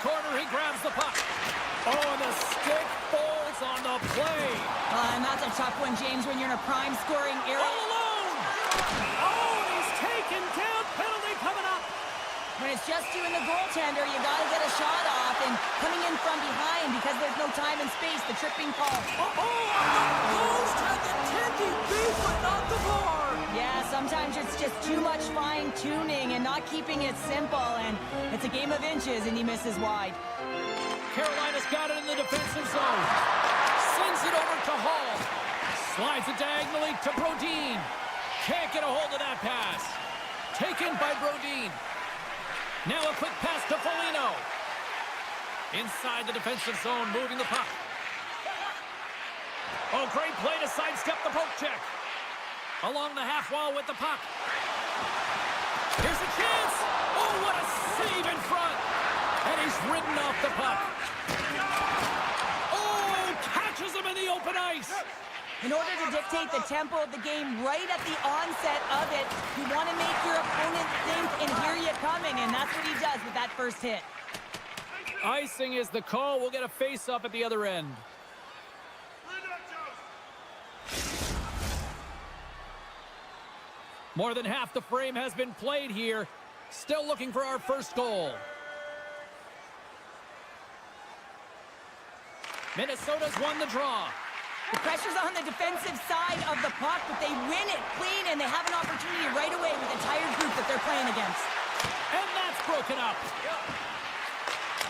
corner. He grabs the puck. Oh, and the stick falls on the play. And that's a tough one, James, when you're in a prime scoring area. All alone! Oh, and he's taken down. Penalty coming up. When it's just you and the goaltender, you got to get a shot off. And coming in from behind because there's no time and space, the tripping call. The post had the tinky beat, but not the bar. Yeah, sometimes it's just too much fine-tuning and not keeping it simple. And it's a game of inches, and he misses wide. Carolina's got it in the defensive zone. Sends it over to Hall. Slides it diagonally to Brodin. Can't get a hold of that pass. Taken by Brodin. Now a quick pass to Foligno. Inside the defensive zone, moving the puck. Oh, great play to sidestep the poke check. Along the half wall with the puck. Here's a chance. Oh, what a save in front. And he's ridden off the puck. Oh, catches him in the open ice. In order to dictate the tempo of the game right at the onset of it, you want to make your opponent think and hear you coming, and that's what he does with that first hit. Icing is the call. We'll get a face-up at the other end. More than half the frame has been played here. Still looking for our first goal. Minnesota's won the draw. The pressure's on the defensive side of the puck, but they win it clean, and they have an opportunity right away with the tired group that they're playing against. And that's broken up.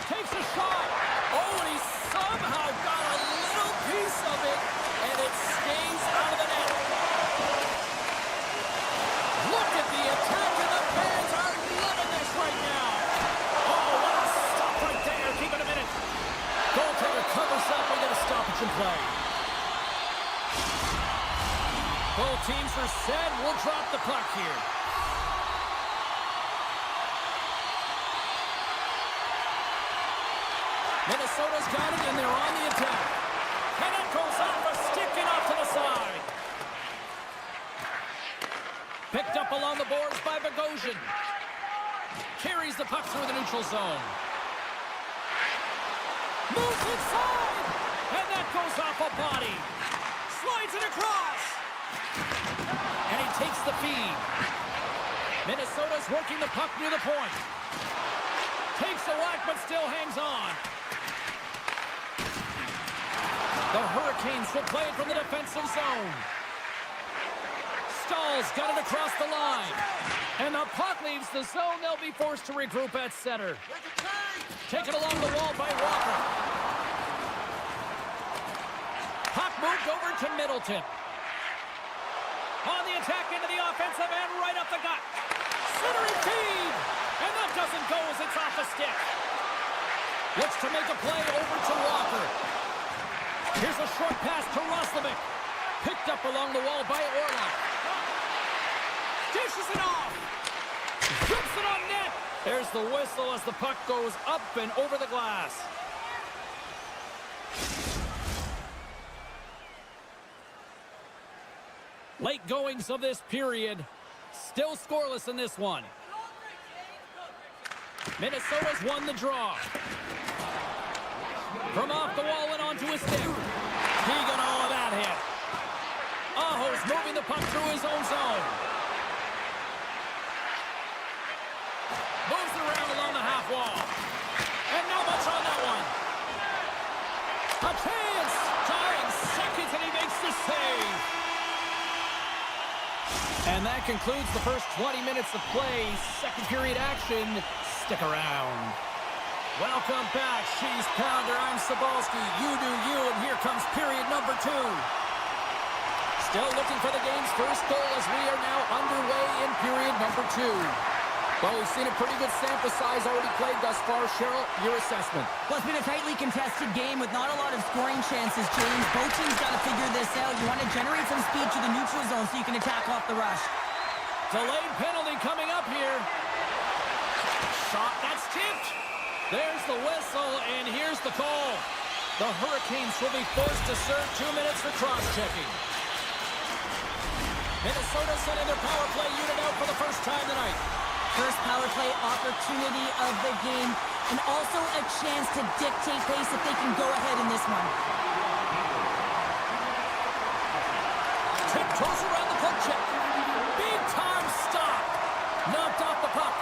Takes a shot. Oh, and he somehow got a little piece of it, and it stays out of the net. Look at the attack, and the fans are loving this right now. Oh, what a stop right there. Keep it a minute. Goaltender covers up. We get a stoppage in play. Both teams are set. We'll drop the puck here. Minnesota's got it, and they're on the attack. And it goes off a stick and off to the side. Picked up along the boards by Bogosian. Carries the puck through the neutral zone. Moves inside. And that goes off a body. Slides it across. And he takes the feed. Minnesota's working the puck near the point. Takes a whack, but still hangs on. The Hurricanes will play it from the defensive zone. Stahl's got it across the line. And the puck leaves the zone. They'll be forced to regroup at center. Taken along the wall by Walker. Puck moved over to Middleton. On the attack into the offensive end, right up the gut. Centering feed. And that doesn't go as it's off the stick. Looks to make a play over to Walker. Here's a short pass to Roslovic. Picked up along the wall by Orlov. Dishes it off. Drips it on net. There's the whistle as the puck goes up and over the glass. Late goings of this period. Still scoreless in this one. Minnesota's won the draw. From off the wall and onto his stick. He got all of that hit. Aho's moving the puck through his own zone. Moves it around along the half wall. And not much on that one. A chance. Dying seconds and he makes the save. And that concludes the first 20 minutes of play. Second period action. Stick around. Welcome back, Cheese Pounder. I'm Sabalski. You do you, and here comes period number 2. Still looking for the game's first goal as we are now underway in period number 2. Well, we've seen a pretty good sample size already played thus far. Cheryl, your assessment. Well, it's been a tightly contested game with not a lot of scoring chances, James. Both teams got to figure this out. You want to generate some speed to the neutral zone so you can attack off the rush. Delayed penalty coming up here. Shot, that's tipped. There's the whistle, and here's the call. The Hurricanes will be forced to serve 2 minutes for cross-checking. Minnesota sending their power play unit out for the first time tonight. First power play opportunity of the game. and also a chance to dictate pace if they can go ahead in this one. Tiptoes around the puck check. Big time stop. Knocked off the puck.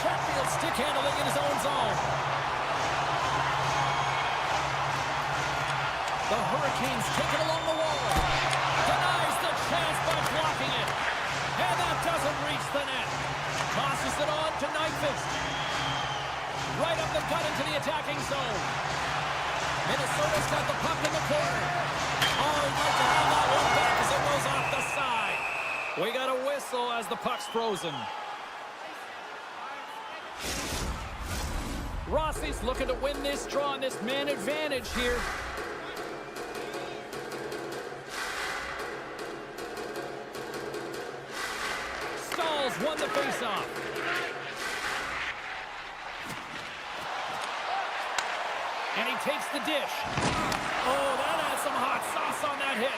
Chatfield stick handling in his own zone. The Hurricanes take it along the wall. Denies the chance by blocking it. And that doesn't reach the net. Tosses it on to Nyquist. Right up the gut into the attacking zone. Minnesota's got the puck in the corner. Oh, he'd like to have that one back as it goes off the side. We got a whistle as the puck's frozen. Rossi's looking to win this draw on this man advantage here. Stalls won the faceoff. And he takes the dish. Oh, that had some hot sauce on that hit.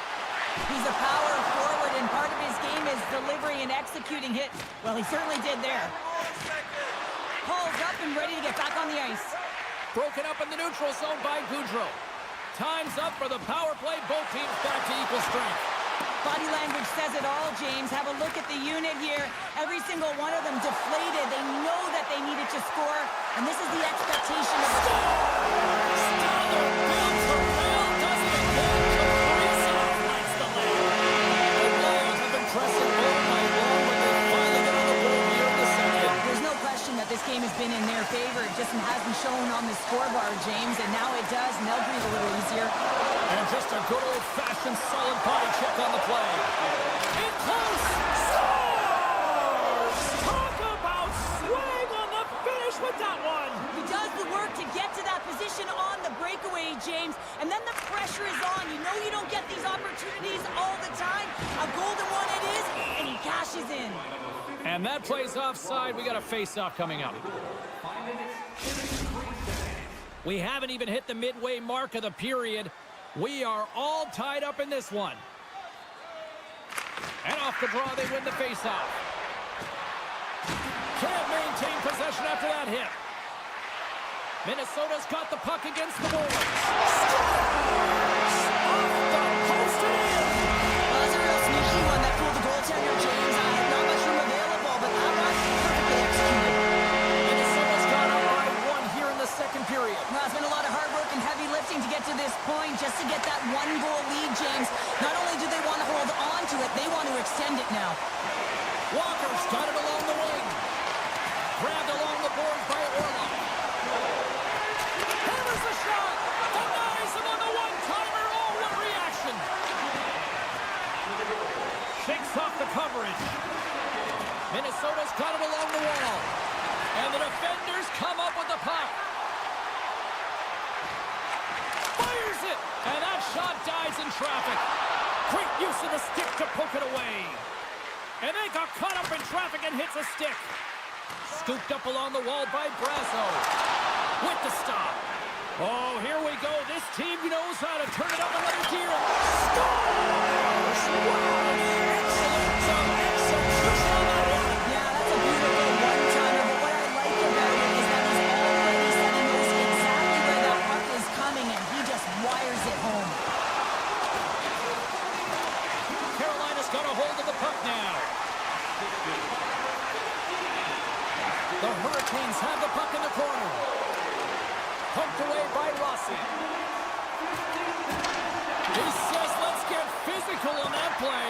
He's a power forward, and part of his game is delivering and executing hits. Well, he certainly did there. Paul's up and ready to get back on the ice. Broken up in the neutral zone by Goudreau. Time's up for the power play. Both teams back to equal strength. Body language says it all, James. Have a look at the unit here. Every single one of them deflated. They know that they needed to score, and this is the expectation of the this game has been in their favor. It just hasn't shown on the scoreboard, James, and now it does, and they'll breathe a little easier. And just a good old-fashioned solid body check on the play. In close! Scores! Talk about swing on the finish with that one! He does the work to get to that position on the breakaway, James, and then the pressure is on. You know you don't get these opportunities all the time. A golden one it is, and he cashes in. And that plays offside. We got a face-off coming up. We haven't even hit the midway mark of the period. We are all tied up in this one. And off the draw, they win the face-off. Can't maintain possession after that hit. Minnesota's got the puck against the boards. Off the post and in. Well, that's a real sneaky one that fooled the goaltender, James. Not much room available, but that was perfectly executed. Minnesota's got up by one here in the second period. Well, it's been a lot of hard work and heavy lifting to get to this point, just to get that one-goal lead, James. Not only do they want to hold on to it, they want to extend it now. Walker's got it along the wing. Grabbed along the boards by Orlov. Hammers the shot. Denies him on the one-timer. Oh, what reaction. Shakes off the coverage. Minnesota's got it along the wall. And the defenders come up with the puck. Fires it. And that shot dies in traffic. Great use of the stick to poke it away. And they got caught up in traffic and hits a stick. Scooped up along the wall by Brazo. With the stop. Oh, here we go. This team knows how to turn it up another gear. Scores! Wow! Excellent execution on that one. Yeah, that's a beautiful one-timer, but what I like about it is that he's already said he knows exactly where that puck is coming, and he just wires it home. Carolina's got a hold of the puck now. The Hurricanes have the puck in the corner. Poked away by Rossi. He says, let's get physical on that play.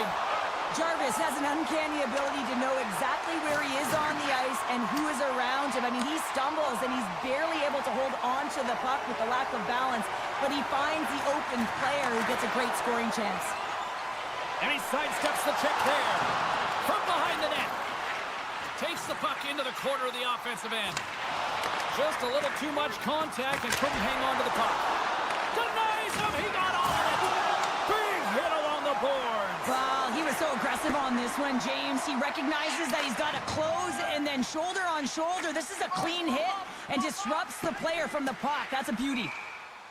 Jarvis has an uncanny ability to know exactly where he is on the ice and who is around him. I mean, he stumbles and he's barely able to hold on to the puck with the lack of balance, but he finds the open player who gets a great scoring chance. And he sidesteps the check there. From behind the net. Takes the puck into the corner of the offensive end. Just a little too much contact and couldn't hang on to the puck. Denies him. He got all of it. Big hit along the boards. Well, he was so aggressive on this one, James. He recognizes that he's got to close and then shoulder on shoulder. This is a clean hit and disrupts the player from the puck. That's a beauty.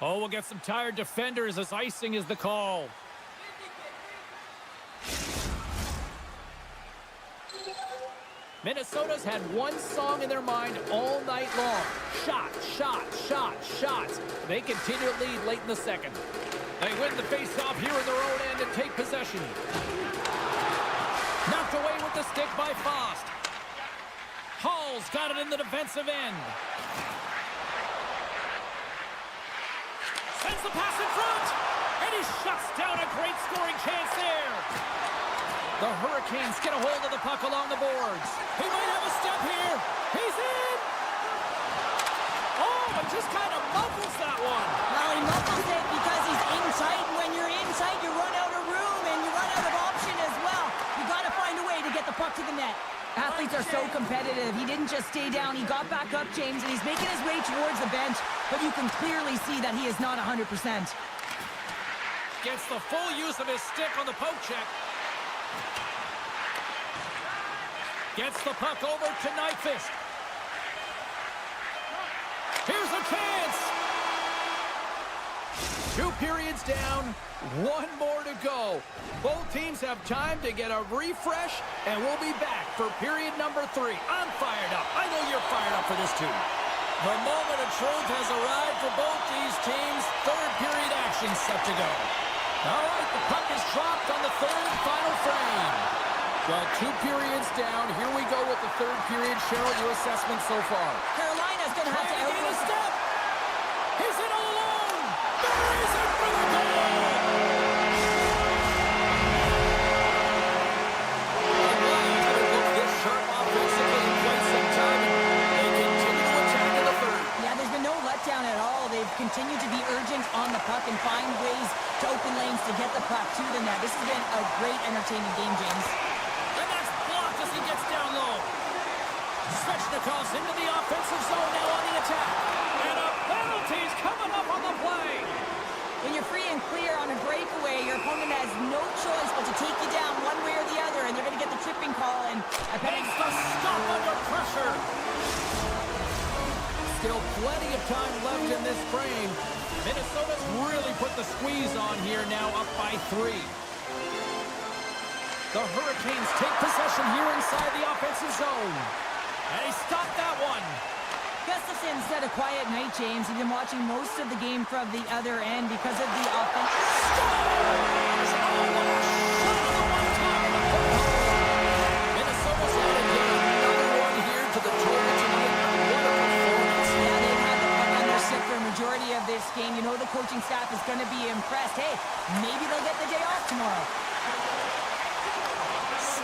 Oh, we'll get some tired defenders as icing is the call. Minnesota's had one song in their mind all night long. Shot, shot, shot, shots. They continue to lead late in the second. They win the face-off here in their own end and take possession. Knocked away with the stick by Fost. Hall's got it in the defensive end. Sends the pass in front. And he shuts down a great scoring chance there. The Hurricanes get a hold of the puck along the boards. He might have a step here. He's in. Oh, but just kind of muffles that one. Well, he muffles it because he's in tight. When you're in tight, you run out of room and you run out of option as well. You got to find a way to get the puck to the net. Athletes are so competitive. He didn't just stay down. He got back up, James, and he's making his way towards the bench. But you can clearly see that he is not 100%. Gets the full use of his stick on the poke check. Gets the puck over to Nyquist. Here's a chance. 2 periods down, 1 more to go. Both teams have time to get a refresh, and we'll be back for period number 3. I'm fired up. I know you're fired up for this too. The moment of truth has arrived for both these teams. 3rd period action set to go. All right, the puck is dropped on the 3rd and final frame. Well, 2 periods down. Here we go with the 3rd period. Cheryl, your assessment so far. Carolina's going to have to gain a outwork. step. He's in all alone. Buries it for the goal. This sharp offensively in quite some time. They continue to attack in the 3rd. Yeah, there's been no letdown at all. They've continued to be urgent on the puck and find ways to open lanes to get the puck to the net. This has been a great, entertaining game, James. And that's blocked as he gets down low. Svechnikov's into the offensive zone now on the attack. And a penalty's coming up on the play. When you're free and clear on a breakaway, your opponent has no choice but to take you down one way or the other, and they're going to get the tripping call. And I bet Makes the stop under pressure. Still plenty of time left in this frame. Minnesota's really put the squeeze on here now, up by 3. The Hurricanes take possession here inside the offensive zone. And he stopped that one. Gustafsson said a quiet night, James. He's been watching most of the game from the other end because of the offense. Scores! Oh, what a shot on the one-timer to put it home. Minnesota's added yet another one here to the total tonight. What a performance. Yeah, they've had the puck on their stick for a majority of this game. You know the coaching staff is going to be impressed. Hey, maybe they'll get the day off tomorrow.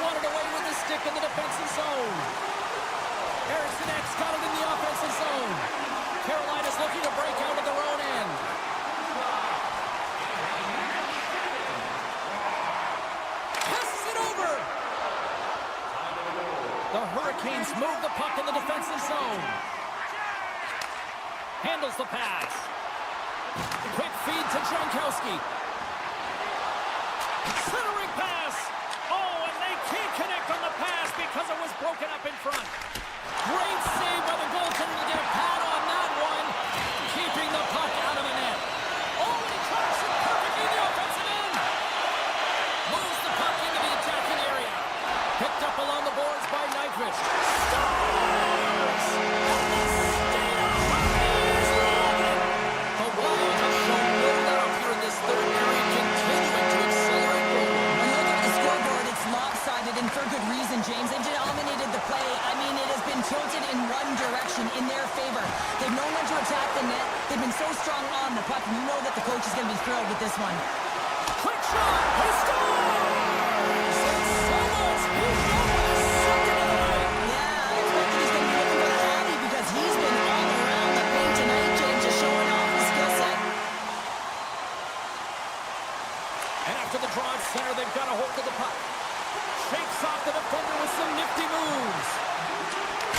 Swatted away with the stick in the defensive zone. Eriksson Ek's got it in the offensive zone. Carolina's looking to break out of their own end. Passes it over. The Hurricanes move the puck in the defensive zone. Handles the pass. Quick feed to Jankowski. Centering pass. Oh, and they can't connect on the pass because it was broken up in front. Great save by the goaltender to get a pad on that one. Keeping the puck out of the net. Oh, and he tracks it perfectly in the offensive end. Moves the puck into the attacking area. Picked up along the boards by Nyquist. Stars! And the state of hockey is loaded. The Wild have shown no doubt here in this 3rd period, continuing to accelerate forward. When you look at the scoreboard, it's lopsided, and for good reason, James. They've dominated the play. I mean, it has been tilted in one direction in their favor. They've known when to attack the net. They've been so strong on the puck, and you know that the coach is going to be thrilled with this one. Quick shot! He scores! And Simmons, he's up with his second of the night. Yeah, I expect that he's going to be looking for Abby because he's been all around the paint tonight, James, just showing off his skill set. And after the draw at center, they've got a hold of the puck. Shakes off the defender with some nifty moves.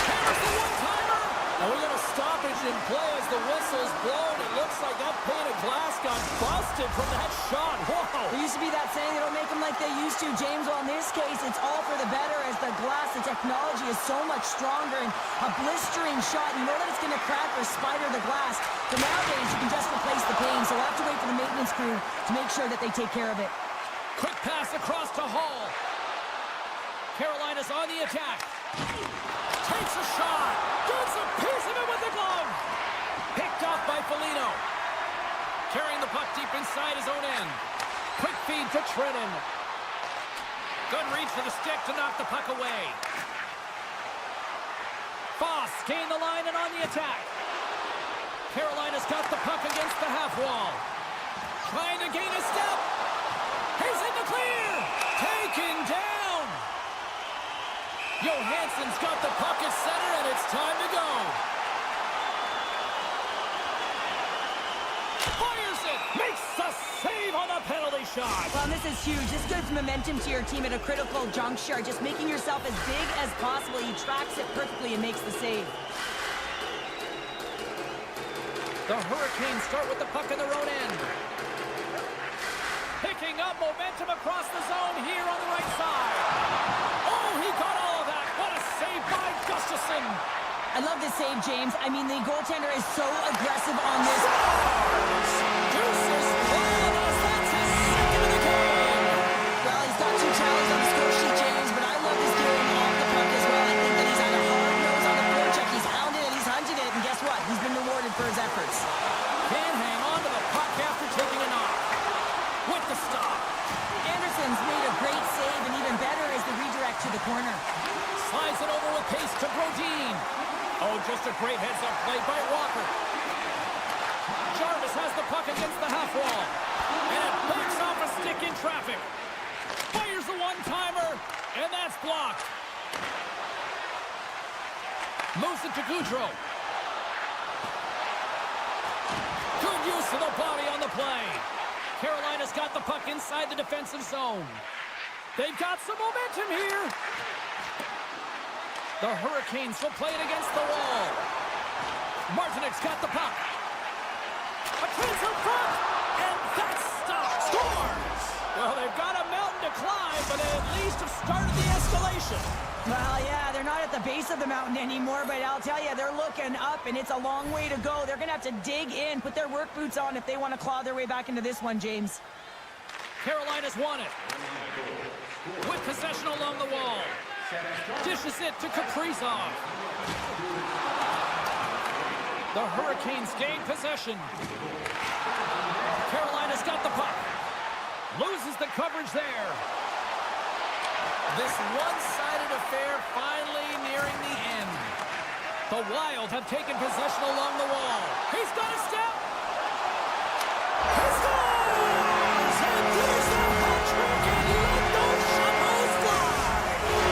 Here's the one-timer. And we got a stoppage in play as the whistle's blown. It looks like that pane of glass got busted from that shot. Whoa. There used to be that saying, they don't make them like they used to, James. Well, in this case, it's all for the better as the glass, the technology is so much stronger. And a blistering shot, you know that it's going to crack or spider the glass. But nowadays, you can just replace the pane. So we'll have to wait for the maintenance crew to make sure that they take care of it. Quick pass across to Hall. Carolina's on the attack. Takes a shot. Gets a piece of it with the glove. Picked off by Foligno. Carrying the puck deep inside his own end. Quick feed to Trennan. Good reach for the stick to knock the puck away. Foss gained the line and on the attack. Carolina's got the puck against the half wall. Trying to gain a step. He's in the clear. Taken down. Johansson's got the puck at center, and it's time to go. Fires it. Makes the save on the penalty shot. Well, this is huge. This gives momentum to your team at a critical juncture. Just making yourself as big as possible. He tracks it perfectly and makes the save. The Hurricanes start with the puck in their own end. Picking up momentum across the zone here on the right side. Oh, he got all of that. What a save by Gustafsson. I love this save, James. I mean, the goaltender is so aggressive on this. Deuces playing us. That's his second of the game. Well, he's got 2 tallies on the score sheet, James, but I love his game off the puck as well. I think that he's had a hard nose on the forecheck. He's hounded it, he's hunted it, and guess what? He's been rewarded for his efforts. Can hang on to the puck after taking a knock. With the stop. Anderson's made a great save, and even better is the redirect to the corner. Slides it over with pace to Brodin. Oh, just a great heads-up play by Walker. Jarvis has the puck against the half wall. And it backs off a stick in traffic. Fires a one-timer, and that's blocked. Moves it to Goudreau. Good use of the body on the play. Carolina's got the puck inside the defensive zone. They've got some momentum here. The Hurricanes will play it against the wall. Martinik's got the puck. A chance up front, and that's stopped. Scores! Well, they've got a mountain to climb, but they at least have started the escalation. Well, yeah, they're not at the base of the mountain anymore, but I'll tell you, they're looking up, and it's a long way to go. They're going to have to dig in, put their work boots on if they want to claw their way back into this one, James. Carolina's won it. With possession along the wall. Dishes it to Kaprizov. The Hurricanes gain possession. Carolina's got the puck. Loses the coverage there. This one-sided affair finally nearing the end. The Wild have taken possession along the wall. He's got a step. He scores! And there's the hat trick, and let those shovels fly!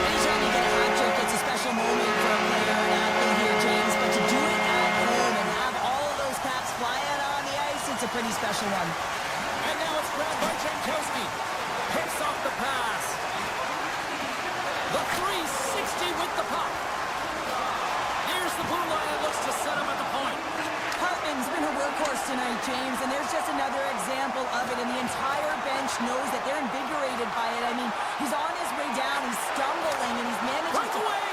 Anytime you get a hat trick, it's a special moment for a player and athlete here, James. But to do it at home and have all of those caps flying on the ice, it's a pretty special one. And now it's grabbed by Jankowski. Picks off the pass. The 360 with the puck. Here's the blue line and looks to set him at the point. Hartman's been a workhorse tonight, James, and there's just another example of it, and the entire bench knows that they're invigorated by it. I mean, he's on his way down, he's stumbling, and he's managing Right away!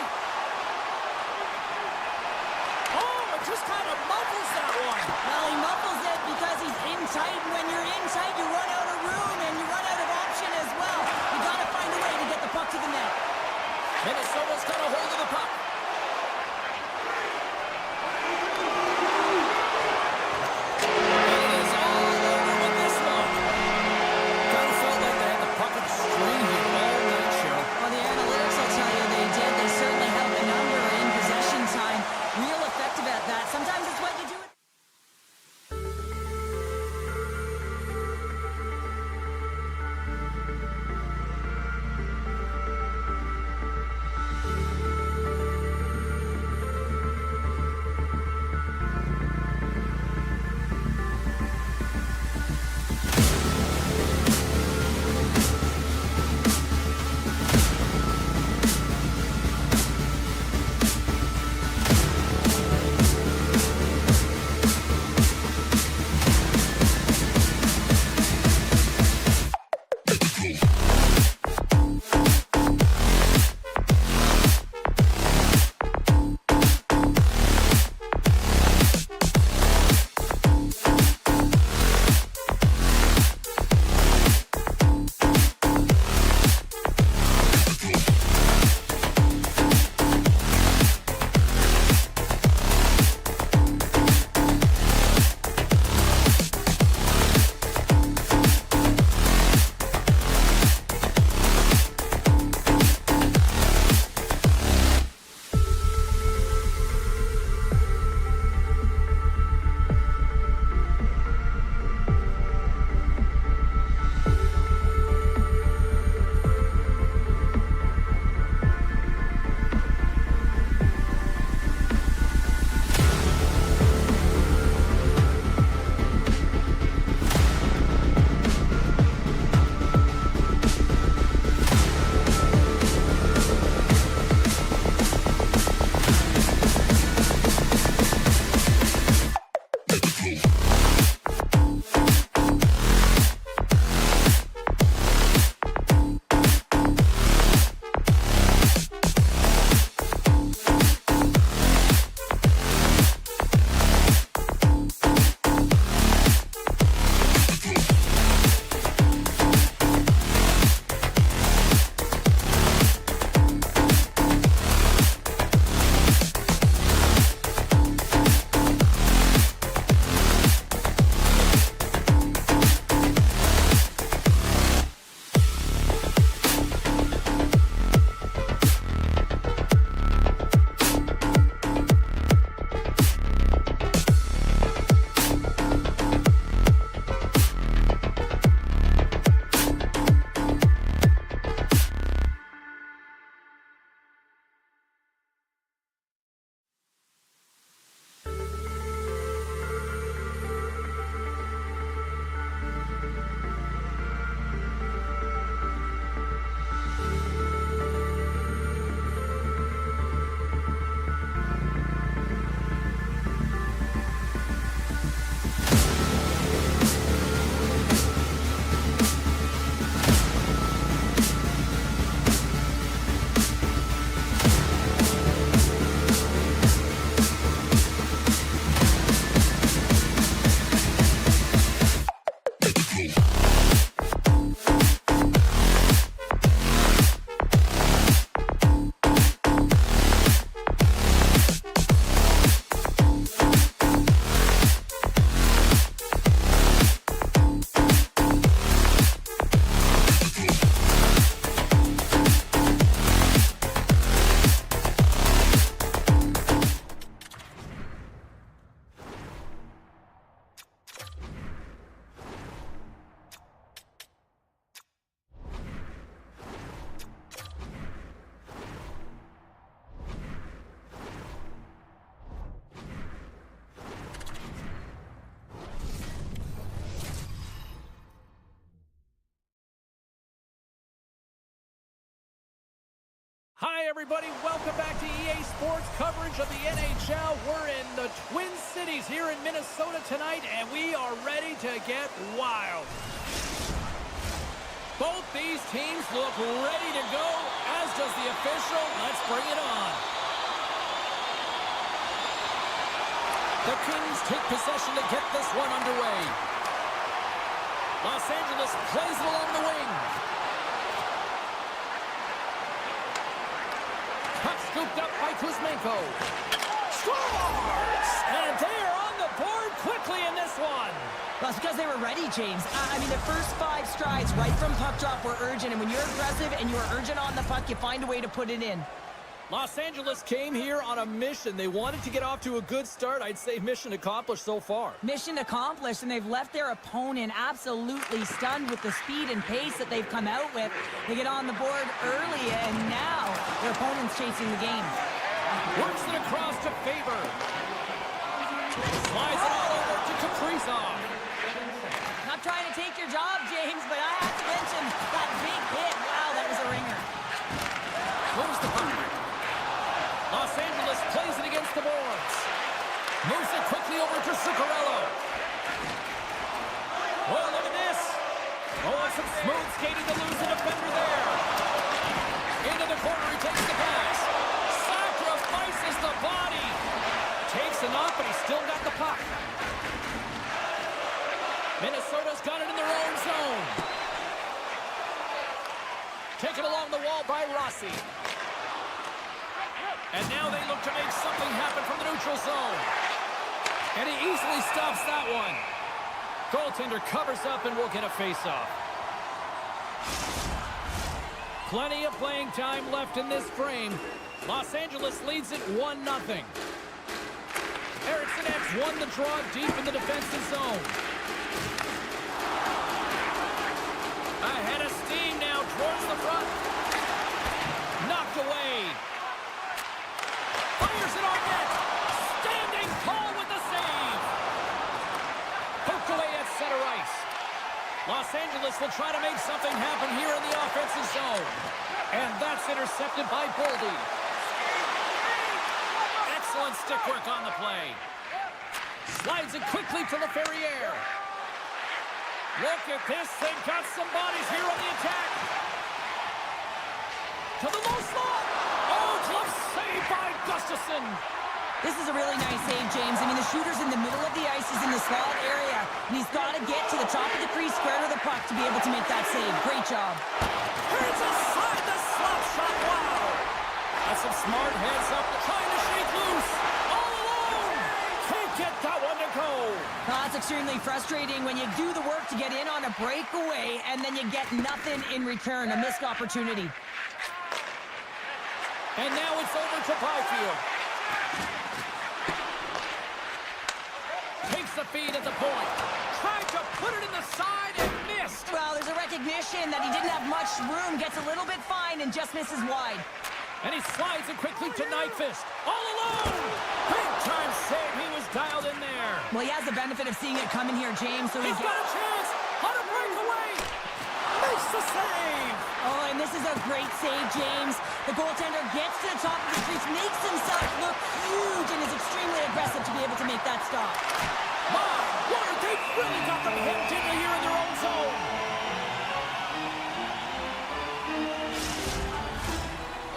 Oh, it just kind of muffles that one. Well, he muffles it because he's in tight, and when you're in tight, you run out of room, and you run out of option as well. You got to find a way to get the puck to the net. Minnesota's got a hold of the puck. It is all over with this one. Kind of felt like they had the puck extreme here all night, Cheryl. Well, the analytics will tell you they did. They certainly held the number in possession time. Real effective at that. Sometimes it's what you do. Hi, everybody. Welcome back to EA Sports coverage of the NHL. We're in the Twin Cities here in Minnesota tonight, and we are ready to get wild. Both these teams look ready to go, as does the official. Let's bring it on. The Kings take possession to get this one underway. Los Angeles plays it along the wing. Scooped up by Kuzmenko. Scores! And they're on the board quickly in this one. Well, it's because they were ready, James. I mean, the first 5 strides right from puck drop were urgent, and when you're aggressive and you're urgent on the puck, you find a way to put it in. Los Angeles came here on a mission. They wanted to get off to a good start. I'd say mission accomplished so far. Mission accomplished, and they've left their opponent absolutely stunned with the speed and pace that they've come out with. They get on the board early, and now their opponent's chasing the game. Works it across to Faber. Slides it all over to Kaprizov. Not trying to take your job, James, but I have to mention that big hit. Wow, that was a ringer. Moves the puck. Los Angeles plays it against the boards. Moves it quickly over to Zuccarello. Well, look at this. Oh, some smooth skating to lose the defender there. Into the corner, he takes the pass. Sacrifices the body. Takes a knock, but he's still got the puck. Minnesota's got it in their own zone. Taken along the wall by Rossi. And now they look to make something happen from the neutral zone. And he easily stops that one. Goaltender covers up and will get a face-off. Plenty of playing time left in this frame. Los Angeles leads it 1-0. Eriksson has won the draw deep in the defensive zone. Ahead of steam now towards the front. Knocked away. Fires it on net. Standing tall with the save. Poked away at center ice. Los Angeles will try to make something happen here in the offensive zone. And that's intercepted by Boldy. Excellent stick work on the play. Slides it quickly to LaFerriere. Look at this. They've got some bodies here on the attack. To the low slot. Oh, glove save by Gustafsson. This is a really nice save, James. I mean, the shooter's in the middle of the ice. He's in the slot area. And he's got to get to the top of the crease, square to the puck to be able to make that save. Great job. Here's aside the slap shot. Wow. That's some smart heads up. Trying to shake loose. All alone. Can't get that one to go. That's extremely frustrating when you do the work to get in on a breakaway and then you get nothing in return. A missed opportunity. And now it's over to Byfield. Takes the feed at the point. Tried to put it in the side and missed. Well, there's a recognition that he didn't have much room. Gets a little bit fine and just misses wide. And he slides it quickly to Nyquist. All alone! Big time save. He was dialed in there. Well, he has the benefit of seeing it coming here, James. So He's got a chance. On a breakaway. Makes the save. Oh, and this is a great save, James. The goaltender gets to the top of the crease, makes himself look huge, and is extremely aggressive to be able to make that stop. My word, they really got them hemmed in here in their own zone.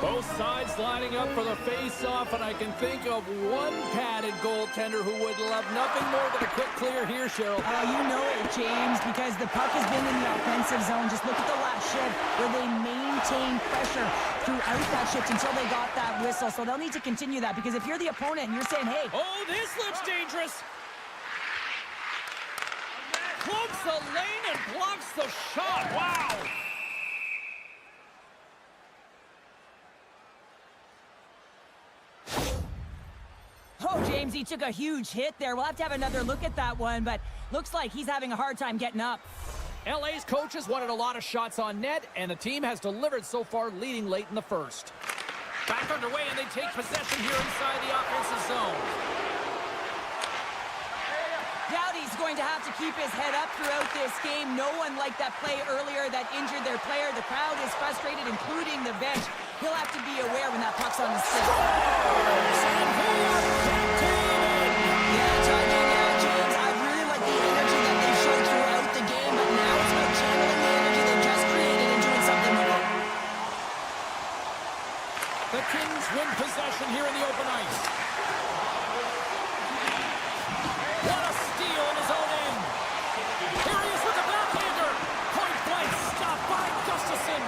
Both sides lining up for the face-off, and I can think of one padded goaltender who would love nothing more than a quick clear here, Cheryl. Oh, you know it, James, because the puck has been in the offensive zone. Just look at the last shift where they maintained pressure throughout that shift until they got that whistle. So they'll need to continue that, because if you're the opponent and you're saying, hey... Oh, this looks dangerous. Plugs the lane and blocks the shot. Wow. Oh, James, he took a huge hit there. We'll have to have another look at that one, but looks like he's having a hard time getting up. LA's coaches wanted a lot of shots on net, and the team has delivered so far, leading late in the first. Back underway, and they take possession here inside the offensive zone. Doughty's going to have to keep his head up throughout this game. No one liked that play earlier that injured their player. The crowd is frustrated, including the bench. he'll have to be aware when that puck's on his stick. Yeah, chime in now, James. I really like the energy that they showed throughout the game, but now it's about channeling the energy they just created and doing something with it. The Kings win possession here in the open ice. What a steal in his own end. Here he is with the backhander. Point blank, stopped by Gustafsson.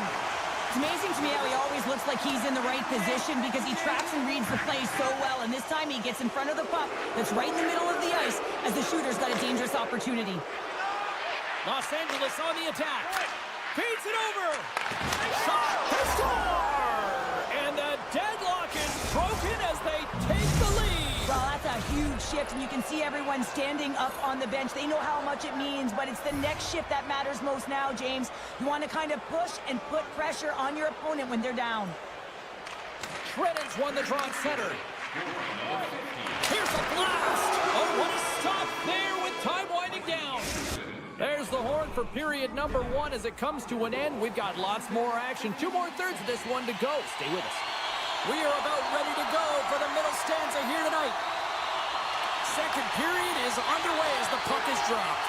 It's amazing to me how he always looks like he's in the right position because he tracks and reads the play so well, and this time he gets in front of the puck that's right in the middle of the ice as the shooter's got a dangerous opportunity. Los Angeles on the attack. Feeds it over. Shot. They score! And the deadlock is broken as they take the lead. Well, that's a huge shift, and you can see everyone standing up on the bench. They know how much it means, but it's the next shift that matters most now, James. You want to kind of push and put pressure on your opponent when they're down. Shreddens won the draw at center. Here's a blast. Oh, what a stop there with time winding down. There's the horn for period number 1 as it comes to an end. We've got lots more action. 2 more thirds of this one to go. Stay with us. We are about ready to go for the middle stanza here tonight. Second period is underway as the puck is dropped.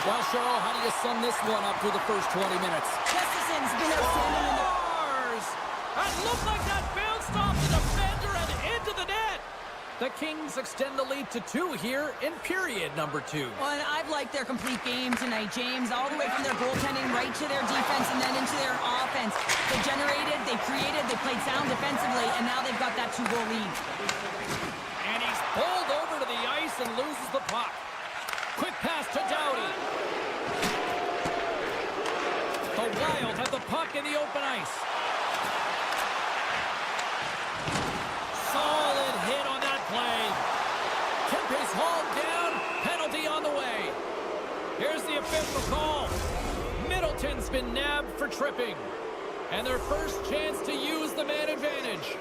Well, Cheryl, how do you sum this one up through the first 20 minutes? Gustafsson's been outstanding in the... That looked like that bounced off the defender and into the net. The Kings extend the lead to 2 here in period number 2. Well, and I've liked their complete game tonight, James, all the way from their goaltending right to their defense and then into their offense. They generated, they created, they played sound defensively, and now they've got that 2-goal lead. And he's pulled over to the ice and loses the puck. Quick pass to Doughty. The Wild have the puck in the open ice. Solid hit on that play. Kempe's hauled down. Penalty on the way. Here's the official call. Middleton's been nabbed for tripping. And their first chance to use the man advantage.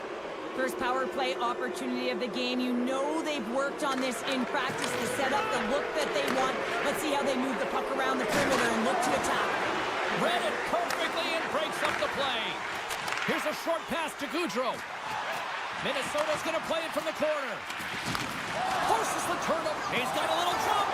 First power play opportunity of the game. You know they've worked on this in practice to set up the look that they want. Let's see how they move the puck around the perimeter and look to attack. Read it perfectly and breaks up the play. Here's a short pass to Goudreau. Minnesota's going to play it from the corner. Forces the turnip. He's got a little jump.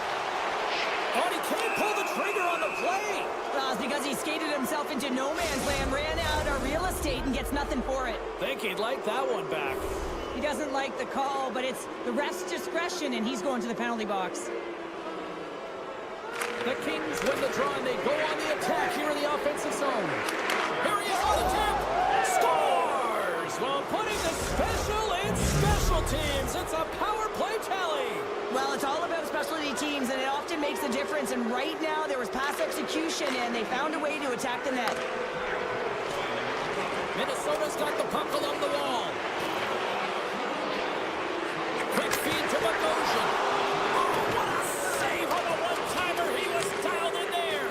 Oh, he can't pull the trigger on the play. Well, it's because he skated himself into no man's land, ran out of real estate, and gets nothing for it. Think he'd like that one back. He doesn't like the call, but it's the ref's discretion, and he's going to the penalty box. The Kings win the draw, and they go on the attack here in the offensive zone. Here he is on the tip. Scores! While putting the special in special teams. It's a power play tally. Well, it's all about specialty teams, and it often makes a difference. And right now, there was pass execution, and they found a way to attack the net. Minnesota's got the puck along the wall. Quick feed to Bogosian. Oh, what a save on the one-timer. He was dialed in there.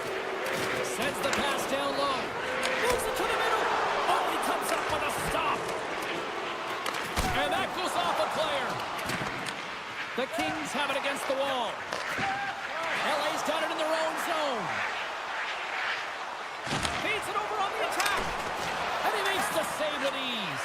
Sends the pass down low. Moves it to the middle. Oh, he comes up with a stop. And that goes off a player. The Kings have it against the wall. LA's got it in their own zone. Feeds it over on the attack. And he makes the save with ease.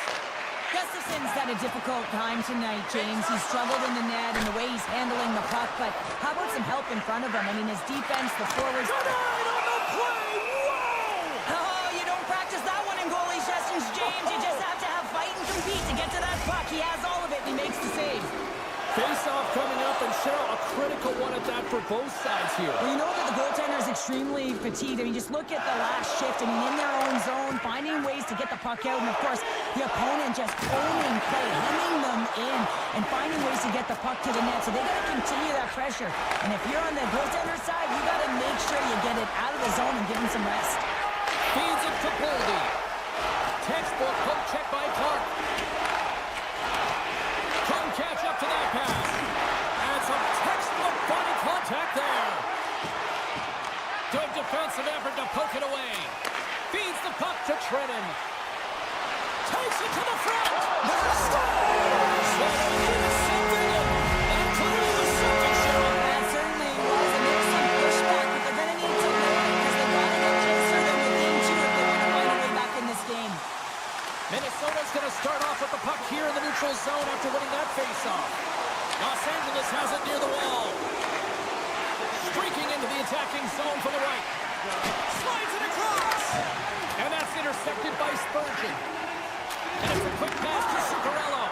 Gustafsson's had a difficult time tonight, James. He's struggled in the net and the way he's handling the puck, but how about some help in front of him? I mean, his defense, the forwards... Denied on the play! Whoa! Oh, you don't practice that one in goalie sessions, James. You just have to have fight and compete to get to that puck. He has all of it, and he makes the save. Face-off coming up, and Cheryl, a critical one at that for both sides here. Well, you know that the goaltender is extremely fatigued. I mean, just look at the last shift. I mean, in their own zone, finding ways to get the puck out. And, of course, the opponent just owning play, hemming them in, and finding ways to get the puck to the net. So they got to continue that pressure. And if you're on the goaltender side, you got to make sure you get it out of the zone and give him some rest. Feeds it to Boldy. Textbook poke check by Clark. Couldn't catch up to that pass. And some textbook body contact there. Good defensive effort to poke it away. Feeds the puck to Trennan. Takes it to the front. Scores! So they needed something, and clearly was something, Cheryl. That certainly was, and there's some pushback, but they're going to need some more because they got to get closer than within 2 if they want to find a way back in this game. Minnesota neutral zone after winning that face-off. Los Angeles has it near the wall. Streaking into the attacking zone from the right. Slides it across. And that's intercepted by Spurgeon. And it's a quick pass to Zuccarello.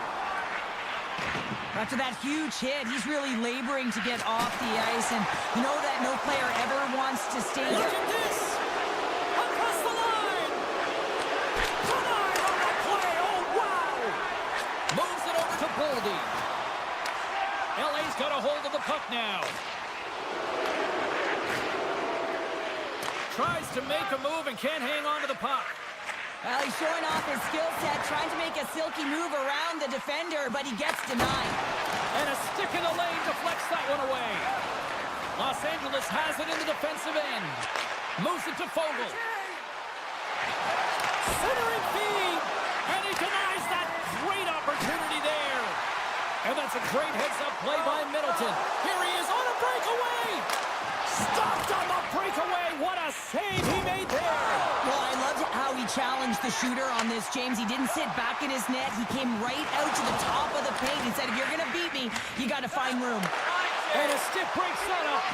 After that huge hit, he's really laboring to get off the ice. And you know that no player ever wants to stay there. Look at this. Across the line. Denied on that play. Oh, wow. Moves it over to Boldy. LA's got a hold of the puck now. Tries to make a move and can't hang on to the puck. Well, he's showing off his skill set, trying to make a silky move around the defender, but he gets denied. And a stick in the lane deflects that one away. Los Angeles has it in the defensive end. Moves it to Fogle. Centering feed. And he denies that great opportunity there. And that's a great heads-up play by Middleton. Here he is on a breakaway. Stopped on the breakaway. What a save he made there. Well, I loved how he challenged the shooter on this, James. He didn't sit back in his net. He came right out to the top of the paint and said, if you're going to beat me, you got to find room. And a stiff break setup.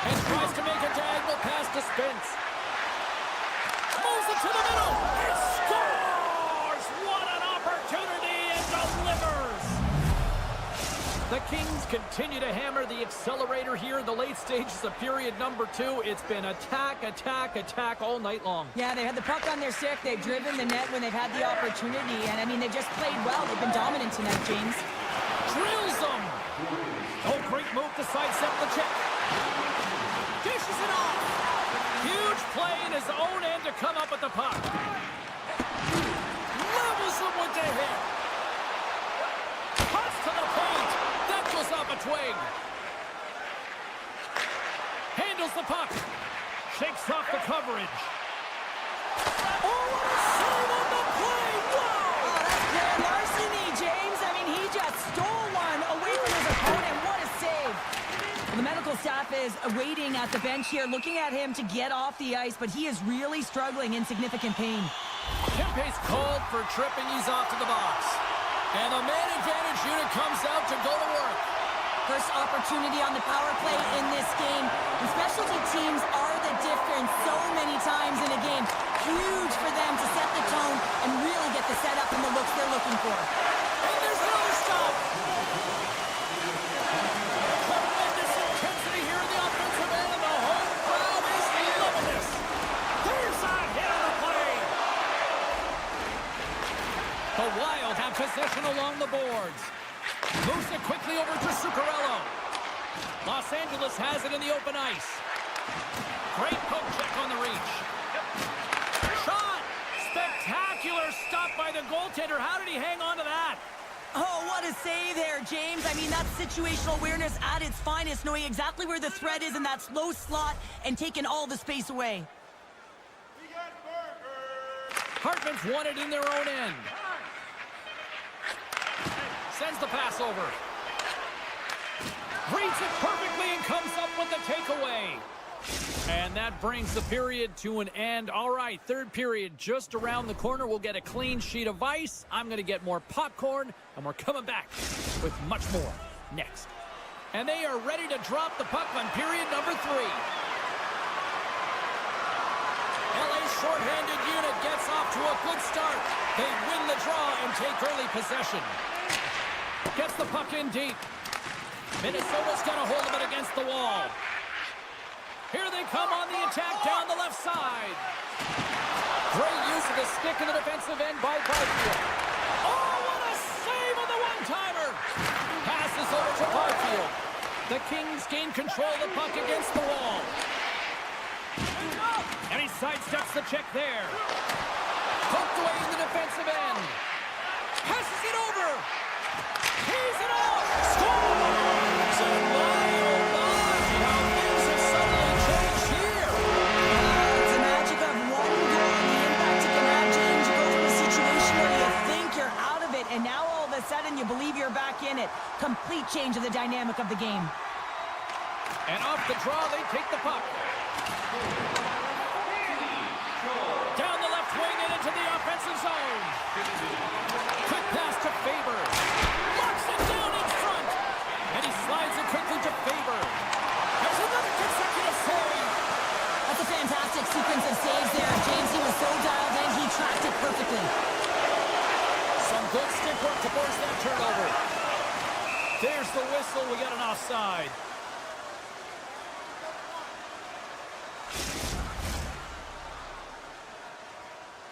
And tries to make a diagonal pass to Spence. Moves it to the middle. And scores! What an opportunity, and delivers! The Kings continue to hammer the accelerator here in the late stages of period number 2. It's been attack, attack, attack all night long. Yeah, they had the puck on their stick. They've driven the net when they've had the opportunity. And, I mean, they've just played well. They've been dominant tonight, James. Drills them! Oh, great move to sidestep the check. Dishes it off! Huge play in his own end to come up with the puck. Levels him with the hit. Cuts to the paint. That goes off a twig. Handles the puck. Shakes off the coverage. Oh, what a save on the play! Wow! Oh, that's grand larceny, James. I mean, he just stole one away from his opponent. What a save. The medical staff is waiting at the bench here, looking at him to get off the ice, but he is really struggling in significant pain. Kempe's called for tripping. He's off to the box. And the man advantage unit comes out to go to work. First opportunity on the power play in this game. And specialty teams are the difference so many times in a game. Huge for them to set the tone and really get the setup and the looks they're looking for. And there's another stop. Tremendous intensity here in the offensive end, and the home crowd is loving this. There's a hit on the play. The Wild have possession along the boards. Moves it quickly over to Zuccarello. Los Angeles has it in the open ice. Great poke check on the reach. Shot! Spectacular stop by the goaltender. How did he hang on to that? Oh, what a save there, James. I mean, that's situational awareness at its finest, knowing exactly where the threat is in that slow slot and taking all the space away. Hartman's won it in their own end. Sends the pass over. Reads it perfectly and comes up with the takeaway. And that brings the period to an end. All right, third period just around the corner. We'll get a clean sheet of ice. I'm going to get more popcorn, and we're coming back with much more next. And they are ready to drop the puck on period number 3. LA's shorthanded unit gets off to a good start. They win the draw and take early possession. Gets the puck in deep. Minnesota's got a hold of it against the wall. Here they come on the attack down the left side. Great use of the stick in the defensive end by Byfield. Oh, what a save on the one-timer. Passes over to Byfield. The Kings gain control of the puck against the wall. And he sidesteps the check there. Poked away in the defensive end. Passes it over. He's it off! Scores! And my, oh my, how things have suddenly changed here. It's the magic of one goal and the impact it can have, James. You go from a situation where you think you're out of it, and now all of a sudden you believe you're back in it. Complete change of the dynamic of the game. And off the draw, they take the puck. Down the left wing and into the offensive zone. Quick pass to Faber. There's the whistle. We got an offside.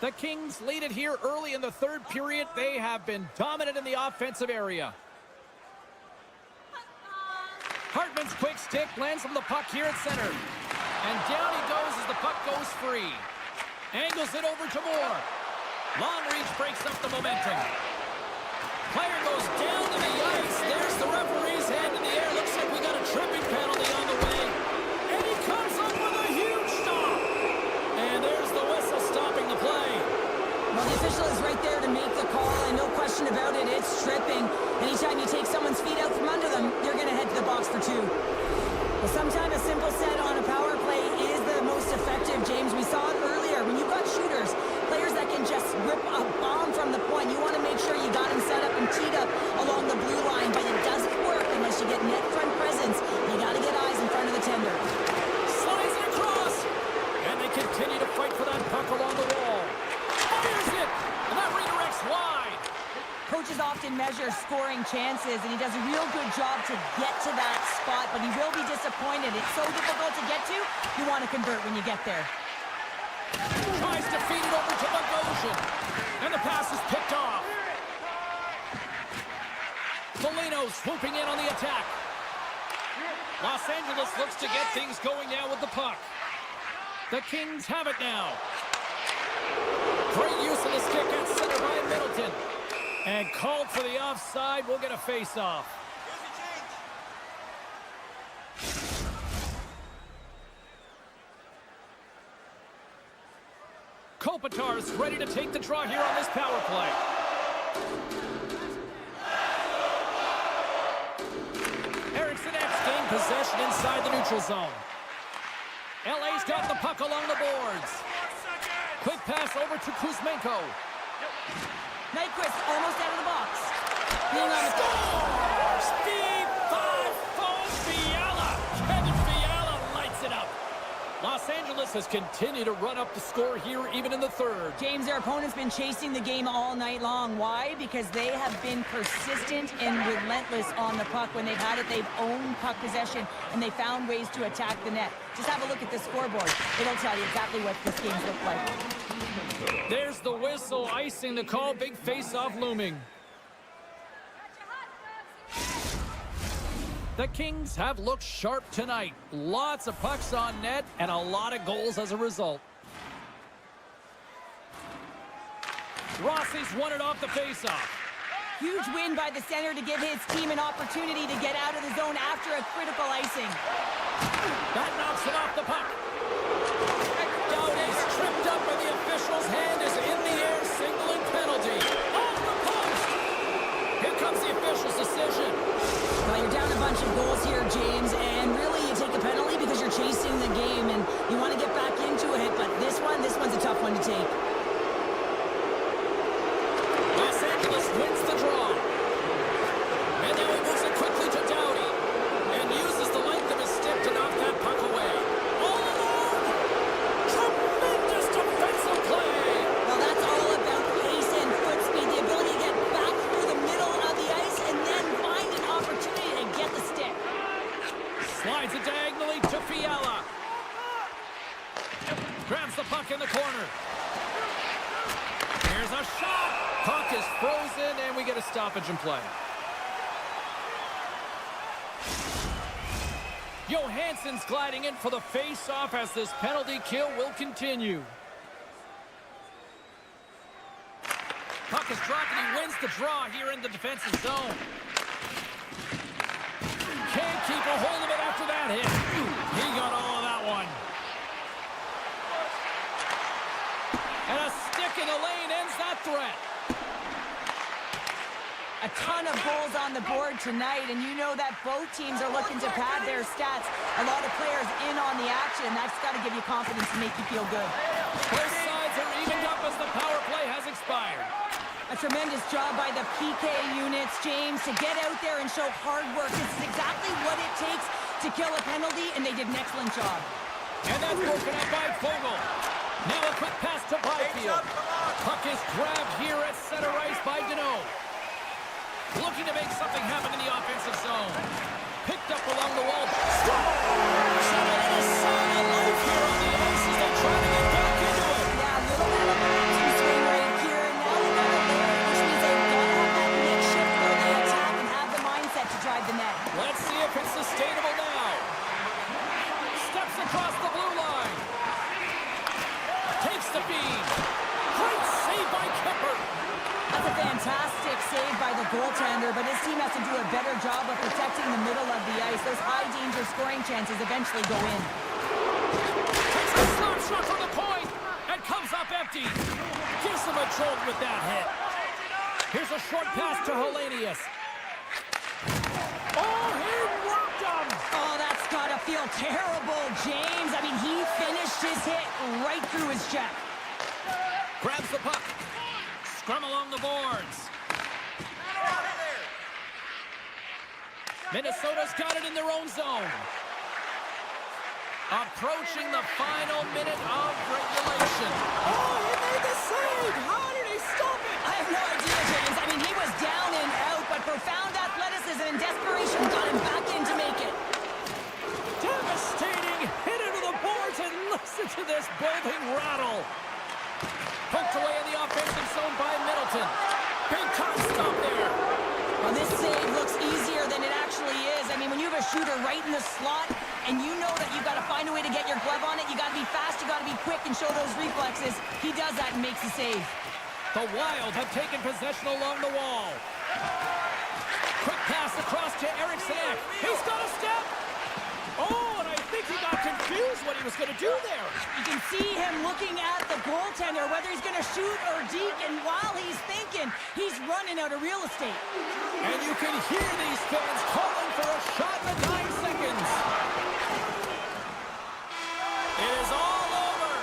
The Kings lead it here early in the third period. They have been dominant in the offensive area. Hartman's quick stick lands on the puck here at center. And down he goes as the puck goes free. Angles it over to Moore. Long reach breaks up the momentum. Player goes down to the ice. There's the referee's hand in the air. Looks like we got a tripping penalty on the way. And he comes up with a huge stop. And there's the whistle stopping the play. Well, the official is right there to make the call, and no question about it, it's tripping. Anytime you take someone's feet out from under them, you're going to head to the box for two. Well, sometimes a simple set on a power play is the most effective, James. We saw it earlier. When you've got shooters, players that can just rip a bomb from the point, you want to make sure you got him set up and teed up along the blue line, but it doesn't work unless you get net front presence. You got to get eyes in front of the tender. Slides it across, and they continue to fight for that puck along the wall. Fires it, and that redirects wide. Coaches often measure scoring chances, and he does a real good job to get to that spot, but he will be disappointed. It's so difficult to get to, you want to convert when you get there. Tries to feed it over to Bogosian, and the pass is picked off. Molino swooping in on the attack. Los Angeles looks to get things going now with the puck. The Kings have it now. Great use of the stick at center by Middleton. And called for the offside. We'll get a face-off. Kopitar's ready to take the draw here on this power play. Ericsson's gained possession inside the neutral zone. LA's got the puck along the boards. Quick pass over to Kuzmenko. Nyquist almost out of the box. Being on the Scores! Speed 5-4 Fiala. Kevin Fiala lights it up. Los Angeles has continued to run up the score here even in the third. James, their opponent's been chasing the game all night long. Why? Because they have been persistent and relentless on the puck. When they've had it, they've owned puck possession, and they found ways to attack the net. Just have a look at the scoreboard. It'll tell you exactly what this game's looked like. There's the whistle, icing the call. Big face-off looming. The Kings have looked sharp tonight. Lots of pucks on net and a lot of goals as a result. Rossi's won it off the face-off. Huge win by the center to give his team an opportunity to get out of the zone after a critical icing. That knocks it off the puck. Doughty's tripped up and the official's hand is in the air, signaling penalty. Off the post! Here comes the official's decision. Well, you're down a bunch of goals here, James, and really you take a penalty because you're chasing the game and you want to get back into it, but this one's a tough one to take. Los Angeles wins the draw. And now he moves it quickly to Doughty and uses the length of his stick to knock that puck away. All alone! Tremendous defensive play! Well, that's all about pace and foot speed, the ability to get back through the middle of the ice and then find an opportunity to get the stick. Slides it diagonally to Fiala. Grabs the puck in the corner. Here's a shot. Puck is frozen, and we get a stoppage in play. Johansson's gliding in for the face-off as this penalty kill will continue. Puck is dropped, and he wins the draw here in the defensive zone. Can't keep a hold of it after that hit. He got all of that one. And a stick in the lane ends that threat. A ton of goals on the board tonight, and you know that both teams are looking to pad their stats. A lot of players in on the action. That's got to give you confidence and make you feel good. Both sides are evened up as the power play has expired. A tremendous job by the PK units, James, to get out there and show hard work. This is exactly what it takes to kill a penalty, and they did an excellent job. And that's broken up by Fogle. Now a quick pass to Byfield. Puck is grabbed here at center ice by Deneau. Looking looking to make something happen in the offensive zone. Picked up along the wall. Scores! And it is solid life here on the ice as they try to get back into it. Yeah, a little bit of a momentum swing right here. And now they've got to load, which means they've got to have that makeshift early attack and have the mindset to drive the net. Let's see if it's sustainable now. Steps across the blue line. Takes the feed. Great save by Kemper. That's a fantastic save by the goaltender, but his team has to do a better job of protecting the middle of the ice. Those high-danger scoring chances eventually go in. Takes a slap shot from the point and comes up empty. Gives him a jolt with that hit. Here's a short pass to Hellenius. Oh, he rocked him! Oh, that's got to feel terrible, James. I mean, he finished his hit right through his check. Grabs the puck. Scrum along the boards. Minnesota's got it in their own zone. Approaching the final minute of regulation. Oh, he made the save! How did he stop it? I have no idea, James. I mean, he was down and out, but profound athleticism and desperation got him back in to make it. Devastating hit into the boards, and listen to this building rattle. Poked away in the offensive zone by Middleton. Big time stop there. Well, this save looks easier than it actually is. I mean, when you have a shooter right in the slot and you know that you've got to find a way to get your glove on it, you got to be fast, you got to be quick and show those reflexes. He does that and makes the save. The Wild have taken possession along the wall. Quick pass across to Eriksson. He's got a step. Oh, and I think he got confused what he was going to do there. You can see him looking at the goaltender, whether he's going to shoot or deke, and while he's thinking, he's running out of real estate. And you can hear these fans calling for a shot in the 9 seconds. It is all over.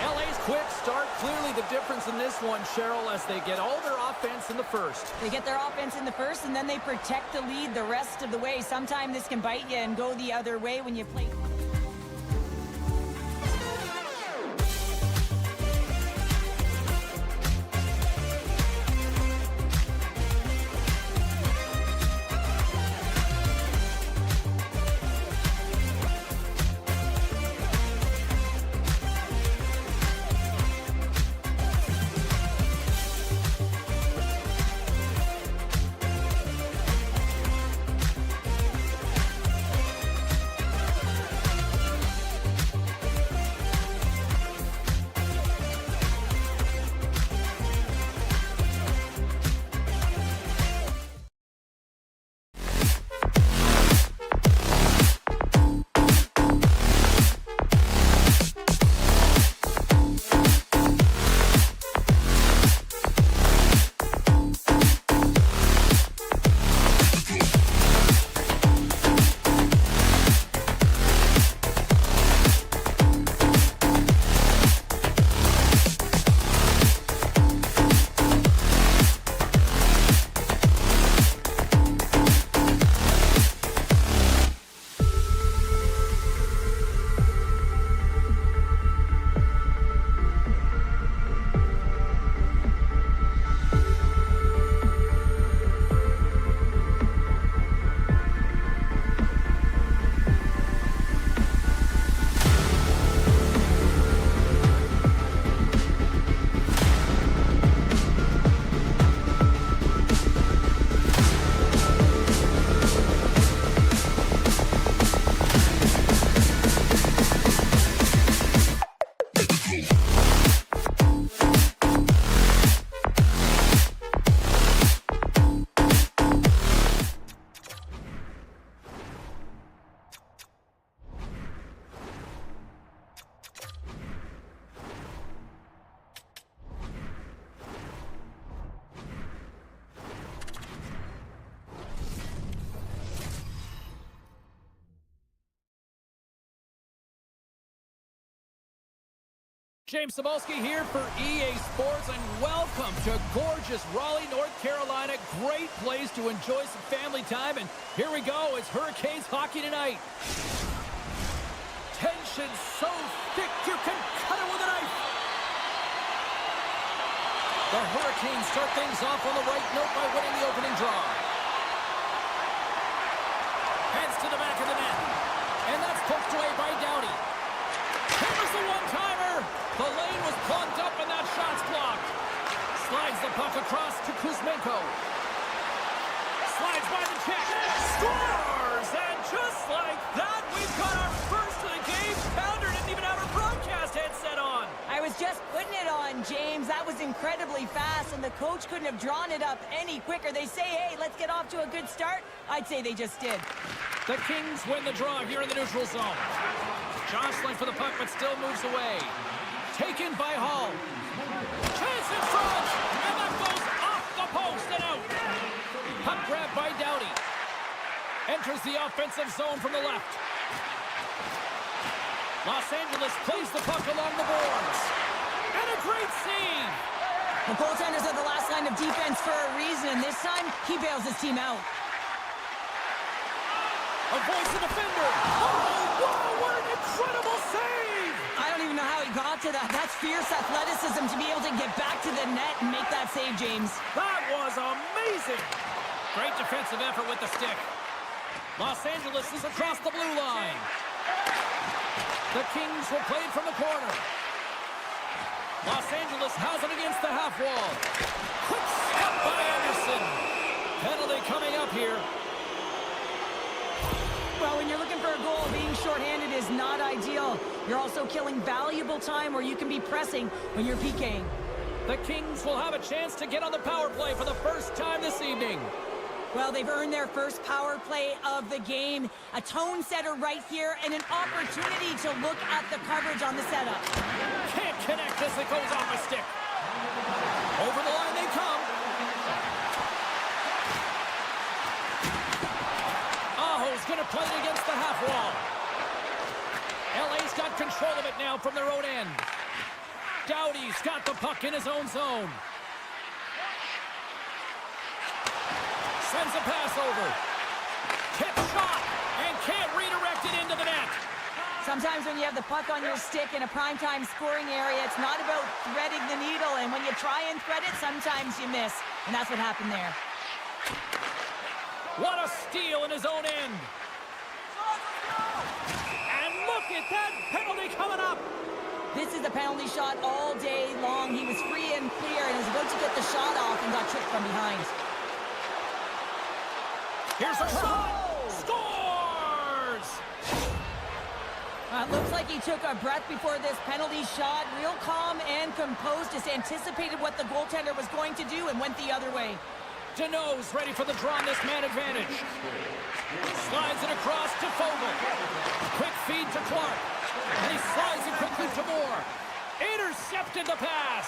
LA's quick start, clearly the difference in this one, Cheryl, as they get all their offense in the first. They get their offense in the first, and then they protect the lead the rest of the way. Sometimes this can bite you and go the other way when you play. James Cebulski here for EA Sports, and welcome to gorgeous Raleigh, North Carolina. Great place to enjoy some family time, and here we go. It's Hurricanes hockey tonight. Tension so thick you can cut it with a knife. The Hurricanes start things off on the right note by winning the opening draw. Heads to the back of the net. And that's poked away by Doughty. Here was the one-timer. The lane was plugged up and that shot's blocked. Slides the puck across to Kuzmenko. Slides by the check. Scores! And just like that, we've got our first of the game. Pounder didn't even have her broadcast headset on. I was just putting it on, James. That was incredibly fast, and the coach couldn't have drawn it up any quicker. They say, hey, let's get off to a good start. I'd say they just did. The Kings win the draw here in the neutral zone. Jostling for the puck, but still moves away. Taken by Hall. Chance in front, and that goes off the post and out. Puck grab by Doughty. Enters the offensive zone from the left. Los Angeles plays the puck along the boards. And a great save. The goaltenders are the last line of defense for a reason, and this time, he bails his team out. Avoids the defender. Oh, wow, what an incredible save. I don't even know how he got to that. That's fierce athleticism to be able to get back to the net and make that save, James. That was amazing. Great defensive effort with the stick. Los Angeles is across the blue line. The Kings will play it from the corner. Los Angeles has it against the half wall. Quick step by Anderson. Penalty coming up here. Well, when you're looking for a goal, being shorthanded is not ideal. You're also killing valuable time where you can be pressing when you're PKing. The Kings will have a chance to get on the power play for the first time this evening. Well, they've earned their first power play of the game. A tone setter right here and an opportunity to look at the coverage on the setup. Can't connect as it goes off a stick. Over the line they come. Aho's going to play it against the half wall. LA's got control of it now from their own end. Doughty's got the puck in his own zone. Sends a pass over. Tip shot, and can't redirect it into the net. Sometimes when you have the puck on your stick in a primetime scoring area, it's not about threading the needle, and when you try and thread it, sometimes you miss, and that's what happened there. What a steal in his own end. And look at that penalty coming up. This is the penalty shot all day long. He was free and clear and was about to get the shot off and got tripped from behind. Here's a shot! Scores! It looks like he took a breath before this penalty shot. Real calm and composed, just anticipated what the goaltender was going to do and went the other way. Deneau's ready for the draw on this man advantage. Slides it across to Fogle. Quick feed to Clark. And he slides it quickly to Moore. Intercepted the pass.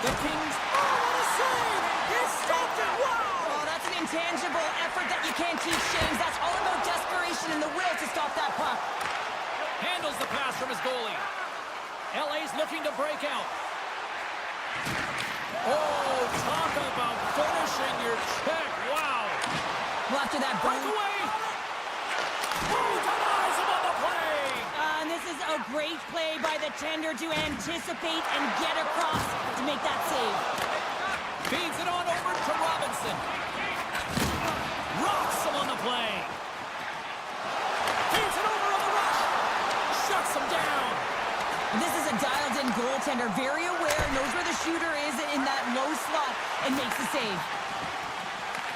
The Kings, oh, what a save! He stopped it, wow! That's an intangible effort that you can't teach, James. That's all about desperation and the will to stop that puck. Handles the pass from his goalie. LA's looking to break out. Oh, talk about finishing your check. Wow. Well, after that breakaway. Oh, denies him on the play. And this is a great play by the tender to anticipate and get across to make that save. Feeds it on over to Robinson. Rocks him on the play. Feeds it over on the rush. Shuts him down. This is a dialed-in goaltender, very aware, knows where the shooter is in that low slot, and makes the save.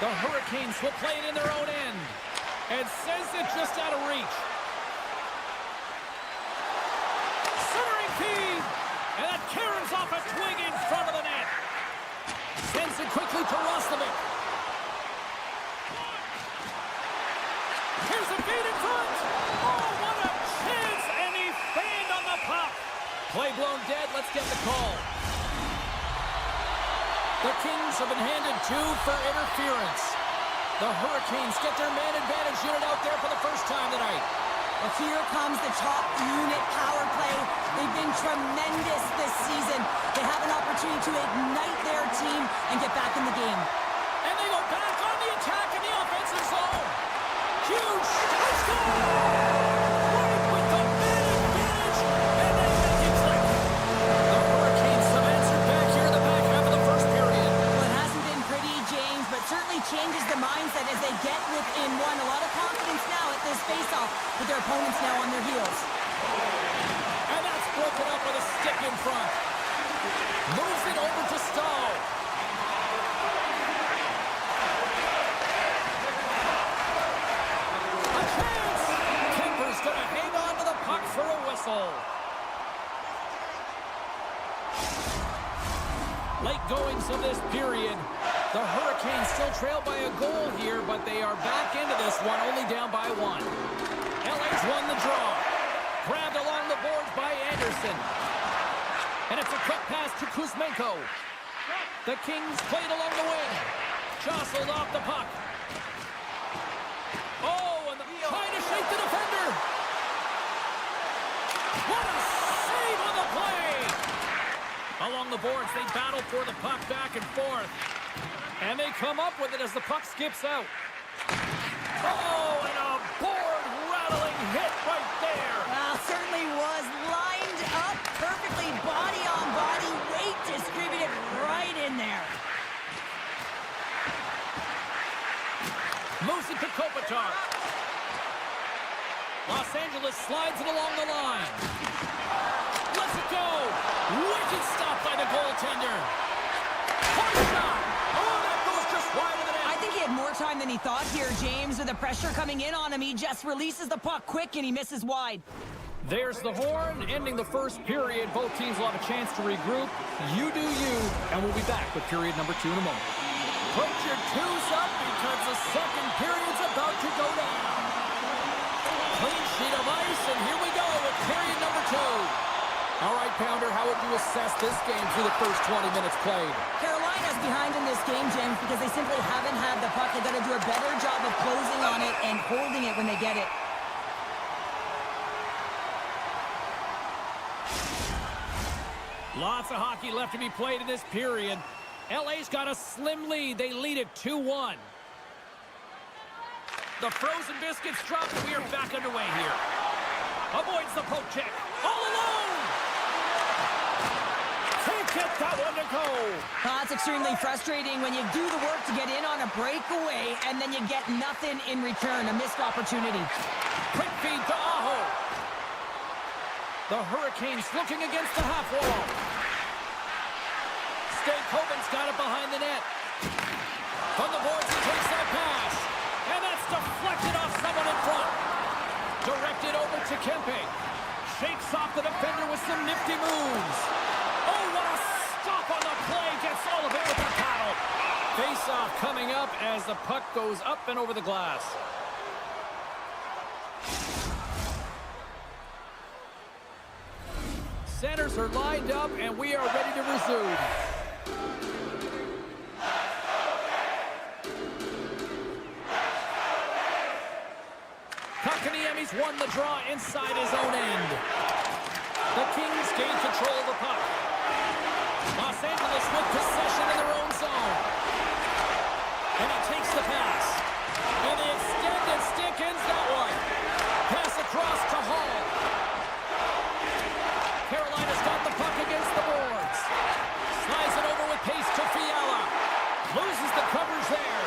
The Hurricanes will play it in their own end, and sends it just out of reach. Centering feed, and that caroms off a twig in front of the net. Sends it quickly to Roslovic. Here's a feed in front. Oh, what a chance, and he fanned on the puck. Play blown dead, let's get the call. The Kings have been handed 2 for interference. The Hurricanes get their man advantage unit out there for the first time tonight. Well, here comes the top unit power play. They've been tremendous this season. They have an opportunity to ignite their team and get back in the game. And they go back on the attack in the offensive zone. Huge touchdown! Right with the man advantage, and they make it click. The Hurricanes have answered back here in the back half of the first get within one. A lot of confidence now at this face-off with their opponents now on their heels. And that's broken up with a stick in front. Moves it over to Stahl. A chance! Kemper's going to hang on to the puck for a whistle. Late goings of this period. The Hurricanes still trail by a goal here, but they are back into this one, only down by one. LA's won the draw. Grabbed along the boards by Anderson. And it's a quick pass to Kuzmenko. The Kings played along the wing. Jostled off the puck. Oh, and trying to shake the defender. What a save on the play! Along the boards, they battle for the puck back and forth. And they come up with it as the puck skips out. Oh, and a board-rattling hit right there. Well, certainly was lined up perfectly, body on body, weight distributed right in there. Moves it to Kopitar. Los Angeles slides it along the line. Lets it go. Wicked stop by the goaltender. Hard shot. Oh, that goes just wide of the net. I think he had more time than he thought here, James. With the pressure coming in on him, he just releases the puck quick and he misses wide. There's the horn, ending the first period. Both teams will have a chance to regroup. You do you, and we'll be back with period number 2 in a moment. Put your twos up because the second period's about to go down. Clean sheet of ice, and here we go with period number 2. All right, Pounder, how would you assess this game through the first 20 minutes played? Carolina's behind in this game, James, because they simply haven't had the puck. They've got to do a better job of closing on it and holding it when they get it. Lots of hockey left to be played in this period. LA's got a slim lead. They lead it 2-1. The frozen biscuits drop, and we are back underway here. Avoids the poke check. All alone! Can't get that one to go. It's extremely frustrating when you do the work to get in on a breakaway, and then you get nothing in return. A missed opportunity. Quick feed to Aho. The Hurricanes looking against the half wall. Stankoven's got it behind the net. From the boards, he takes that pass. And that's deflected off someone in front. Directed over to Kempe. Shakes off the defender with some nifty moves. Oh, what a stop on the play. Gets all of it with the paddle. Face-off coming up as the puck goes up and over the glass. Centers are lined up, and we are ready to resume. Kotkaniemi's won the draw inside his own end. The Kings gain control of the puck. Los Angeles with possession in their own zone. And he takes the pass. And the extended stick ends that one. Pass across to Hall. Carolina's got the puck against the boards. Slides it over with pace to Fiala. Loses the coverage there.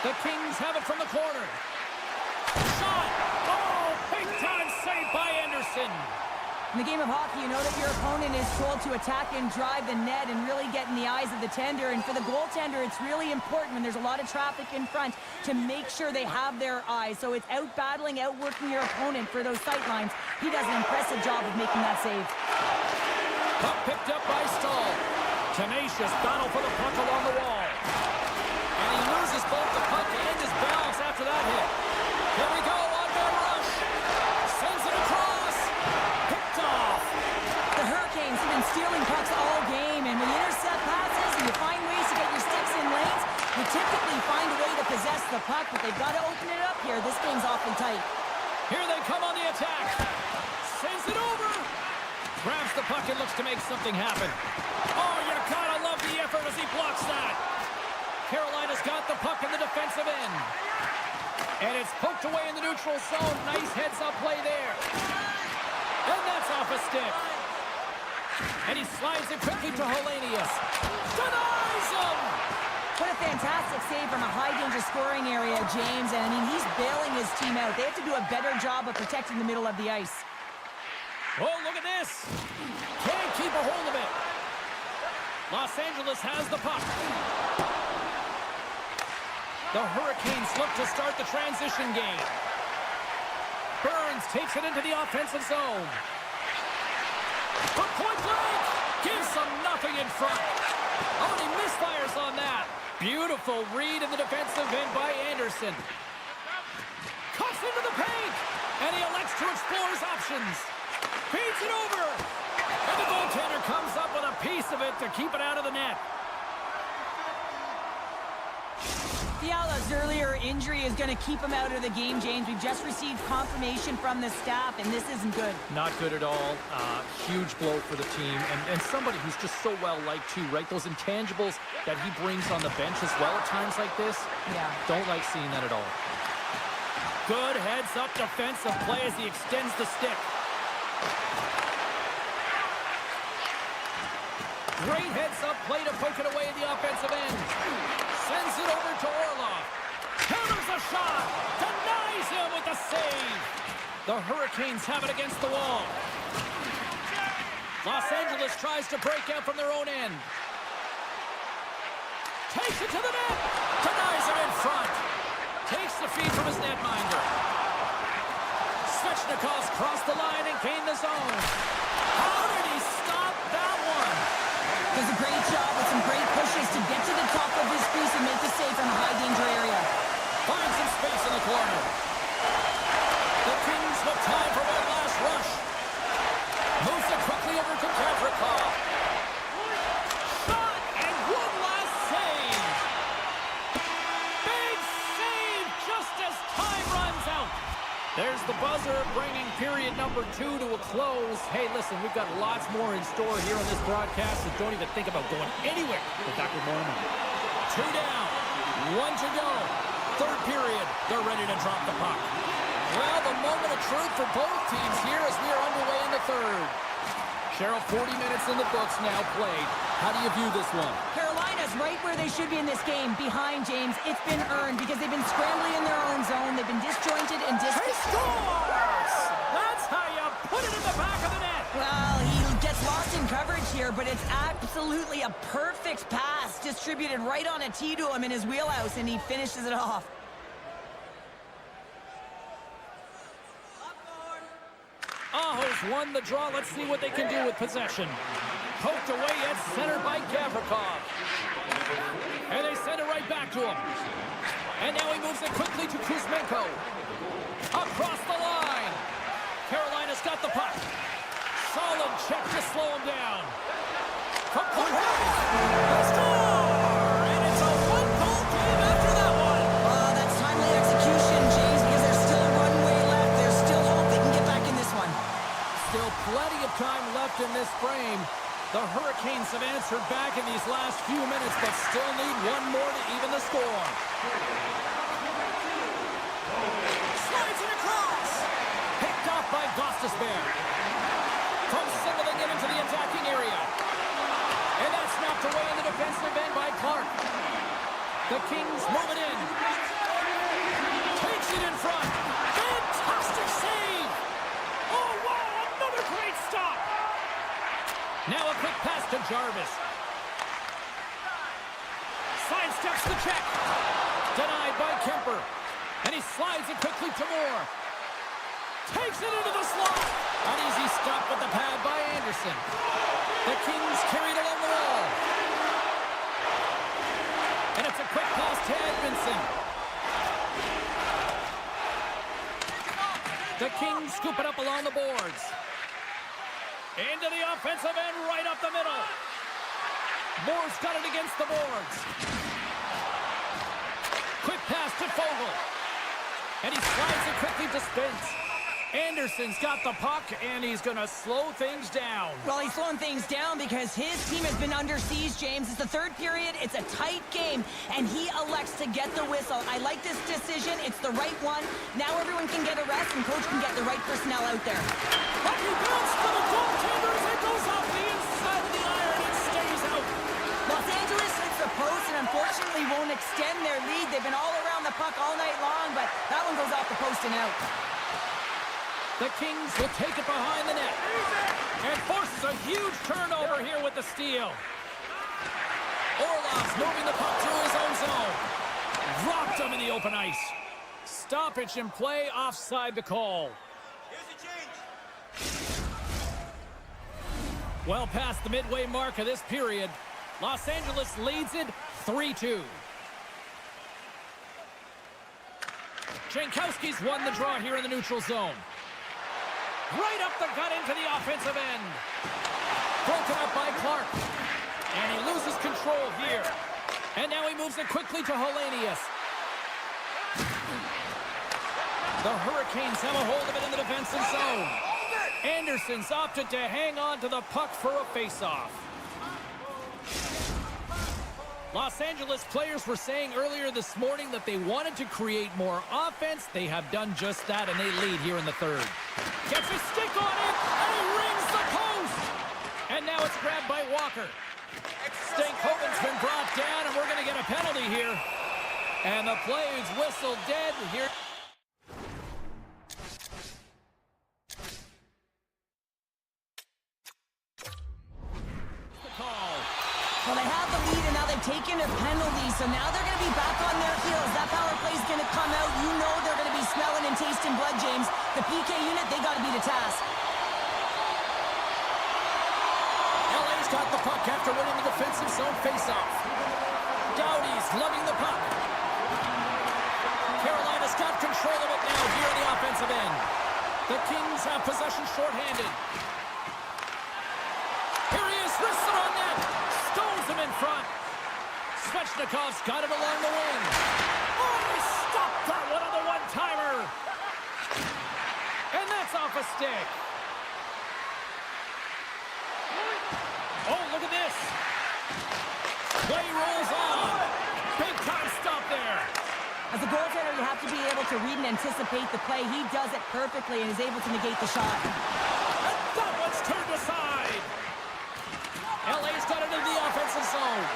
The Kings have it from the corner. Shot! Oh, big-time save by Anderson. In the game of hockey, you know that your opponent is told to attack and drive the net and really get in the eyes of the tender. And for the goaltender, it's really important when there's a lot of traffic in front to make sure they have their eyes. So it's out-battling, outworking your opponent for those sight lines. He does an impressive job of making that save. Puck picked up by Stahl. Tenacious battle for the puck along the wall. And he loses both the puck and his balance after that hit. Here we go, on-man rush. Sends it across. Picked off. The Hurricanes have been stealing pucks all game, and when you intercept passes and you find ways to get your sticks in lanes, you typically find a way to possess the puck, but they've got to open it up here. This game's awfully tight. Here they come on the attack. Sends it over. Grabs the puck and looks to make something happen. Oh, you gotta love the effort as he blocks that. Carolina's got the puck in the defensive end. And it's poked away in the neutral zone. Nice heads-up play there. And that's off a stick. And he slides it quickly to Hellenius. Denies him! What a fantastic save from a high-danger scoring area, James. And, I mean, he's bailing his team out. They have to do a better job of protecting the middle of the ice. Oh, look at this. Can't keep a hold of it. Los Angeles has the puck. The Hurricanes look to start the transition game. Burns takes it into the offensive zone. From point blank, gives them nothing in front. Oh, and he misfires on that. Beautiful read in the defensive end by Anderson. Cuts into the paint, and he elects to explore his options. Feeds it over, and the goaltender comes up with a piece of it to keep it out of the net. Fiala's earlier injury is going to keep him out of the game, James. We've just received confirmation from the staff, and this isn't good. Not good at all. Huge blow for the team, and somebody who's just so well-liked too, right? Those intangibles that he brings on the bench as well at times like this. Yeah. Don't like seeing that at all. Good heads-up defensive play as he extends the stick. Great heads-up play to poke it away at the offensive end. Sends it over to Orlov. Counters a shot. Denies him with the save. The Hurricanes have it against the wall. Los Angeles tries to break out from their own end. Takes it to the net. Denies him in front. Takes the feed from his netminder. Svechnikov's crossed the line and gained the zone. How did he stop that one? Does a great job with some great pushes to get to the top of his crease and make the save from a high-danger area. Finds some space in the corner. The Kings with time for one last rush. Moves it quickly over to Gavrikov. Shot and one last save. Big save just as time runs out. There's the buzzer, bringing period number 2 to a close. Hey, listen, we've got lots more in store here on this broadcast, so don't even think about going anywhere. We're back with more in a moment. 2 down, 1 to go. Third period, they're ready to drop the puck. Well, the moment of truth for both teams here as we are underway in the third. Cheryl, 40 minutes in the books now played. How do you view this one? Carolina's right where they should be in this game, behind James. It's been earned because they've been scrambling in their own zone. They've been disjointed and He scores! That's how you put it in the back of the net. Well, he gets lost in coverage here, but it's absolutely a perfect pass distributed right on a tee to him in his wheelhouse, and he finishes it off. Aho's won the draw. Let's see what they can do with possession. Poked away at center by Gavrikov. And they send it right back to him. And now he moves it quickly to Kuzmenko. Across the line. Carolina's got the puck. Solid check to slow him down. From point blank. The score! And it's a one-goal game after that one. That's timely execution, James, because there's still one way left. There's still hope they can get back in this one. Still plenty of time left in this frame. The Hurricanes have answered back in these last few minutes, but still need one more to even the score. Slides it across. Picked off by Gostisbehere. From singling it into the attacking area. And that's knocked away in the defensive end by Clark. The Kings move it in. Takes it in front. Fantastic save. Oh, wow, another great stop. Now a quick pass to Jarvis. Sidesteps the check. Denied by Kemper. And he slides it quickly to Moore. Takes it into the slot. An easy stop with the pad by Anderson. The Kings carried along the wall. And it's a quick pass to Edmondson. The Kings scoop it up along the boards. Into the offensive end, right up the middle. Moore's got it against the boards. Quick pass to Fogle. And he slides it quickly to Spence. Anderson's got the puck, and he's going to slow things down. Well, he's slowing things down because his team has been under siege, James. It's the third period. It's a tight game, and he elects to get the whistle. I like this decision. It's the right one. Now everyone can get a rest, and coach can get the right personnel out there. Hockey bounce for the goaltenders. It goes off the inside of the iron and stays out. Los Angeles hits the post, and unfortunately won't extend their lead. They've been all around the puck all night long, but that one goes off the post and out. The Kings will take it behind the net and forces a huge turnover here with the steal. Orlov's moving the puck through his own zone. Dropped him in the open ice. Stoppage in play, offside the call. Well past the midway mark of this period, Los Angeles leads it 3-2. Jankowski's won the draw here in the neutral zone. Right up the gut into the offensive end. Broken up by Clark. And he loses control here. And now he moves it quickly to Hellenius. The Hurricanes have a hold of it in the defensive zone. Anderson's opted to hang on to the puck for a face-off. Los Angeles players were saying earlier this morning that they wanted to create more offense. They have done just that, and they lead here in the third. Gets a stick on it, and he rings the post! And now it's grabbed by Walker. Stankoven's been brought down, and we're going to get a penalty here. And the play is whistled dead here. Well, they have the lead, and now they've taken a penalty, so now they're going to be back on their heels. That power play is going to come out. You know they're going to be smelling and tasting blood, James. The PK unit, they got to be the task. LA's got the puck after winning the defensive zone faceoff. Doughty's lugging the puck. Carolina's got control of it now here in the offensive end. The Kings have possession shorthanded. Here he is, wristed on net. Stones him in front. Svechnikov's got it along the wing. Oh, he stopped that one on the one-timer. And that's off a stick. Oh, look at this. Play rolls on. Big time stop there. As a goaltender, you have to be able to read and anticipate the play. He does it perfectly and is able to negate the shot. And that one's turned aside. LA's got it into the offensive zone.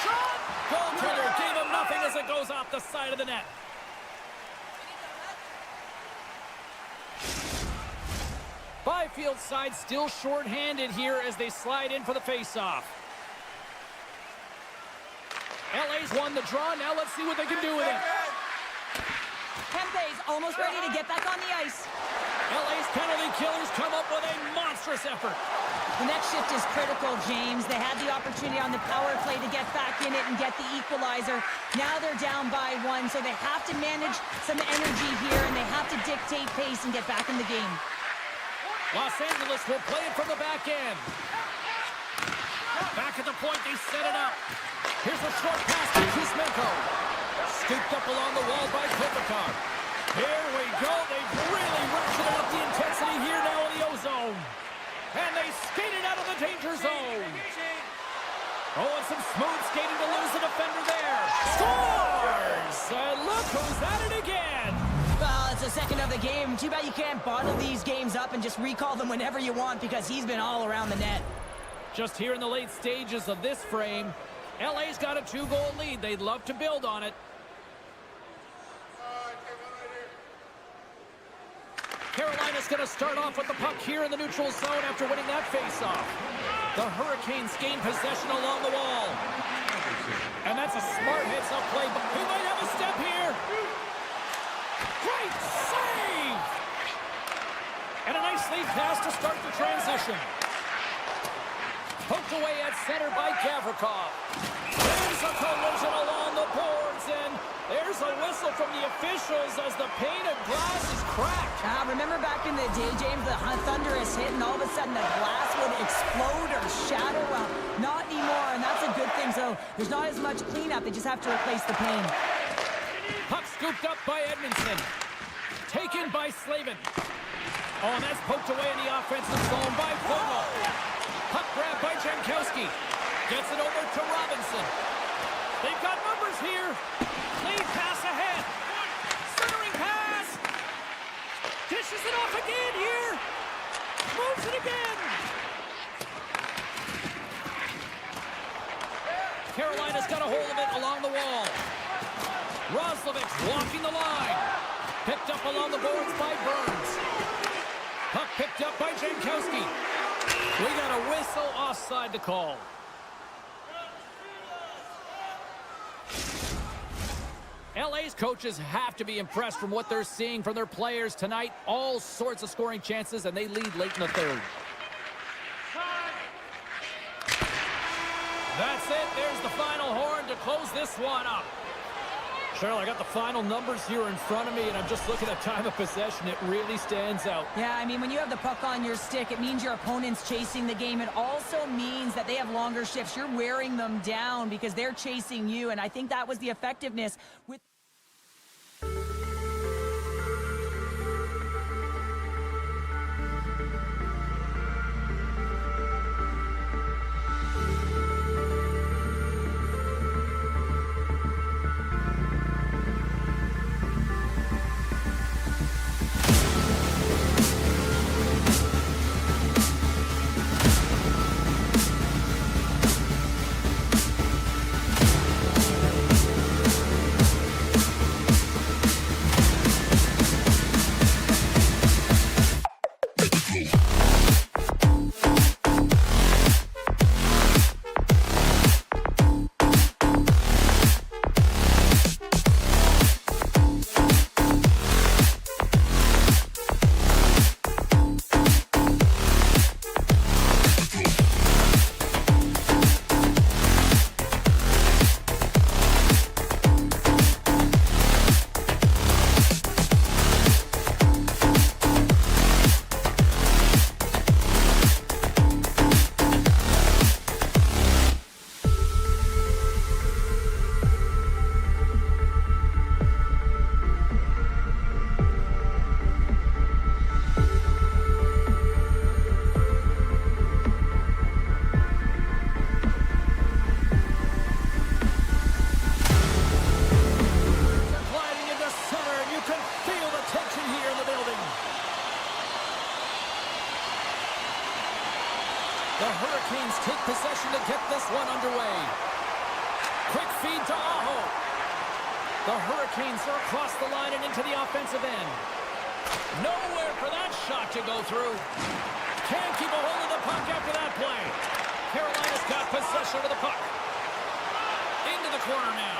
Shot! Goaltender gave him nothing as it goes off the side of the net. Byfield's side still short-handed here as they slide in for the face-off. LA's won the draw. Now let's see what they can do with it. Kempe's almost ready to get back on the ice. LA's penalty killers come up with a monstrous effort. The next shift is critical, James. They had the opportunity on the power play to get back in it and get the equalizer. Now they're down by one, so they have to manage some energy here, and they have to dictate pace and get back in the game. Los Angeles will play it from the back end. Back at the point, they set it up. Here's a short pass to Kuzmenko. Scooped up along the wall by Kopitar. Here we go. They've really ratcheted up the intensity here now in the O-zone. And they skated out of the danger zone. Oh, and some smooth skating to lose the defender there. Scores! And look who's at it again. Well, it's the second of the game. Too bad you can't bottle these games up and just recall them whenever you want, because he's been all around the net. Just here in the late stages of this frame, LA's got a 2-goal lead. They'd love to build on it. Carolina's going to start off with the puck here in the neutral zone after winning that faceoff. The Hurricanes gain possession along the wall. And that's a smart heads-up play, but he might have a step here. Great save! And a nice lead pass to start the transition. Poked away at center by Gavrikov. There's a collision along the boards, and there's a whistle from the officials as the pane of glass is cracked. Remember back in the day, James, the thunderous hit, and all of a sudden the glass would explode or shatter? Well, not anymore, and that's a good thing. So there's not as much cleanup. They just have to replace the pane. Puck scooped up by Edmondson. Taken by Slavin. Oh, and that's poked away in the offensive zone by Vogel. Puck grab by Jankowski. Gets it over to Robinson. They've got numbers here. Lead pass ahead. Centering pass. Dishes it off again here. Moves it again. Carolina's got a hold of it along the wall. Roslovic walking the line. Picked up along the boards by Burns. Puck picked up by Jankowski. We got a whistle offside to call. LA's coaches have to be impressed from what they're seeing from their players tonight. All sorts of scoring chances, and they lead late in the third. That's it. There's the final horn to close this one up. Cheryl, I got the final numbers here in front of me, and I'm just looking at time of possession. It really stands out. Yeah, I mean, when you have the puck on your stick, it means your opponent's chasing the game. It also means that they have longer shifts. You're wearing them down because they're chasing you, and I think that was the effectiveness with... The Hurricanes take possession to get this one underway. Quick feed to Aho. The Hurricanes are across the line and into the offensive end. Nowhere for that shot to go through. Can't keep a hold of the puck after that play. Carolina's got possession of the puck. Into the corner now.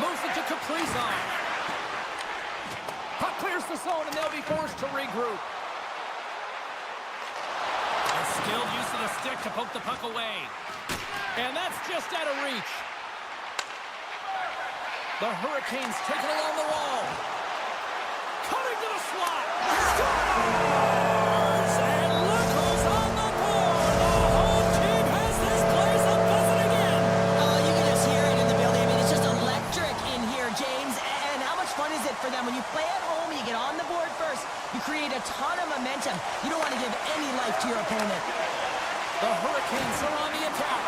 Moves it to Kaprizov. Puck clears the zone and they'll be forced to regroup. A skilled use of the stick to poke the puck away. And that's just out of reach. The Hurricanes take it along the wall. Coming to the slot. Scores! And look who's on the board. The home team has this place a buzzing again. Oh, you can just hear it in the building. I mean, it's just electric in here, James. And how much fun is it for them when you play at home, you get on the board first, you create a ton of momentum. You don't want to give any life to your opponent. The Hurricanes are on the attack.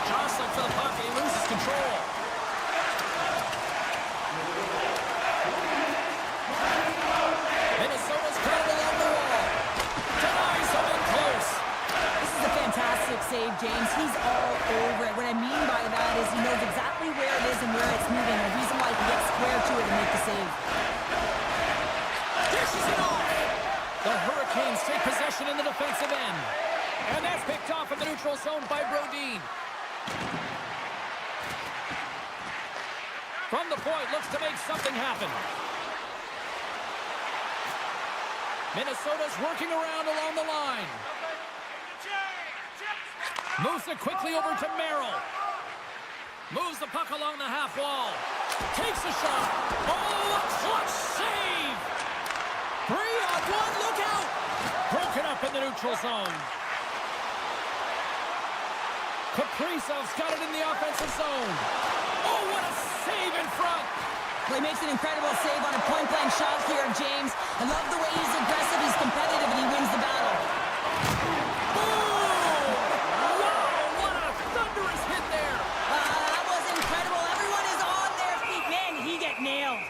Jostling for the puck, he loses control. Minnesota's got it along the wall. Denies him in close. This is a fantastic save, James. He's all over it. What I mean by that is he knows exactly where it is and where it's moving. A reason why he can get square to it and make the save. Dishes it off. The Hurricanes take possession in the defensive end. And that's picked off in the neutral zone by Brodin. From the point, looks to make something happen. Minnesota's working around along the line. Moves it quickly over to Merrill. Moves the puck along the half wall. Takes a shot. Oh, a clutch save! 3-on-1, look out! Broken up in the neutral zone. Kaprizov's got it in the offensive zone. Oh, what a save in front! Well, he makes an incredible save on a point-blank shot here, James. I love the way he's aggressive, he's competitive, and he wins the battle. Boom! Wow, what a thunderous hit there! That was incredible. Everyone is on their feet. Man, he get nailed.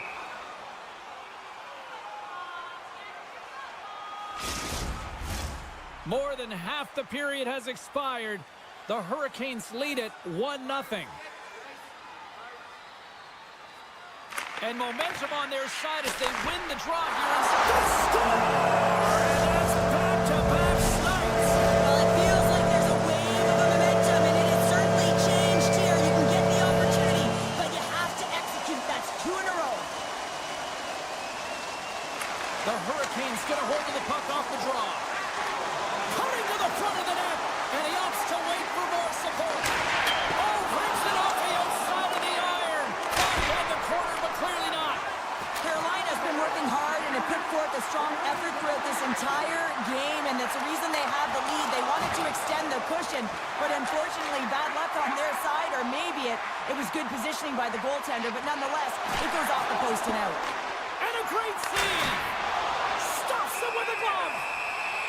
More than half the period has expired. The Hurricanes lead it 1-0. And momentum on their side as they win the draw here and score! And it's back-to-back snites. Well, it feels like there's a wave of momentum, and it has certainly changed here. You can get the opportunity, but you have to execute. That's 2 in a row. The Hurricanes get a hold of the puck off the draw. Cutting to the front of the net, and he opts to wait for more support. Oh, brings it off the outside of the iron. Thought he had the corner, but clearly not. Carolina's been working hard and have put forth a strong effort throughout this entire game, and that's the reason they have the lead. They wanted to extend the cushion, but unfortunately, bad luck on their side, or maybe it was good positioning by the goaltender, but nonetheless, it goes off the post and out. And a great save. Stops him with a glove.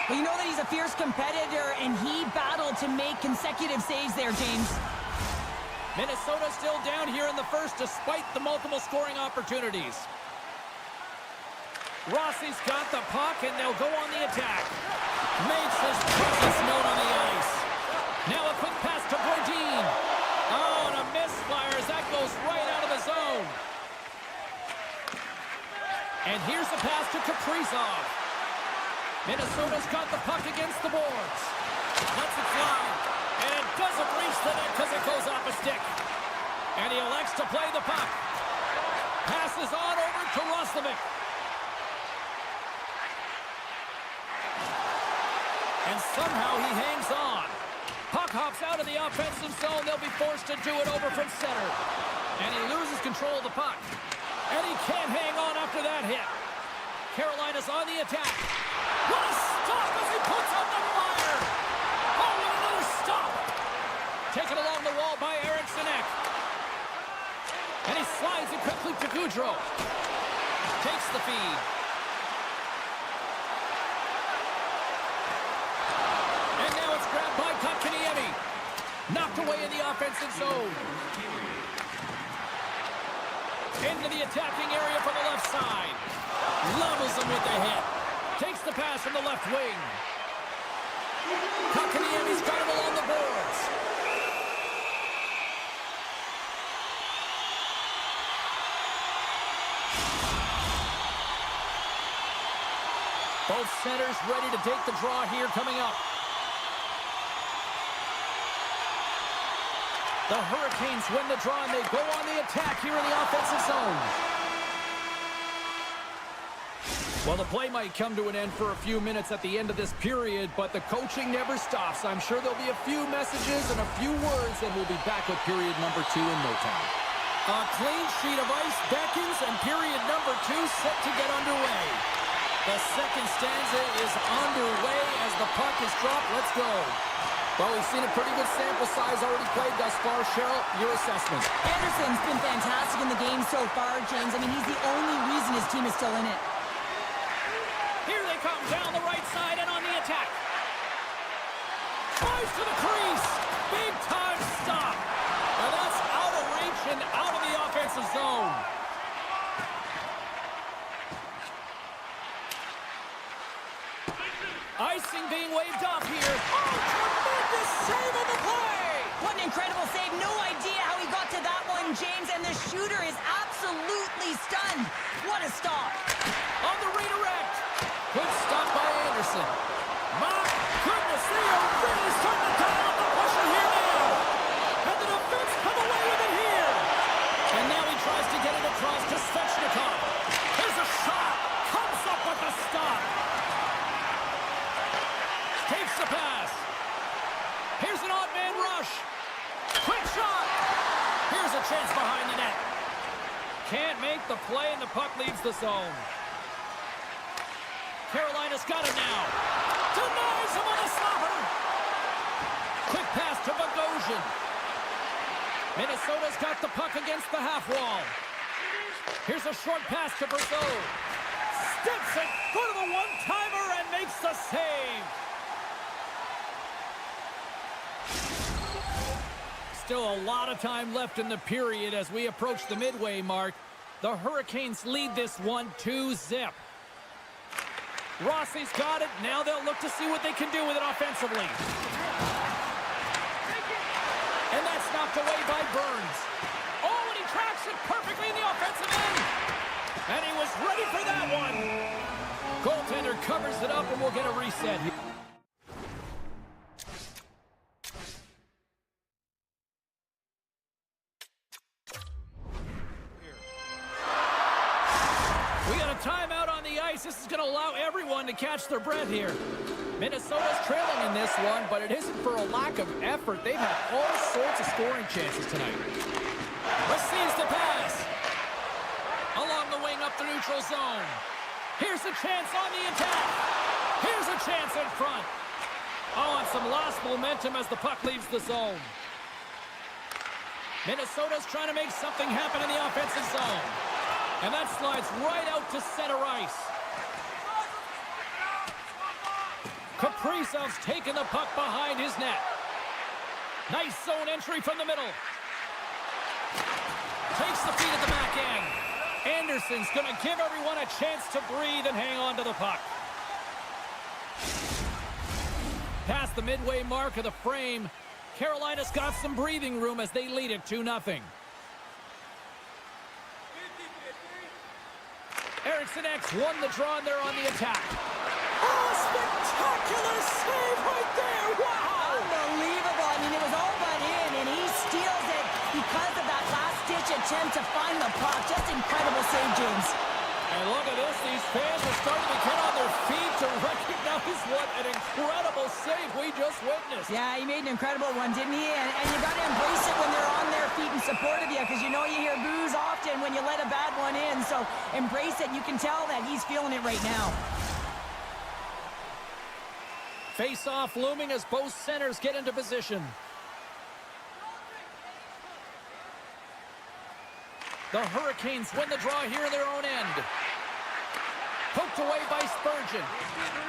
Well, you know that he's a fierce competitor, and he battled to make consecutive saves there, James. Minnesota still down here in the first despite the multiple scoring opportunities. Rossi's got the puck, and they'll go on the attack. Makes his presence known on the ice. Now a quick pass to Brodin. Oh, and a misfire as that goes right out of the zone. And here's the pass to Kaprizov. Minnesota's got the puck against the boards. Lets it fly. And it doesn't reach the net because it goes off a stick. And he elects to play the puck. Passes on over to Roslovic. And somehow he hangs on. Puck hops out of the offensive zone. They'll be forced to do it over from center. And he loses control of the puck. And he can't hang on after that hit. Carolina's on the attack. What a stop as he puts on the fire. Oh, and another stop. Taken along the wall by Eriksson Ek. And he slides it quickly to Gaudreau. Takes the feed. And now it's grabbed by Kotkaniemi. Knocked away in the offensive zone. Into the attacking area from the left side. Levels him with the hit. Takes the pass from the left wing. Kotkaniemi's got him along the boards. Both centers ready to take the draw here coming up. The Hurricanes win the draw, and they go on the attack here in the offensive zone. Well, the play might come to an end for a few minutes at the end of this period, but the coaching never stops. I'm sure there'll be a few messages and a few words, and we'll be back with period number 2 in no time. A clean sheet of ice beckons, and period number 2 set to get underway. The second stanza is underway as the puck is dropped. Let's go. Well, we've seen a pretty good sample size already played thus far. Cheryl, your assessment. Anderson's been fantastic in the game so far, James. I mean, he's the only reason his team is still in it. Here they come down the right side and on the attack. Tries to the crease. Big time stop. And that's out of reach and out of the offensive zone. Icing being waved off here. Oh, tremendous save of the play. What an incredible save. No idea how he got to that one, James. And the shooter is absolutely stunned. What a stop. On the redirect. Good stop by Anderson. My goodness, they are really starting to dial up the pressure here now. And the defense come away with it here. And now he tries to get it across to Svechnikov. Here's a shot. Comes up with a stop. Takes the pass. Here's an odd man rush. Quick shot. Here's a chance behind the net. Can't make the play, and the puck leaves the zone. Carolina's got it now. Denies him on a slapper. Quick pass to Bogosian. Minnesota's got the puck against the half wall. Here's a short pass to Brazeau. Steps it, go to the one-timer and makes the save. Still a lot of time left in the period as we approach the midway mark. The Hurricanes lead this one 2-0. Rossi's got it. Now they'll look to see what they can do with it offensively. And that's knocked away by Burns. Oh, and he tracks it perfectly in the offensive end. And he was ready for that one. Goaltender covers it up, and we'll get a reset here. We got a timeout on the ice. This is going to allow everyone to catch their breath here. Minnesota's trailing in this one, but it isn't for a lack of effort. They've had all sorts of scoring chances tonight. Receives the pass. Along the wing up the neutral zone. Here's a chance on the attack. Here's a chance in front. Oh, and some lost momentum as the puck leaves the zone. Minnesota's trying to make something happen in the offensive zone. And that slides right out to center ice. Kaprizov's taking the puck behind his net. Nice zone entry from the middle. Takes the feed at the back end. Anderson's going to give everyone a chance to breathe and hang on to the puck. Past the midway mark of the frame, Carolina's got some breathing room as they lead it 2-0. Eriksson X won the draw and they're on the attack. Oh, spectacular save right there! Wow! Unbelievable. I mean, it was all but in, and he steals it because of that last-ditch attempt to find the puck. Just incredible save, James. And look at this. These fans are starting to get on their feet to recognize what an incredible save we just witnessed. Yeah, he made an incredible one, didn't he? And you got to embrace it when they're on their feet in support of you, because you know you hear boos often when you let a bad one in. So embrace it. You can tell that he's feeling it right now. Face-off looming as both centers get into position. The Hurricanes win the draw here in their own end. Poked away by Spurgeon.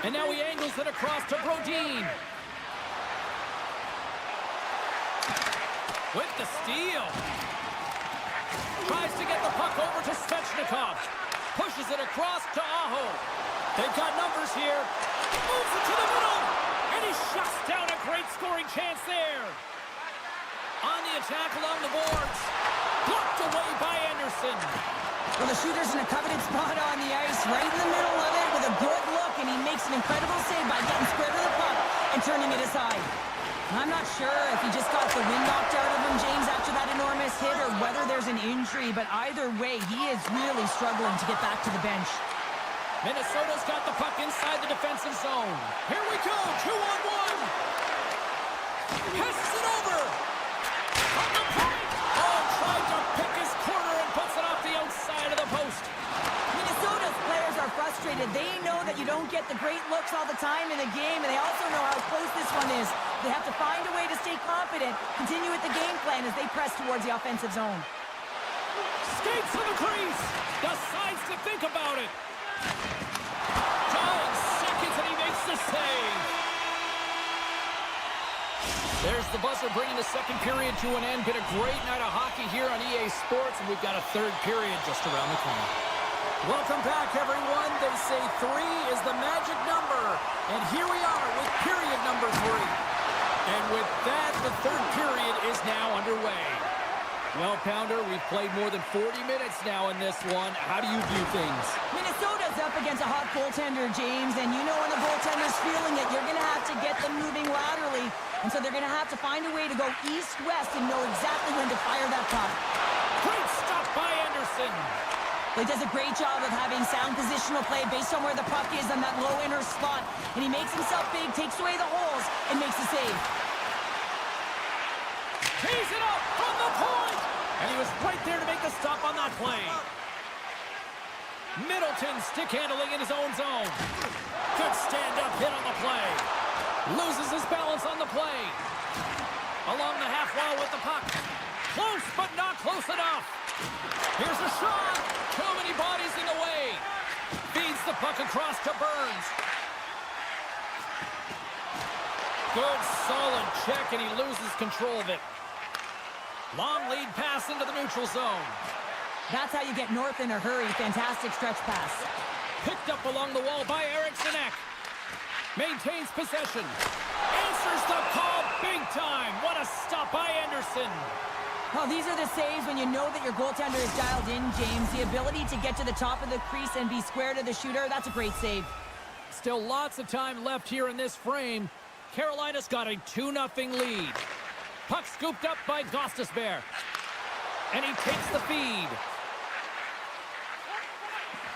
And now he angles it across to Brodin. With the steal. Tries to get the puck over to Svechnikov. Pushes it across to Aho. They've got numbers here. Moves it to the middle. And he shuts down a great scoring chance there. On the attack along the boards. Blocked away by Anderson. Well, the shooter's in a coveted spot on the ice, right in the middle of it with a good look, and he makes an incredible save by getting square to the puck and turning it aside. I'm not sure if he just got the wind knocked out of him, James, after that enormous hit, or whether there's an injury, but either way, he is really struggling to get back to the bench. Minnesota's got the puck inside the defensive zone. Here we go, 2-on-1. Passes it over. From the point. Oh, tried to pick his corner and puts it off the outside of the post. Minnesota's players are frustrated. They know that you don't get the great looks all the time in the game, and they also know how close this one is. They have to find a way to stay confident, continue with the game plan as they press towards the offensive zone. Skates to the crease. Decides to think about it. Dying seconds, and he makes the save. There's the buzzer bringing the second period to an end. Been a great night of hockey here on EA Sports, and we've got a third period just around the corner. Welcome back, everyone. They say 3 is the magic number, and here we are with period number 3. And with that, the third period is now underway. Well, Pounder, we've played more than 40 minutes now in this one. How do you view things? Minnesota's up against a hot goaltender, James, and you know when the goaltender's feeling it, you're going to have to get them moving laterally. And so they're going to have to find a way to go east-west and know exactly when to fire that puck. Great stop by Anderson. He does a great job of having sound positional play based on where the puck is on that low inner slot. And he makes himself big, takes away the holes, and makes the save. Tees it up from the point. And he was right there to make the stop on that play. Middleton stick handling in his own zone. Good stand-up hit on the play. Loses his balance on the play. Along the half wall with the puck. Close, but not close enough. Here's a shot. Too many bodies in the way. Feeds the puck across to Burns. Good, solid check, and he loses control of it. Long lead pass into the neutral zone. That's how you get north in a hurry. Fantastic stretch pass. Picked up along the wall by Eriksson Ek. Maintains possession. Answers the call big time. What a stop by Anderson. Anderson. Well, these are the saves when you know that your goaltender is dialed in, James. The ability to get to the top of the crease and be square to the shooter, that's a great save. Still lots of time left here in this frame. Carolina's got a 2-0 lead. Puck scooped up by Gostisbehere. And he takes the feed.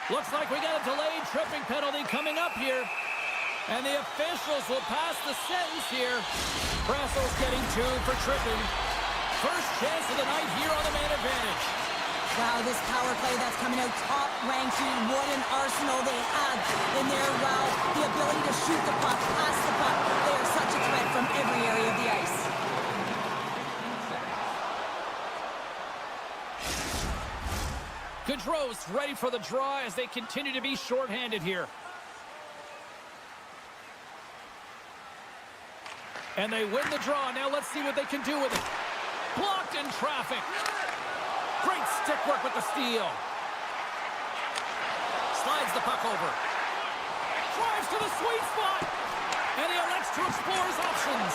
Looks like we got a delayed tripping penalty coming up here. And the officials will pass the sentence here. Brasso's getting 2 for tripping. First chance of the night here on the man advantage. Wow, this power play that's coming out top ranked. What an arsenal they have in there. Wow, the ability to shoot the puck, pass the puck. They are such a threat from every area of the ice. Gaudreau's ready for the draw as they continue to be shorthanded here. And they win the draw. Now let's see what they can do with it. Blocked in traffic. Great stick work with the steal. Slides the puck over. Drives to the sweet spot. And he elects to explore his options.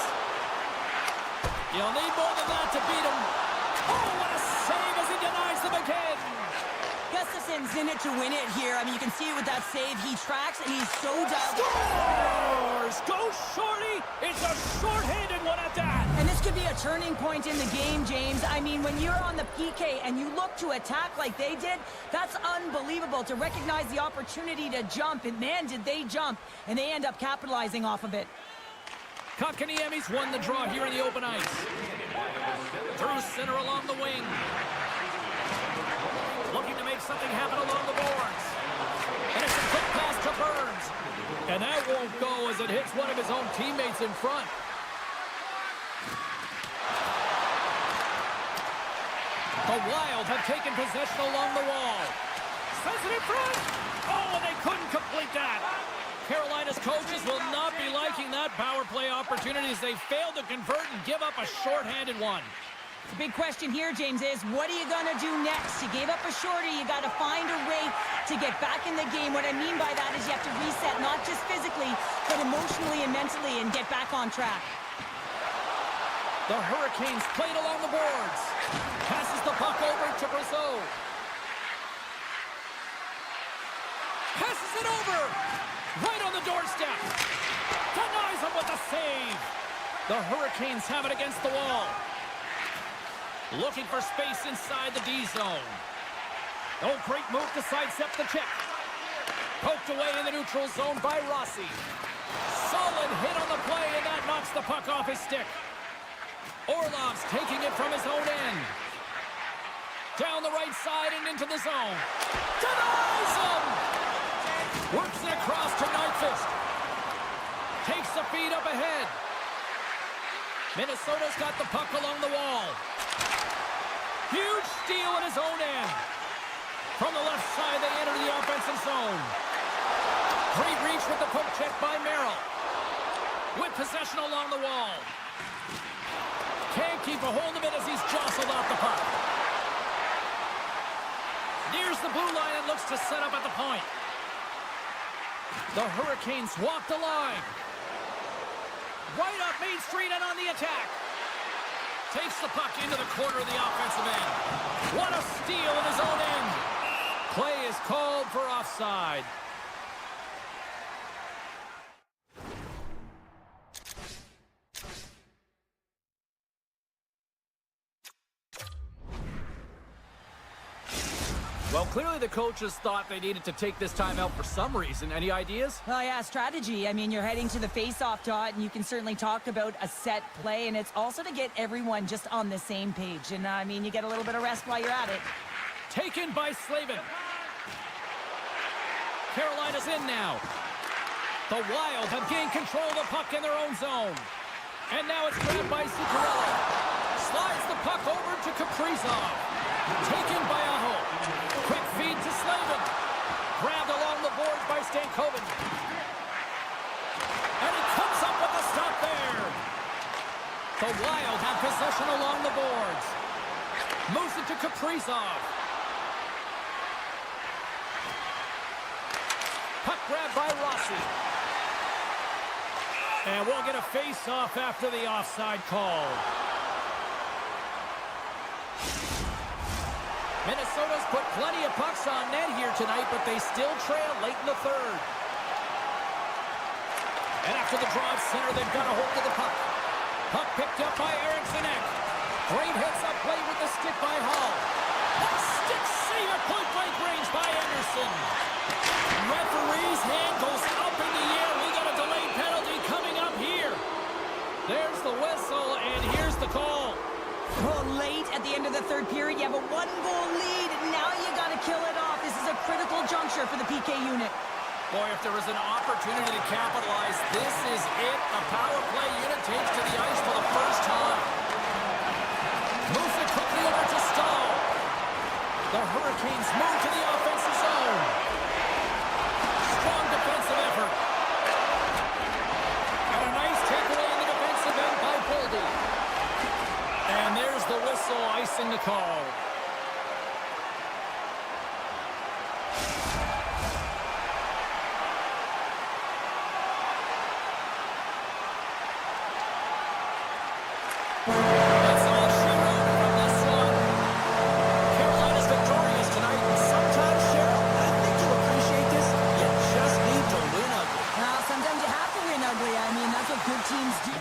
You'll need more than that to beat him. Oh, what a save as he denies them again. Gustafson's in it to win it here. I mean, you can see it with that save. He tracks, and he's so dialed. Scores! Go Shorty! It's a short-handed one at that. And this could be a turning point in the game, James. I mean, when you're on the PK and you look to attack like they did, that's unbelievable to recognize the opportunity to jump. And man, did they jump. And they end up capitalizing off of it. Kotkaniemi's won the draw here in the open ice. Through center along the wing. Looking to make something happen along the boards. And it's a quick pass to Burns. And that won't go as it hits one of his own teammates in front. The Wild have taken possession along the wall. Sends it in front. Oh, and they couldn't complete that. Carolina's coaches will not be liking that power play opportunity as they failed to convert and give up a shorthanded one. The big question here, James, is what are you going to do next? You gave up a shorty. You got to find a way to get back in the game. What I mean by that is you have to reset, not just physically, but emotionally and mentally, and get back on track. The Hurricanes played along the boards. Passes the puck over to Brazeau. Passes it over. Right on the doorstep. Denies him with a save. The Hurricanes have it against the wall. Looking for space inside the D zone. Oh, great move to sidestep the check. Poked away in the neutral zone by Rossi. Solid hit on the play, and that knocks the puck off his stick. Orlov's taking it from his own end. Down the right side and into the zone. Denies him! Works it across to Nyquist. Takes the feed up ahead. Minnesota's got the puck along the wall. Huge steal in his own end. From the left side, they enter the offensive zone. Great reach with the poke check by Merrill. With possession along the wall. Can't keep a hold of it as he's jostled off the puck. Nears the blue line and looks to set up at the point. The Hurricanes walk the line. Right up Main Street and on the attack. Takes the puck into the corner of the offensive end. What a steal in his own end. Play is called for offside. Well, clearly the coaches thought they needed to take this time out for some reason. Any ideas? Well, yeah, strategy. I mean, you're heading to the face-off dot, and you can certainly talk about a set play, and it's also to get everyone just on the same page. And, I mean, you get a little bit of rest while you're at it. Taken by Slavin. Carolina's in now. The Wild have gained control of the puck in their own zone. And now it's grabbed by Zuccarello. Slides the puck over to Kaprizov. Taken by Aho. Quick feed to Slavin. Grabbed along the boards by Stankoven. And he comes up with a stop there. The Wild have possession along the boards. Moves it to Kaprizov. Puck grab by Rossi. And we'll get a face-off after the offside call. Minnesota's put plenty of pucks on net here tonight, but they still trail late in the third. And after the draw at center, they've got a hold of the puck. Puck picked up by Eriksson. Great hits up play with the stick by Hall. Stick save at point-blank range by Anderson. Referee's hand goes up in the air. We got a delayed penalty coming up here. There's the whistle, and here's the call. Well, late at the end of the third period, you have a one-goal lead. Now you got to kill it off. This is a critical juncture for the PK unit. Boy, if there was an opportunity to capitalize, this is it. A power play unit takes to the ice for the first time. Moves it quickly over to Stahl. The Hurricanes move to the offensive zone. Strong defensive effort. And a nice takeaway in the defensive end by Boldy. And there's the whistle, icing the call. That's all she wrote from this one. Carolina's victorious tonight, and sometimes, Cheryl, I think you appreciate this. You just need to win ugly. Well, sometimes you have to win ugly. I mean, that's what good teams do.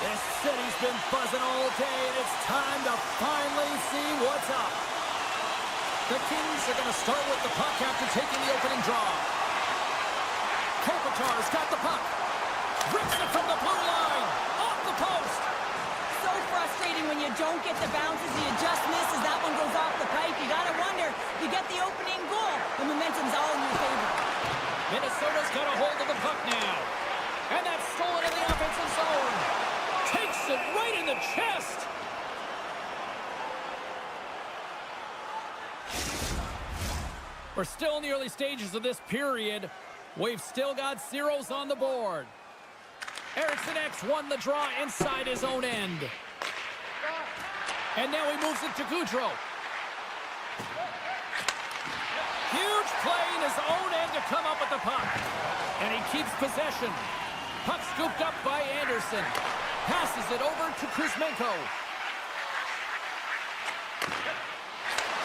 This city's been buzzing all day, and it's time to finally see what's up. The Kings are going to start with the puck after taking the opening draw. Kopitar's got the puck. Rips it from the blue line. Off the post. So frustrating when you don't get the bounces, you just miss as that one goes off the pipe. You got to wonder, you get the opening goal. The momentum's all in your favor. Minnesota's got a hold of the puck now. And that's stolen in the offensive zone. Takes it right in the chest. We're still in the early stages of this period. We've still got zeros on the board. Eriksson X won the draw inside his own end. And now he moves it to Goudreau. Huge play in his own end to come up with the puck. And he keeps possession. Puck scooped up by Anderson. Passes it over to Kuzmenko.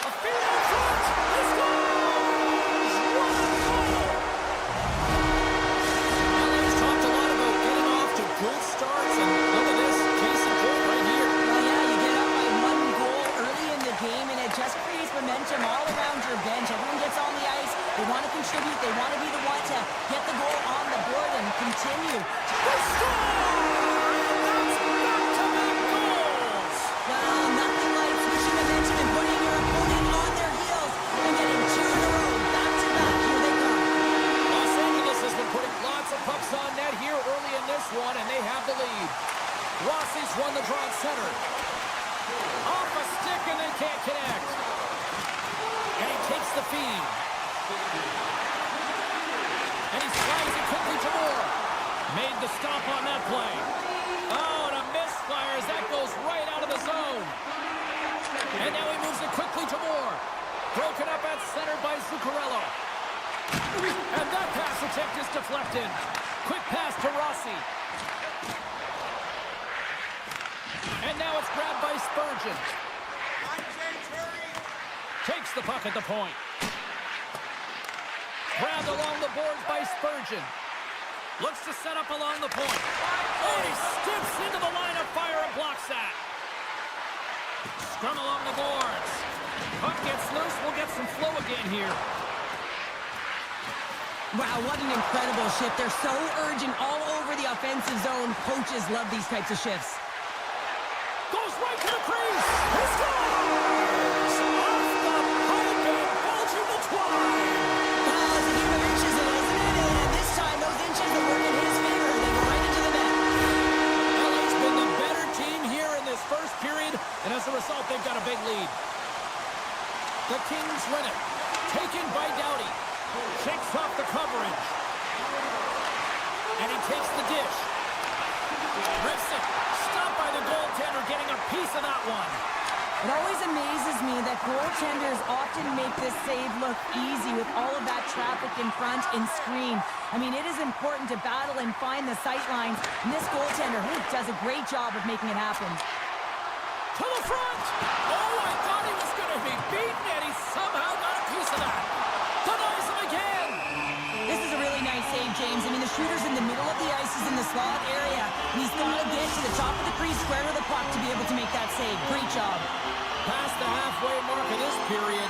A fear in front. He scores! What a goal! LA's talked a lot about getting off to good starts, and look at this, case in point right here. Well, yeah, you get up by one goal early in the game, and it just creates momentum all around your bench. Everyone gets on the ice. They want to contribute. They want to be the one to get the goal on the board and continue. They score! One, and they have the lead. Rossi's won the draw at center. Off a stick, and they can't connect. And he takes the feed. And he slides it quickly to Moore. Made the stop on that play. Oh, and a misfire as that goes right out of the zone. And now he moves it quickly to Moore. Broken up at center by Zuccarello. And that pass attempt is deflected. Quick pass to Rossi. And now it's grabbed by Spurgeon. Takes the puck at the point. Grabbed along the boards by Spurgeon. Looks to set up along the point. Oh, he steps into the line of fire and blocks that. Scrum along the boards. Puck gets loose. We'll get some flow again here. Wow, what an incredible shift. They're so urgent all over the offensive zone. Coaches love these types of shifts. Goes right to the crease. He scores! Off the pipe and bulging the twine. Well, it's a game of inches, isn't it? And this time, those inches are working in his favor. They go right into the net. LA's been the better team here in this first period, and as a result, they've got a big lead. The Kings win it. Taken by Doughty. Shakes off the coverage. And he takes the dish. Rips it. Stopped by the goaltender, getting a piece of that one. It always amazes me that goaltenders often make this save look easy with all of that traffic in front and screen. I mean, it is important to battle and find the sight lines. And this goaltender, he does a great job of making it happen. To the front! Oh, I thought he was going to be beaten, and he somehow got a piece of that. Denies him again! This is a really nice save, James. I mean, the shooter's in the middle of the ice, is in the slot area, and he's got to get to the top of the crease, square to the puck to be able to make that save. Great job. Past the halfway mark of this period,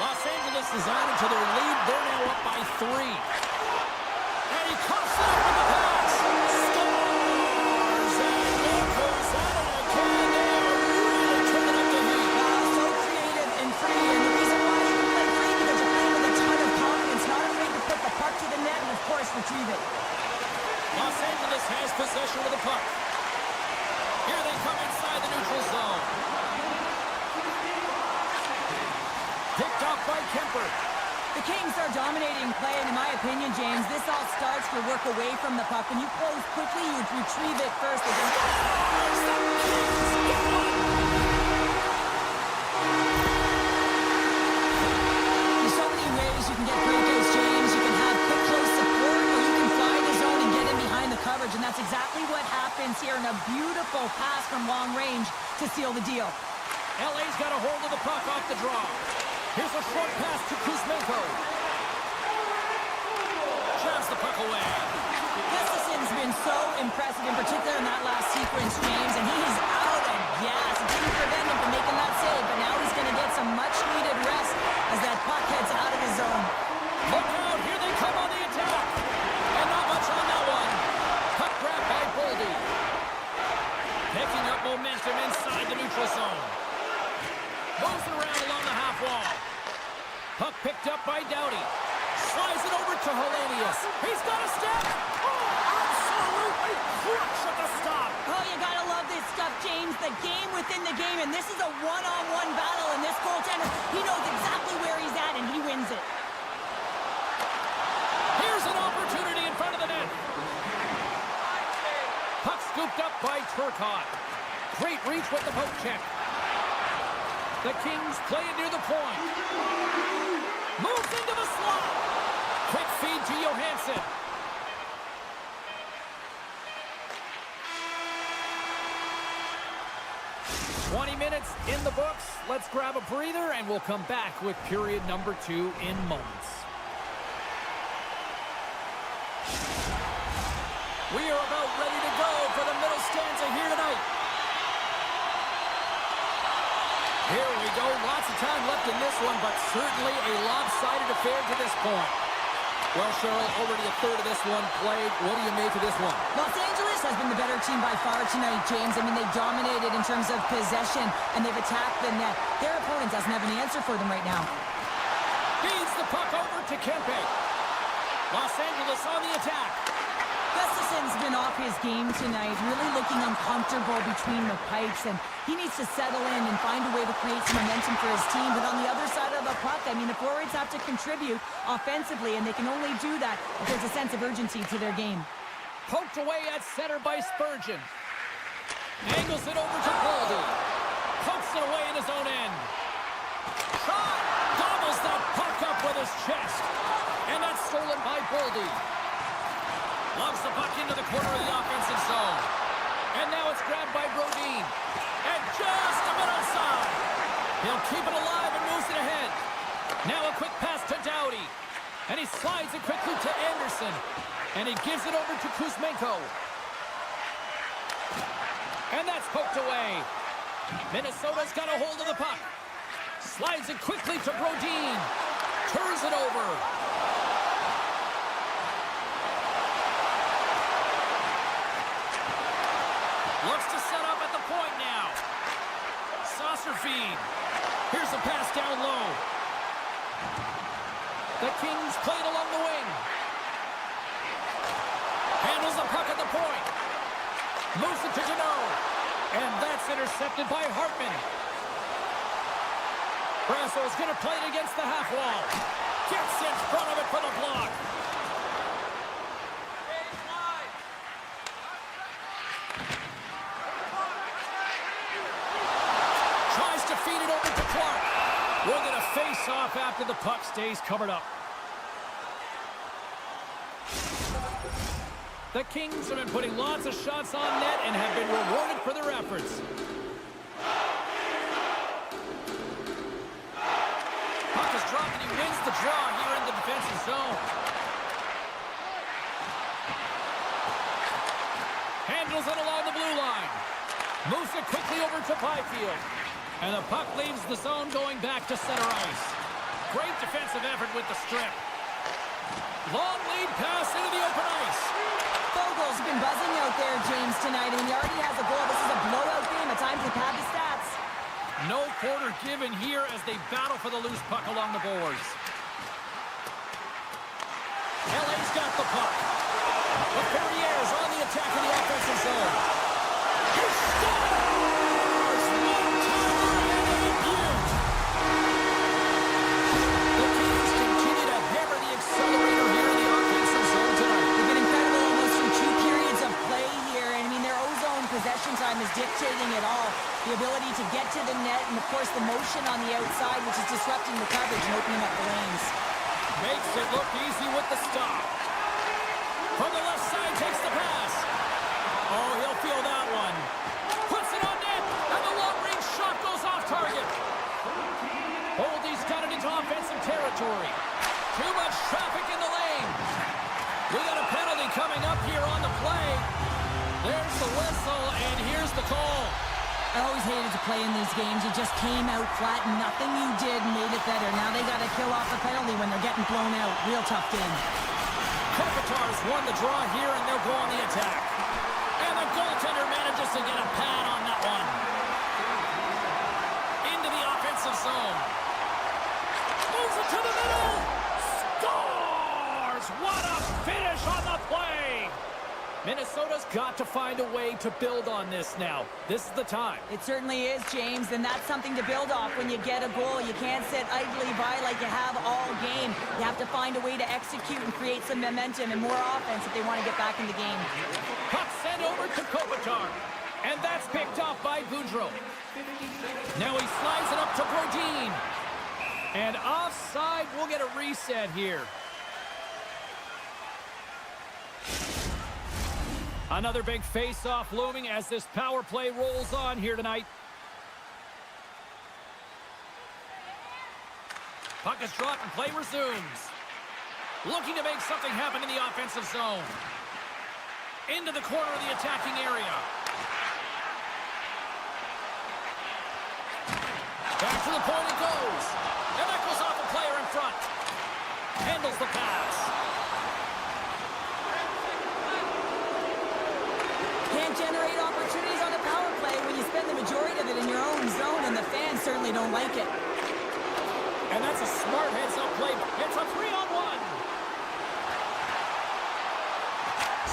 Los Angeles is added to their lead. They're now up by 3. And he cuffs it up with the pass. Scores! And look who's at it again. They are really turning up the heat. So creative and free, and the reason why you can play free because you're playing with a ton of confidence, not afraid to put the puck to the net and, of course, retrieve it. Los Angeles has possession of the puck. Here they come inside the neutral zone. Picked off by Kemper. The Kings are dominating play, and in my opinion, James, this all starts to work away from the puck. When you close quickly, you retrieve it first. long range to seal the deal. LA's got a hold of the puck off the draw. Here's a short pass to Kuzmenko. Jabs the puck away. Gustafson's been so impressive, in particular in that last sequence, James, and he's out of gas. It didn't prevent him from making that save, but now he's going to get some much-needed rest as that puck heads out of his zone. Look out, here they come on the attack. And not much on that one. Puck grab by Boldy. Picking up momentum inside the neutral zone. Moves it around along the half wall. Puck picked up by Doughty. Slides it over to Hellenius. He's got a step. Oh, absolutely crushed at the stop. Oh, you gotta love this stuff, James. The game within the game, and this is a one-on-one battle, and this goaltender, he knows exactly where he's at, and he wins it. Here's an opportunity in front of the net. Puck scooped up by Turcotte. Great reach with the poke check. The Kings play it near the point. Moves into the slot. Quick feed to Johansson. Minutes in the books. Let's grab a breather, and we'll come back with period number 2 in moments. We are about ready to go for the middle stanza here tonight. Here we go. Lots of time left in this one, but certainly a lopsided affair to this point. Well, Cheryl, already a third of this one played. What do you make of this one? Los Angeles has been the better team by far tonight, James. I mean, they've dominated in terms of possession, and they've attacked the net. Their opponent doesn't have an answer for them right now. Feeds the puck over to Kempe. Los Angeles on the attack. Gustafson's been off his game tonight, really looking uncomfortable between the pipes, and he needs to settle in and find a way to create some momentum for his team. But on the other side of the puck, I mean, the forwards have to contribute offensively, and they can only do that if there's a sense of urgency to their game. Poked away at center by Spurgeon. Angles it over to Boldy. Pokes it away in his own end. Shot! Gobbles that puck up with his chest. And that's stolen by Boldy. Loves the puck into the corner of the offensive zone. And now it's grabbed by Brodin. And just a bit outside. He'll keep it alive and moves it ahead. Now a quick pass to Doughty. And he slides it quickly to Anderson. And he gives it over to Kuzmenko. And that's poked away. Minnesota's got a hold of the puck. Slides it quickly to Brodin. Turns it over. Looks to set up at the point now. Saucer feed. Here's a pass down low. The Kings played along the wing. Handles the puck at the point. Moves it to Janot. And that's intercepted by Hartman. Brasso's going to play it against the half wall. Gets in front of it for the block. Tries to feed it over to Clark. We're going to face off after the puck stays covered up. The Kings have been putting lots of shots on net and have been rewarded for their efforts. Puck is dropped and he wins the draw here in the defensive zone. Handles it along the blue line. Moves it quickly over to Byfield. And the puck leaves the zone going back to center ice. Great defensive effort with the strip. Long lead pass into the open ice. Fogel's been buzzing out there, James, tonight. I mean, he already has a goal. This is a blowout game. At times, they pad the stats. No quarter given here as they battle for the loose puck along the boards. LA's got the puck. The Perrier's on the attack in the offensive zone. He scores! One-timer and a beaut! The Kings continue to hammer the accelerator here in the offensive zone tonight. They've been incredible almost through 2 periods of play here. And, I mean, their O-zone possession time is dictating it all. The ability to get to the net and, of course, the motion on the outside, which is disrupting the coverage and opening up the lanes. Makes it look easy with the stop. From the left side, takes the pass. Oh, he'll feel that one. Puts it on call. I always hated to play in these games. You just came out flat and nothing you did made it better. Now they got to kill off the penalty when they're getting blown out. Real tough game. Qualifiers won the draw here, and they'll go on the attack. And the goaltender manages to get a pad on that one. Into the offensive zone. Moves it to the middle. Scores! What a finish on the play! Minnesota's got to find a way to build on this now. This is the time. It certainly is, James, and that's something to build off when you get a goal. You can't sit idly by like you have all game. You have to find a way to execute and create some momentum and more offense if they want to get back in the game. Puck sent over to Kopitar. And that's picked off by Goudreau. Now he slides it up to Brodin. And offside, we'll get a reset here. Another big face-off looming as this power play rolls on here tonight. Puck is dropped and play resumes. Looking to make something happen in the offensive zone. Into the corner of the attacking area. Back to the point it goes. And that goes off a player in front. Handles the pass. Can't generate opportunities on a power play when you spend the majority of it in your own zone, and the fans certainly don't like it. And that's a smart heads-up play. It's a 3-on-1.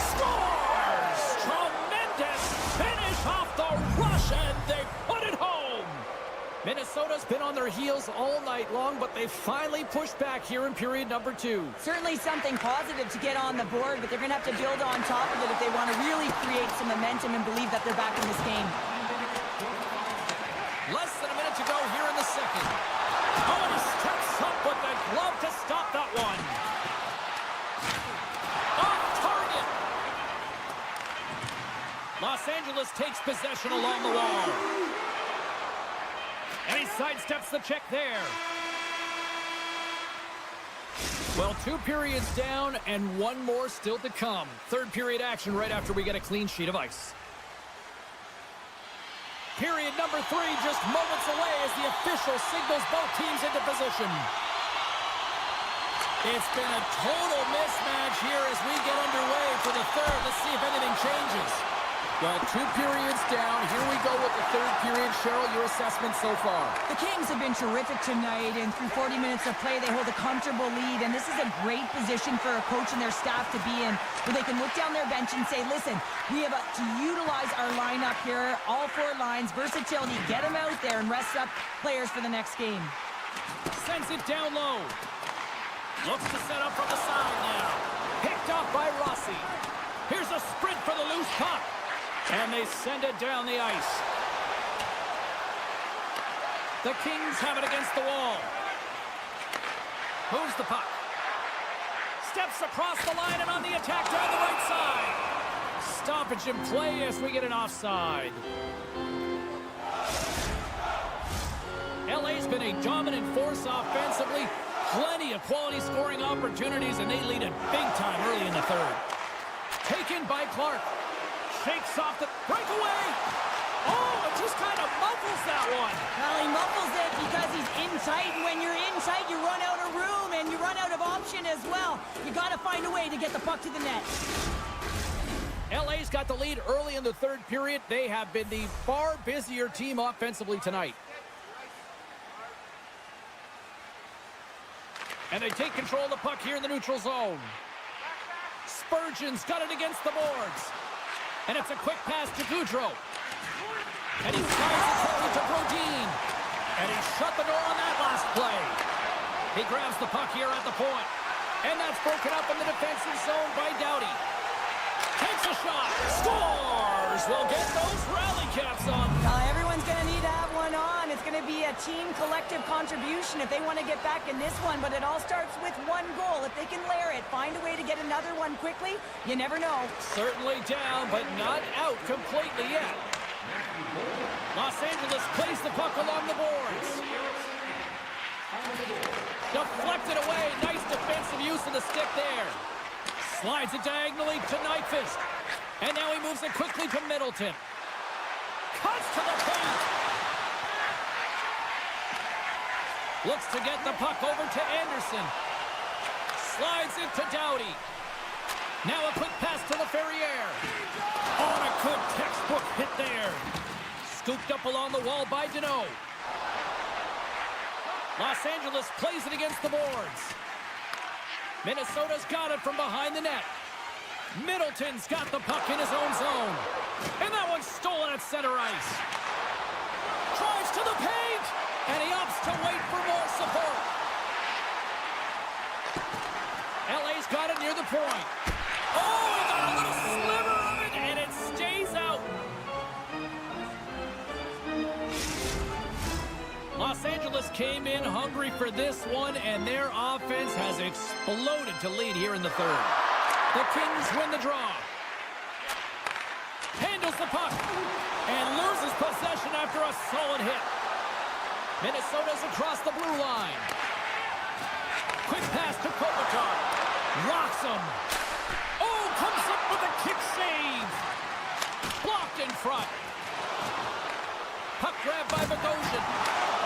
Scores! Tremendous finish off the rush, and they put it home. Minnesota's been on their heels all night long, but they finally pushed back here in period number 2. Certainly something positive to get on the board, but they're going to have to build on top of it if they want to really create some momentum and believe that they're back in this game. Less than a minute to go here in the second. Oh, and he steps up with the glove to stop that one. Off target. Los Angeles takes possession along the wall. And he sidesteps the check there. Well, 2 periods down and 1 more still to come. Third period action right after we get a clean sheet of ice. Period number 3 just moments away as the official signals both teams into position. It's been a total mismatch here as we get underway for the third. Let's see if anything changes. Well, 2 periods down. Here we go with the third period. Cheryl, your assessment so far? The Kings have been terrific tonight, and through 40 minutes of play, they hold a comfortable lead, and this is a great position for a coach and their staff to be in, where they can look down their bench and say, listen, we have to utilize our lineup here, all 4 lines, versatility, get them out there and rest up players for the next game. Sends it down low. Looks to set up from the side now. Picked off by Rossi. Here's a sprint for the loose puck. And they send it down the ice. The Kings have it against the wall. Moves the puck. Steps across the line and on the attack down the right side. Stoppage in play as we get an offside. LA's been a dominant force offensively. Plenty of quality scoring opportunities, and they lead it big time early in the third. Taken by Clark. Shakes off the breakaway. Oh, it just kind of muffles that one. Well, he muffles it because he's in tight, and when you're in tight, you run out of room, and you run out of option as well. You got to find a way to get the puck to the net. LA's got the lead early in the third period. They have been the far busier team offensively tonight. And they take control of the puck here in the neutral zone. Spurgeon's got it against the boards. And it's a quick pass to Goudreau. And he slides it quickly to Brodin. And he shut the door on that last play. He grabs the puck here at the point. And that's broken up in the defensive zone by Doughty. Takes a shot. Scores! We'll get those rally caps on. Everyone's going to need to have one on. It's going to be a team collective contribution if they want to get back in this one. But it all starts with 1 goal. If they can layer it, find a way to get another one quickly, you never know. Certainly down, but not out completely yet. Los Angeles plays the puck along the boards. Deflected away. Nice defensive use of the stick there. Slides it diagonally to Nyquist. And now he moves it quickly to Middleton. cuts to the paint. Looks to get the puck over to Anderson. Slides it to Doughty. Now a quick pass to the Ferrier. Oh, and a good textbook hit there. Scooped up along the wall by Deneau. Los Angeles plays it against the boards. Minnesota's got it from behind the net. Middleton's got the puck in his own zone. And that one's stolen at center ice. Drives to the paint. And he opts to wait for more support. LA's got it near the point. Oh, he got a little sliver of it, and it stays out. Los Angeles came in hungry for this one, and their offense has exploded to lead here in the third. The Kings win the draw. Handles the puck and loses possession after a solid hit. Minnesota's across the blue line. Quick pass to Kopitar. Rocks him. Oh, comes up with a kick save. Blocked in front. Puck grab by Bogosian.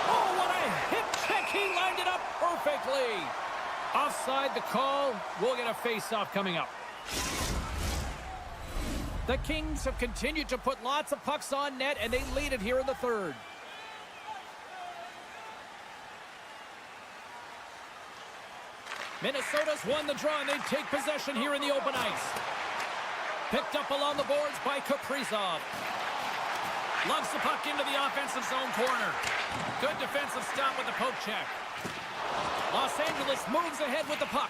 Oh, what a hip check. He lined it up perfectly. Offside the call. We'll get a face-off coming up. The Kings have continued to put lots of pucks on net, and they lead it here in the third. Minnesota's won the draw, and they take possession here in the open ice. Picked up along the boards by Kaprizov. Loves the puck into the offensive zone corner. Good defensive stop with the poke check. Los Angeles moves ahead with the puck.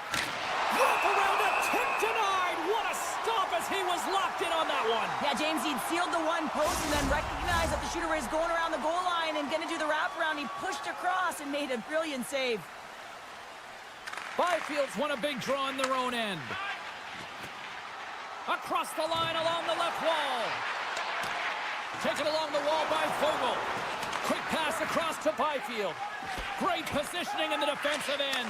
Wrap around it, tip denied. What a stop as he was locked in on that one. Yeah, James, he'd sealed the one post and then recognized that the shooter is going around the goal line and going to do the wraparound. He pushed across and made a brilliant save. Byfield's won a big draw on their own end. Across the line along the left wall. Taken along the wall by Fogle. Quick pass across to Byfield. Great positioning in the defensive end.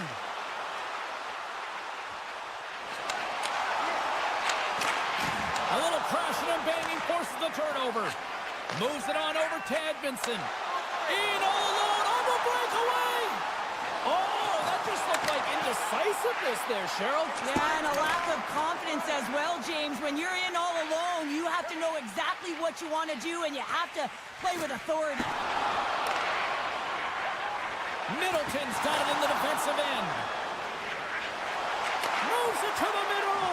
A little crashing and banging forces the turnover. Moves it on over to Edmondson. In all alone on the breakaway. Oh, that just looked like indecisiveness there, Cheryl. Yeah, and a lack of confidence as well, James. When you're in all alone, you have to know exactly what you want to do, and you have to play with authority. Middleton's got it in the defensive end. Moves it to the middle.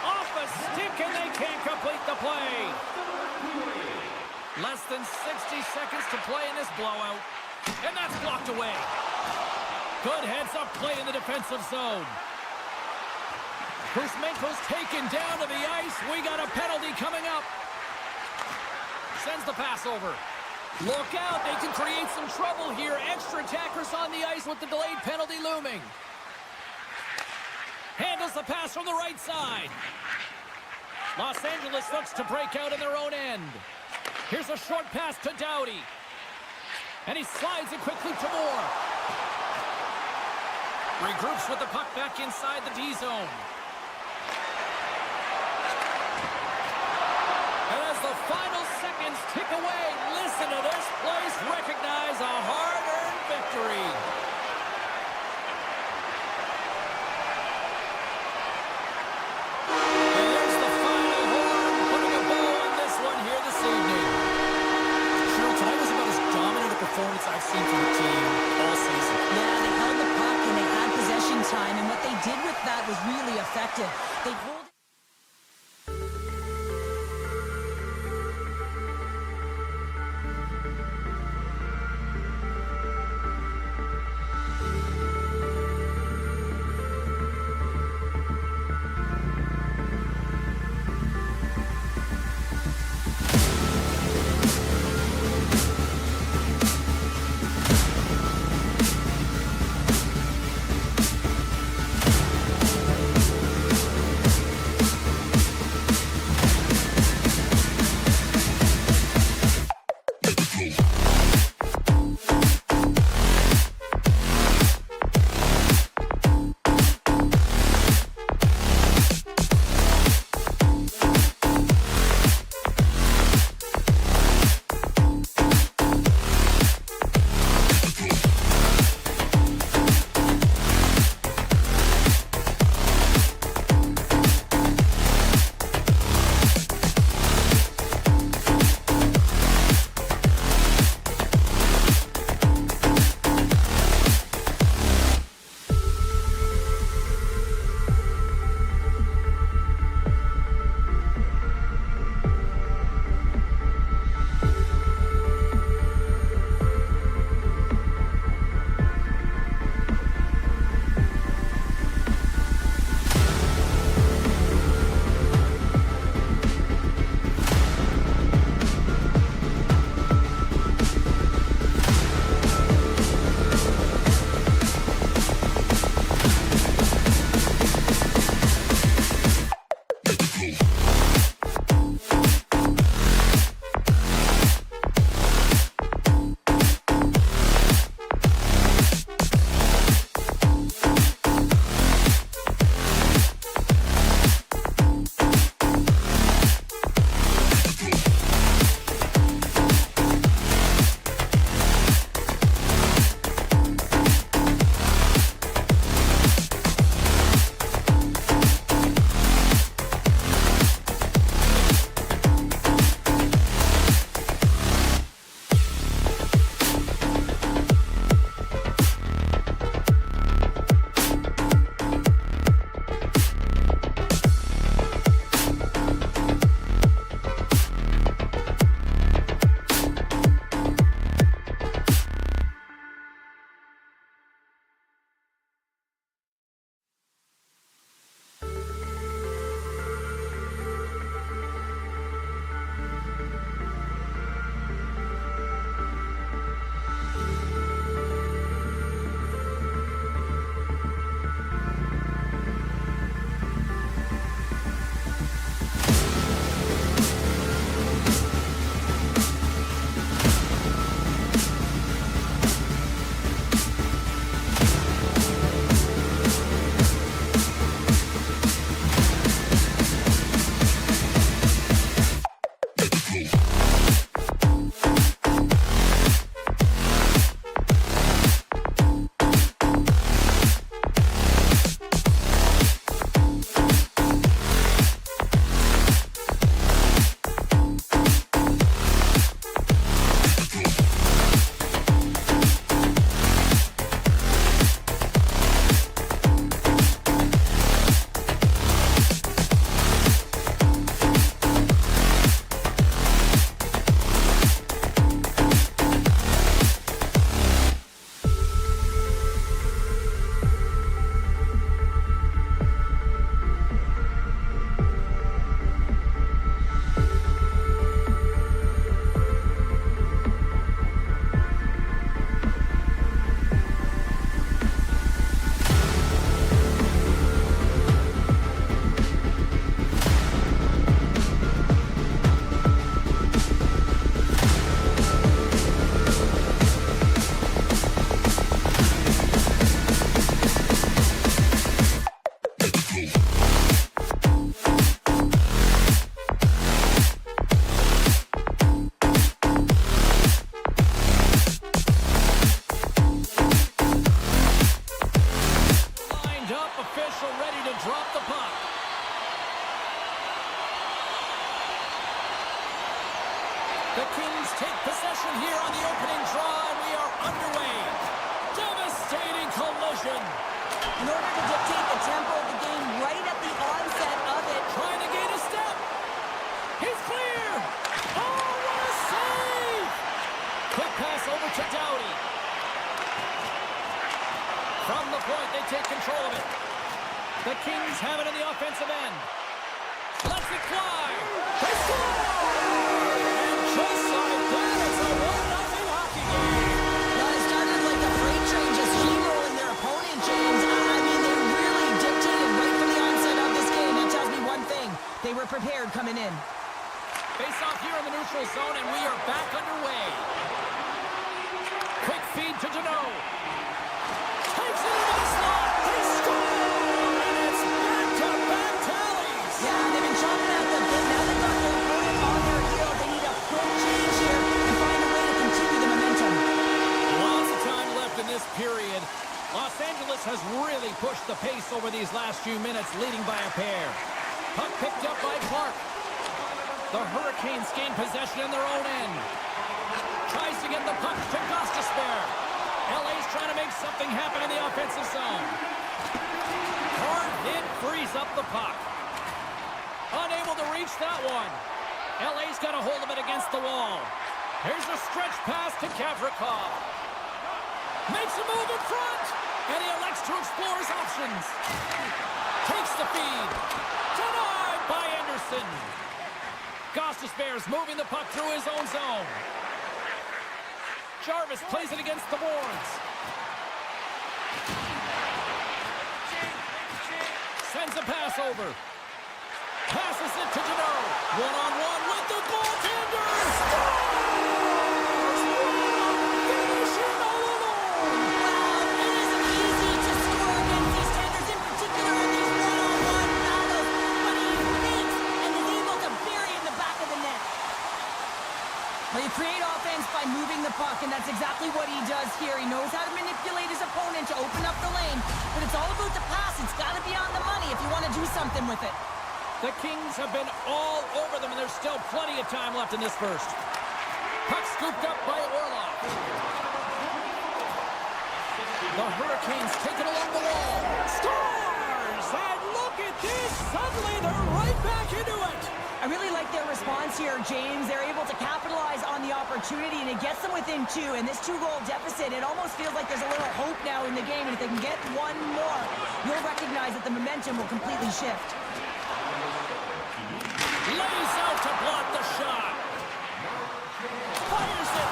Off a stick, and they can't complete the play. Less than 60 seconds to play in this blowout. And that's blocked away. Good heads-up play in the defensive zone. Kuzmenko's taken down to the ice. We got a penalty coming up. Sends the pass over. Look out, they can create some trouble here. Extra attackers on the ice with the delayed penalty looming. Handles the pass from the right side. Los Angeles looks to break out in their own end. Here's a short pass to Doughty. And he slides it quickly to Moore. Regroups with the puck back inside the D-zone. And as the final seconds tick away, listen to this place recognize a hard-earned victory. And there's the final horn, putting a bow on this one here this evening. Cheryl, tonight was about as dominant a performance I've seen from the team all season. Yeah, they held the puck and they had possession time, and what they did with that was really effective. They pulled Quick pass over to Doughty. From the point, they take control of it. The Kings have it in the offensive end. Lets it fly. They score! And just like that, it's a 1-0 hockey game. Now, it started like a freight train just steamrolling their opponent, James. I mean, they really dictated right from the onset of this game. That tells me one thing. They were prepared coming in. Face off here in the neutral zone, and we are back underway. Quick feed to Deneau. Takes it into the slot. They score! And it's back-to-back tallies. Yeah, they've been chomping at the bit. Now they've got their opponent on their heels. They need a quick change here and find a way to continue the momentum. Lots of time left in this period. Los Angeles has really pushed the pace over these last few minutes, leading by a pair. Puck picked up by Clark. The Hurricanes gain possession in their own end. Tries to get the puck to Gostisbehere. LA's trying to make something happen in the offensive zone. Hard hit frees up the puck. Unable to reach that one. LA's got a hold of it against the wall. Here's a stretch pass to Gavrikov. Makes a move in front. And he elects to explore his options. Takes the feed. Denied by Anderson. Gostisbehere's moving the puck through his own zone. Jarvis plays it against the boards. Sends a pass over. Passes it to Deneau. One-on-one with the goaltender. Scores! Finishing all alone. Wow, it isn't easy to score against these tenders, in particular in these one-on-one battles. But he thinks and is able to bury in the back of the net. Well, you create offense by moving the puck, and that's exactly what he does here. He knows how to manipulate his opponent to open up the lane, but it's all about the pass. It's got to be on the money if you want to do something with it. The Kings have been all over them, and there's still plenty of time left in this first. Puck scooped up by Orlov. The Hurricanes take it along the wall. Scores! And look at this! Suddenly they're right back into it! I really like their response here, James. They're able to capitalize on the opportunity, and it gets them within two. And this two-goal deficit, it almost feels like there's a little hope now in the game. And if they can get one more, you'll recognize that the momentum will completely shift. Lays out to block the shot. Fires it.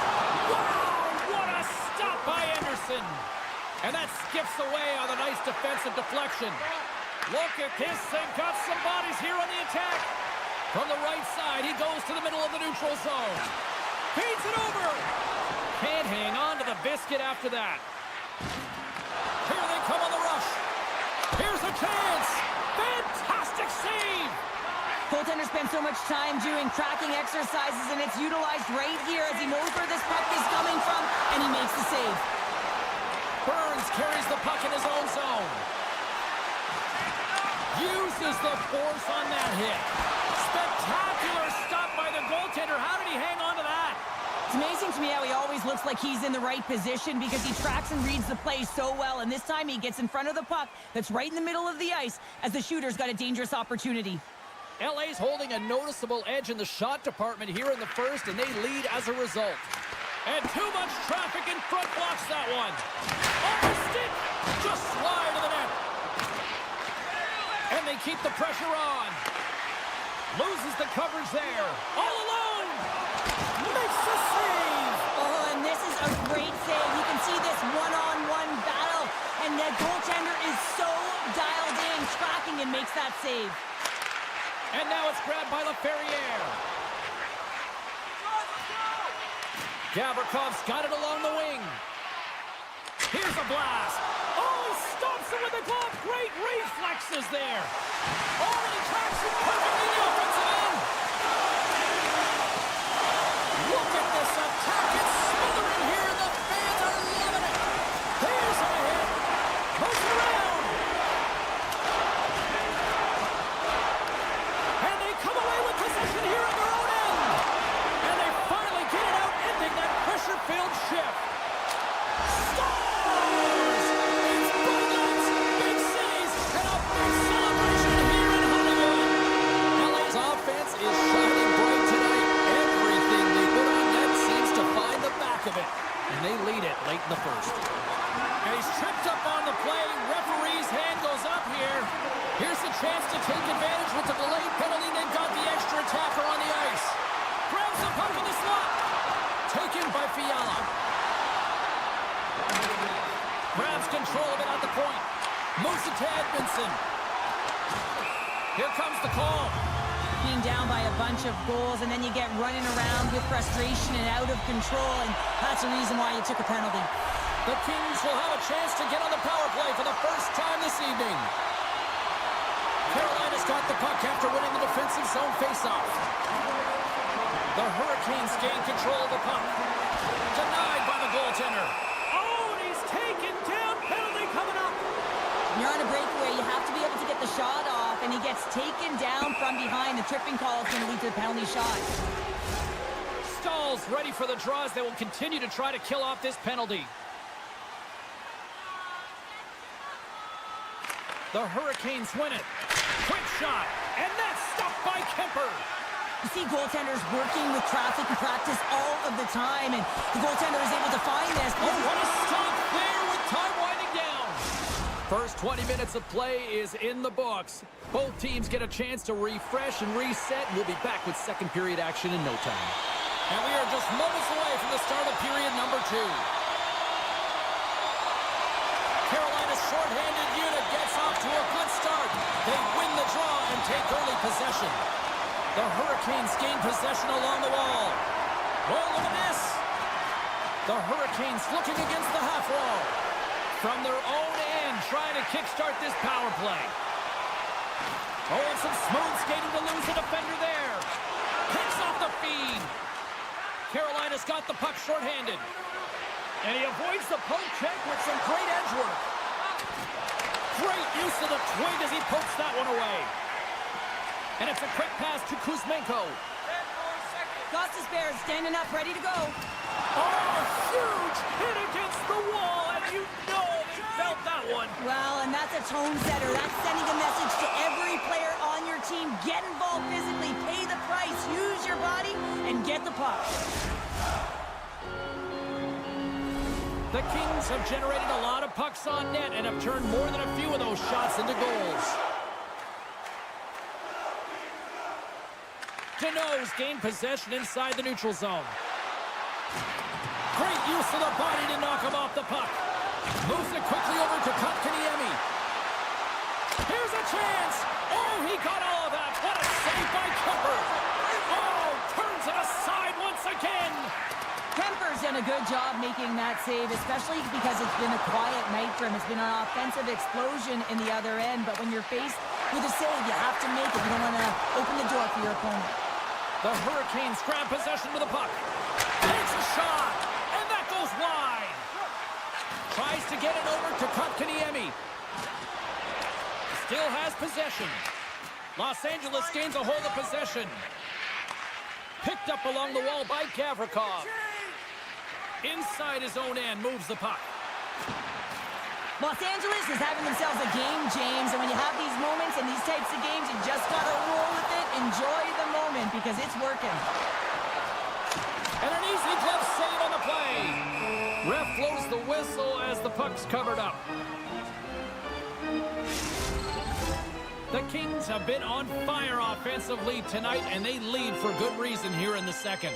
Wow, what a stop by Anderson. And that skips away on a nice defensive deflection. Look at this. They've got some bodies here on the attack. From the right side, he goes to the middle of the neutral zone. Feeds it over. Can't hang on to the biscuit after that. Here they come on the rush. Here's a chance. Fantastic save. Goaltender spends so much time doing tracking exercises, and it's utilized right here as he knows where this puck is coming from, and he makes the save. Burns carries the puck in his own zone. Uses the force on that hit. Spectacular stop by the goaltender. How did he hang on to that? It's amazing to me how he always looks like he's in the right position because he tracks and reads the play so well, and this time he gets in front of the puck that's right in the middle of the ice as the shooter's got a dangerous opportunity. LA's holding a noticeable edge in the shot department here in the first, and they lead as a result. And too much traffic in front blocks that one. Off the stick, just slide to the net. And they keep the pressure on. Loses the coverage there. All alone. Makes the save. Oh, and this is a great save. You can see this one-on-one battle, and the goaltender is so dialed in, tracking, and makes that save. And now it's grabbed by LaFerriere. Gavrikov's got it along the wing. Here's a blast. Oh, he stops it with a glove. Great reflexes there. Oh, and he tracks it perfectly in the offensive end. Look at this attack. It's smothering here, and the fans are loving it. Here's a hit. Moves it around. And they come away with possession here at their own end. And they finally get it out, ending that pressure-filled shift. Scores! It's bullets, big cities, and a big celebration here in Hollywood. LA's offense is shining bright tonight. Everything they put on net seems to find the back. and they lead it late in the first. And he's tripped up on the play. Referee's hand goes up here. Here's a chance to take advantage with the delayed penalty. They've got the extra attacker on the ice. Grabs the puck in the slot. Taken by Fiala. Grabs control of it at the point. Moves it to Edmondson. Here comes the call. Being down by a bunch of goals, and then you get running around with frustration and out of control, and that's the reason why you took a penalty. The Kings will have a chance to get on the power play for the first time this evening. Carolina's got the puck after winning the defensive zone faceoff. The Hurricanes gain control of the puck. Denied by the goaltender. Oh, and he's taken down. Penalty coming up. When you're on a breakaway, you have to be able to get the shot off, and he gets taken down from behind. The tripping call is going to lead to the penalty shot. Stahl's ready for the draws. They will continue to try to kill off this penalty. The Hurricanes win it. Quick shot, and that's stopped by Kemper. You see goaltenders working with traffic in practice all of the time, and the goaltender is able to find this. Oh, what a stop there with time winding down. First 20 minutes of play is in the books. Both teams get a chance to refresh and reset, and we'll be back with second period action in no time. And we are just moments away from the start of period number 2. Carolina's shorthanded unit gets off to a good start. They win the draw and take early possession. The Hurricanes gain possession along the wall. Oh, look at this. The Hurricanes looking against the half wall. From their own end, trying to kickstart this power play. Oh, and some smooth skating to lose the defender there. Picks off the feed. Carolina's got the puck shorthanded. And he avoids the poke check with some great edge work. Great use of the twig as he pokes that one away. And it's a quick pass to Kuzmenko. Costas Bear standing up, ready to go. Oh, huge hit against the wall, and you know they felt that one. Well, and that's a tone setter. That's sending a message to every player on your team. Get involved physically, pay the price, use your body, and get the puck. The Kings have generated a lot of pucks on net and have turned more than a few of those shots into goals. Denos gained possession inside the neutral zone. Great use of the body to knock him off the puck. Moves it quickly over to Kotkaniemi. Here's a chance. Oh, he got all of that. What a save by Kemper. Oh, turns it aside once again. Kemper's done a good job making that save, especially because it's been a quiet night for him. It's been an offensive explosion in the other end, but when you're faced with a save, you have to make it. You don't want to open the door for your opponent. The Hurricanes grab possession with the puck. Takes a shot, and that goes wide. Tries to get it over to Kotkaniemi. Still has possession. Los Angeles gains a hold of possession. Picked up along the wall by Gavrikov. Inside his own end, moves the puck. Los Angeles is having themselves a game, James, and when you have these moments and these types of games, you just got to roll with it, enjoy the moment, because it's working. And an easy glove save on the play. Ref blows the whistle as the puck's covered up. The Kings have been on fire offensively tonight, and they lead for good reason here in the second.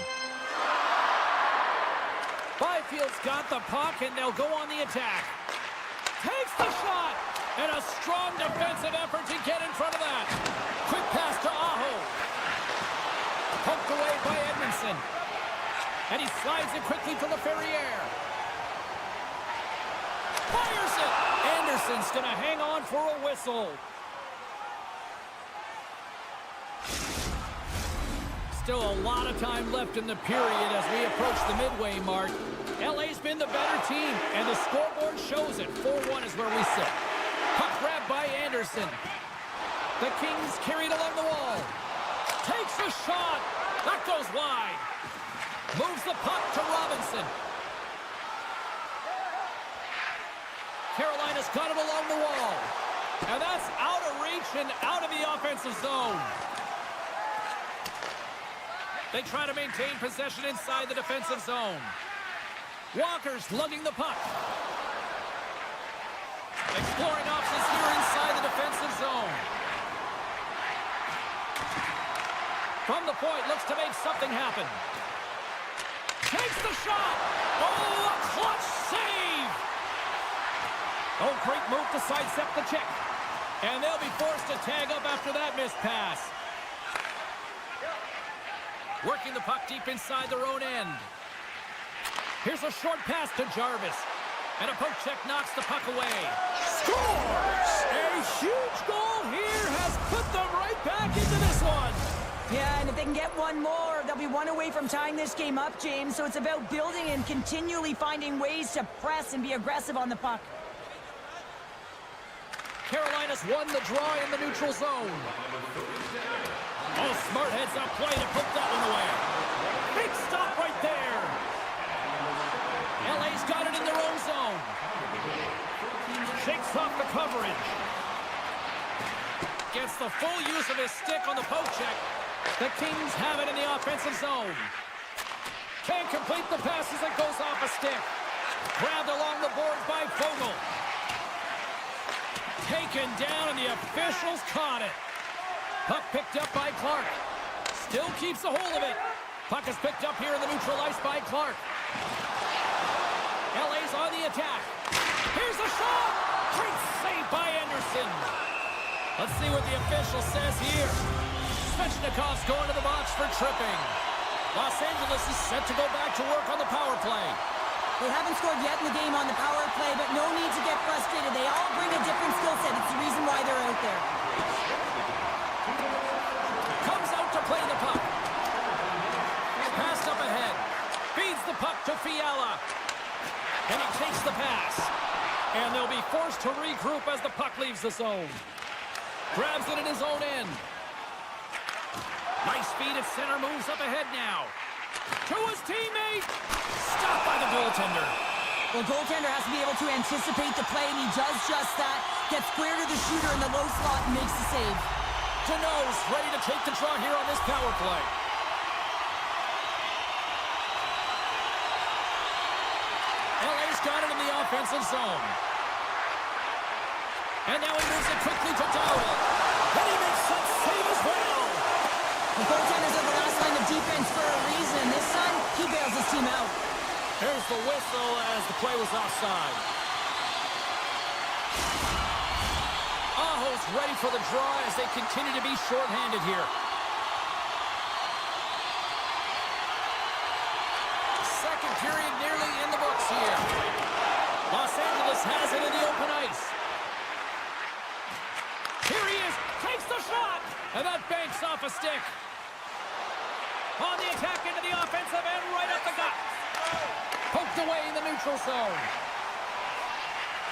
Byfield's got the puck, and they'll go on the attack. Takes the shot, and a strong defensive effort to get in front of that. Quick pass to Aho. Poked away by Edmondson. And he slides it quickly to LaFerriere. Fires it. Anderson's going to hang on for a whistle. Still a lot of time left in the period as we approach the midway mark. LA's been the better team, and the scoreboard shows it. 4-1 is where we sit. Puck grabbed by Anderson. The Kings carried along the wall. Takes a shot. That goes wide. Moves the puck to Robinson. Carolina's got it along the wall. And that's out of reach and out of the offensive zone. They try to maintain possession inside the defensive zone. Walker's lugging the puck. Exploring options here inside the defensive zone. From the point, looks to make something happen. Takes the shot. Oh, a clutch save. Oh, great move to sidestep the check. And they'll be forced to tag up after that missed pass. Working the puck deep inside their own end. Here's a short pass to Jarvis. And a poke check knocks the puck away. Scores! A huge goal here has put them right back into this one. Yeah, and if they can get one more, they'll be one away from tying this game up, James. So it's about building and continually finding ways to press and be aggressive on the puck. Carolina's won the draw in the neutral zone. Oh, smart heads up play to put that one away. Big stop right there. LA's got it in their own zone. Shakes off the coverage. Gets the full use of his stick on the poke check. The Kings have it in the offensive zone. Can't complete the pass as it goes off a stick. Grabbed along the boards by Fogle. Taken down, and the officials caught it. Puck picked up by Clark. Still keeps a hold of it. Puck is picked up here in the neutral ice by Clark. LA's on the attack. Here's a shot. Great save by Anderson. Let's see what the official says here. Svechnikov's going to the box for tripping. Los Angeles is set to go back to work on the power play. They haven't scored yet in the game on the power play, but no need to get frustrated. They all bring a different skill set. It's the reason why they're out there. Comes out to play the puck. Passed up ahead. Feeds the puck to Fiala. And he takes the pass. And they'll be forced to regroup as the puck leaves the zone. Grabs it in his own end. Nice feed at center, moves up ahead now. To his teammate. Stopped by the goaltender. The goaltender has to be able to anticipate the play, and he does just that. Gets square to the shooter in the low slot and makes the save. Deneau's ready to take the draw here on this power play. LA's got it in the offensive zone. And now he moves it quickly to Dowell. And he makes that save as well. The goaltenders are the last line of defense for a reason. This time, he bails his team out. There's the whistle as the play was offside. Aho's ready for the draw as they continue to be shorthanded here. Second period nearly in the books here. Los Angeles has it in the open ice. Here he is, takes the shot, and that banks off a stick. On the attack into the offensive end, right up the gut. Poked away in the neutral zone.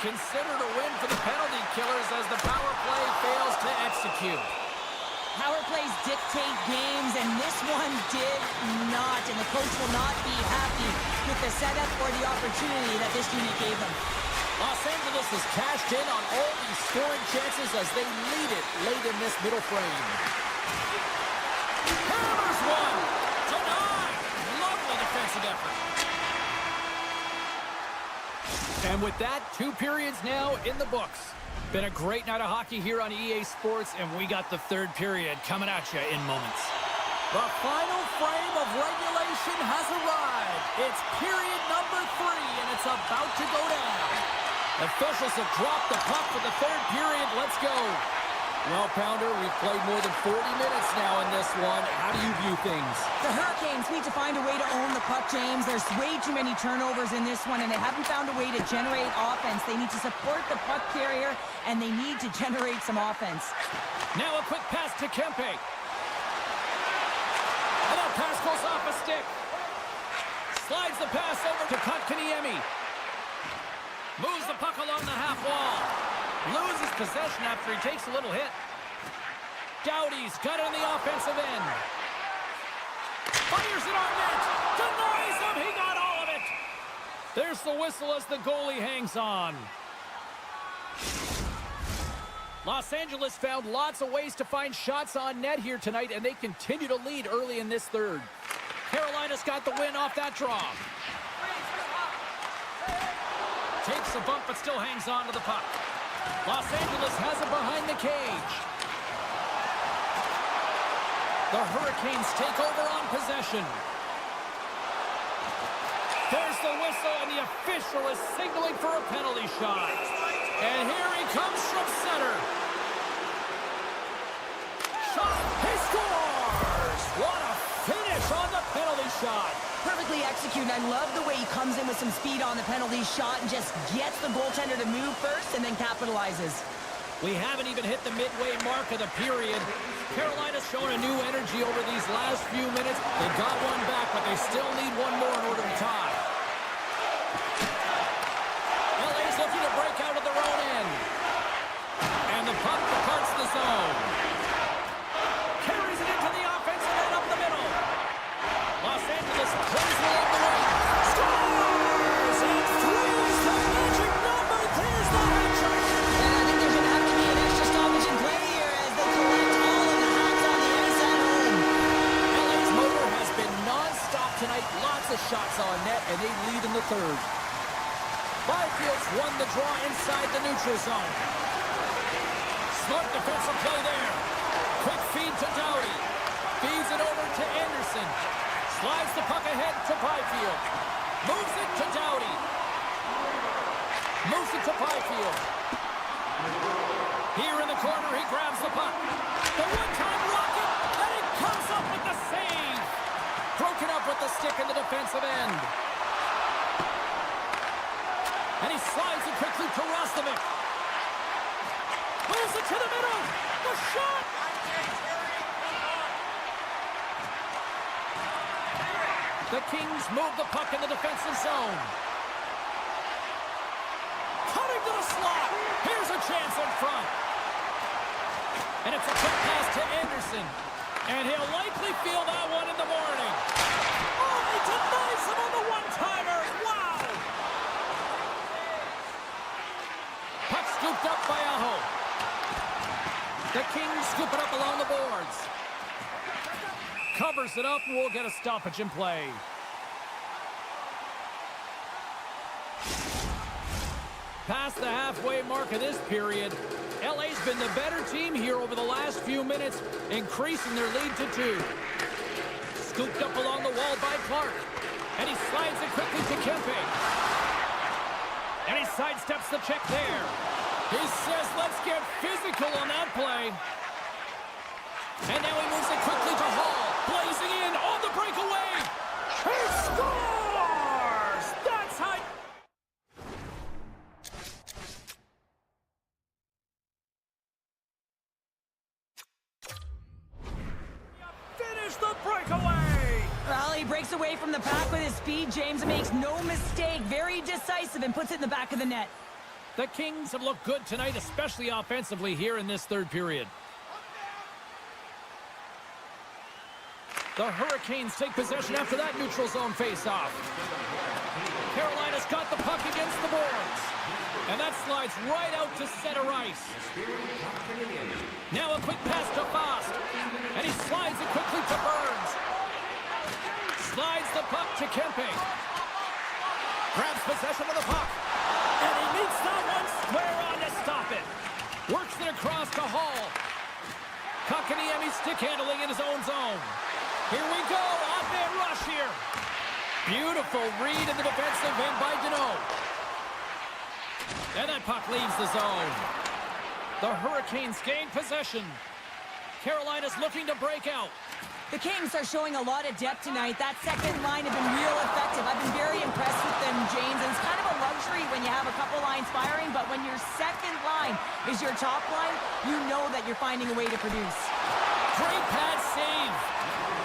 Considered a win for the penalty killers as the power play fails to execute. Power plays dictate games, and this one did not. And the coach will not be happy with the setup or the opportunity that this unit gave them. Los Angeles has cashed in on all these scoring chances as they lead it late in this middle frame. Hammers one. Denied. Lovely defensive effort. And with that, 2 periods now in the books. Been a great night of hockey here on EA Sports, and we got the 3rd period coming at you in moments. The final frame of regulation has arrived. It's period number 3, and it's about to go down. Officials have dropped the puck for the 3rd period. Let's go. Well, Pounder, we've played more than 40 minutes now in this one. How do you view things? The Hurricanes need to find a way to own the puck, James. There's way too many turnovers in this one, and they haven't found a way to generate offense. They need to support the puck carrier, and they need to generate some offense. Now a quick pass to Kempe. And that pass goes off a stick. Slides the pass over to Kotkaniemi. Moves the puck along the half wall. Loses possession after he takes a little hit. Doughty's got it on the offensive end. Fires it on net. Denies him. He got all of it. There's the whistle as the goalie hangs on. Los Angeles found lots of ways to find shots on net here tonight, and they continue to lead early in this 3rd. Carolina's got the win off that draw. Takes a bump, but still hangs on to the puck. Los Angeles has it behind the cage. The Hurricanes take over on possession. There's the whistle, and the official is signaling for a penalty shot. And here he comes from center. Shot, he scores! What a finish on the penalty shot. Perfectly executed. I love the way he comes in with some speed on the penalty shot and just gets the goaltender to move first and then capitalizes. We haven't even hit the midway mark of the period. Carolina's shown a new energy over these last few minutes. They got one back, but they still need one more in order to tie. LA's looking to break out of their own end. And the puck departs the zone. Carries it into the offense and then up the middle. Los Angeles plays along the wing. Scores! And throws the magic number. There's the hat trick. And I think there's going to have to be an extra stoppage in play here as they collect all of the hats on the ice at home. LA's motor has been non-stop tonight. Lots of shots on net, and they lead in the third. Byfield's won the draw inside the neutral zone. Smart defensive play there. Quick feed to Doughty. Feeds it over to Anderson. Slides the puck ahead to Byfield. Moves it to Doughty. Moves it to Byfield. Here in the corner, he grabs the puck. The one-time rocket, and he comes up with the save. Broken up with the stick in the defensive end. And he slides it quickly to Roslovic. Moves it to the middle. The shot. The Kings move the puck in the defensive zone. Cutting to the slot. Here's a chance in front. And it's a quick pass to Anderson. And he'll likely feel that one in the morning. Oh, he denies him on the one-timer. Wow. Puck scooped up by Aho. The Kings scoop it up along the boards. Covers it up, and we'll get a stoppage in play. Past the halfway mark of this period, LA's been the better team here over the last few minutes, increasing their lead to 2. Scooped up along the wall by Clark. And he slides it quickly to Kempe. And he sidesteps the check there. He says, let's get physical on that play. And now he moves it quickly to Hall. Blazing in on the breakaway. He scores! That's how... Finish the breakaway! Well, he breaks away from the pack with his speed. James makes no mistake. Very decisive and puts it in the back of the net. The Kings have looked good tonight, especially offensively here in this third period. The Hurricanes take possession after that neutral zone face-off. Carolina's got the puck against the boards. And that slides right out to center ice. Now a quick pass to Faust. And he slides it quickly to Burns. Slides the puck to Kempe. Grabs possession of the puck. And he meets that one square on to stop it. Works it across to Hall. Kotkaniemi stick handling in his own zone. Here we go, off-man rush here. Beautiful read in the defensive end by Deneau. And that puck leaves the zone. The Hurricanes gain possession. Carolina's looking to break out. The Kings are showing a lot of depth tonight. That second line has been real effective. I've been very impressed with them, James. And it's kind of a luxury when you have a couple lines firing, but when your second line is your top line, you know that you're finding a way to produce. Great pad save.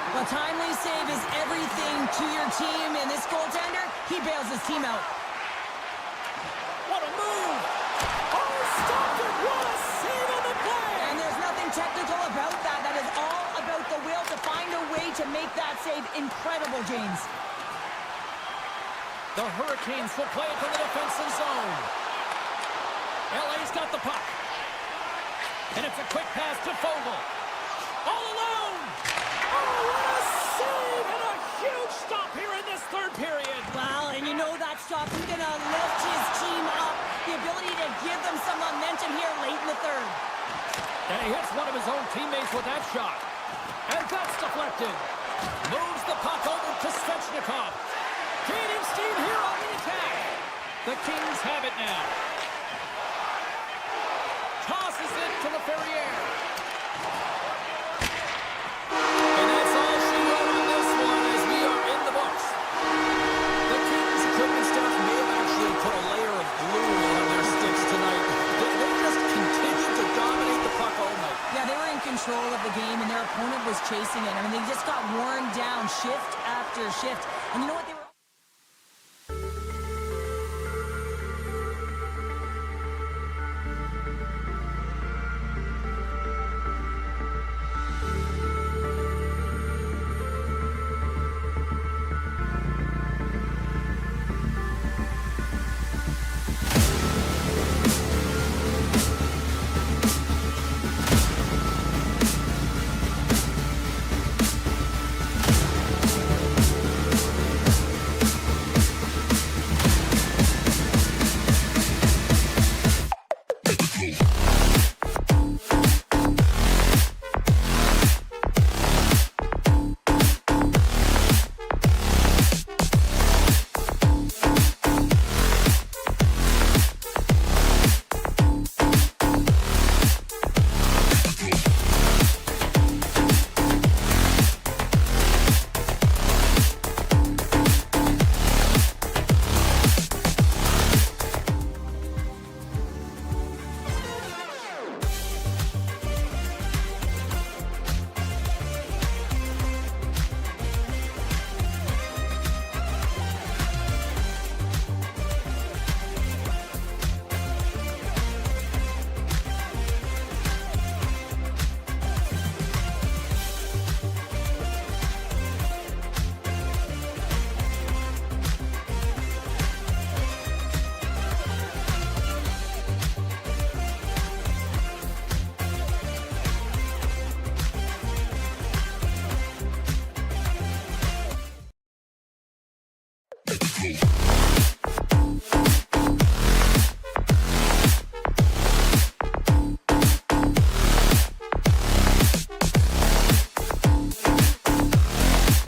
A timely save is everything to your team, and this goaltender, he bails his team out. What a move! Oh, stopped it! What a save on the play! And there's nothing technical about that. That is all about the will to find a way to make that save incredible, James. The Hurricanes will play it from the defensive zone. LA's got the puck. And it's a quick pass to Fogle. All alone! Oh, what a save and a huge stop here in this third period. Wow, and you know that stop is going to lift his team in here late in the third. And he hits one of his own teammates with that shot. And that's deflected. Moves the puck over to Svechnikov. Gaining steam here on the attack. The Kings have it now. Tosses it to LaFerriere. And that's all she wrote on this one as we are in the books. The Kings equipment staff may have actually put a layer of glue on their sticks tonight. They just continued to dominate the puck all night. Yeah, they were in control of the game, and their opponent was chasing it. I mean, they just got worn down shift after shift. And you know what they were... Let's go.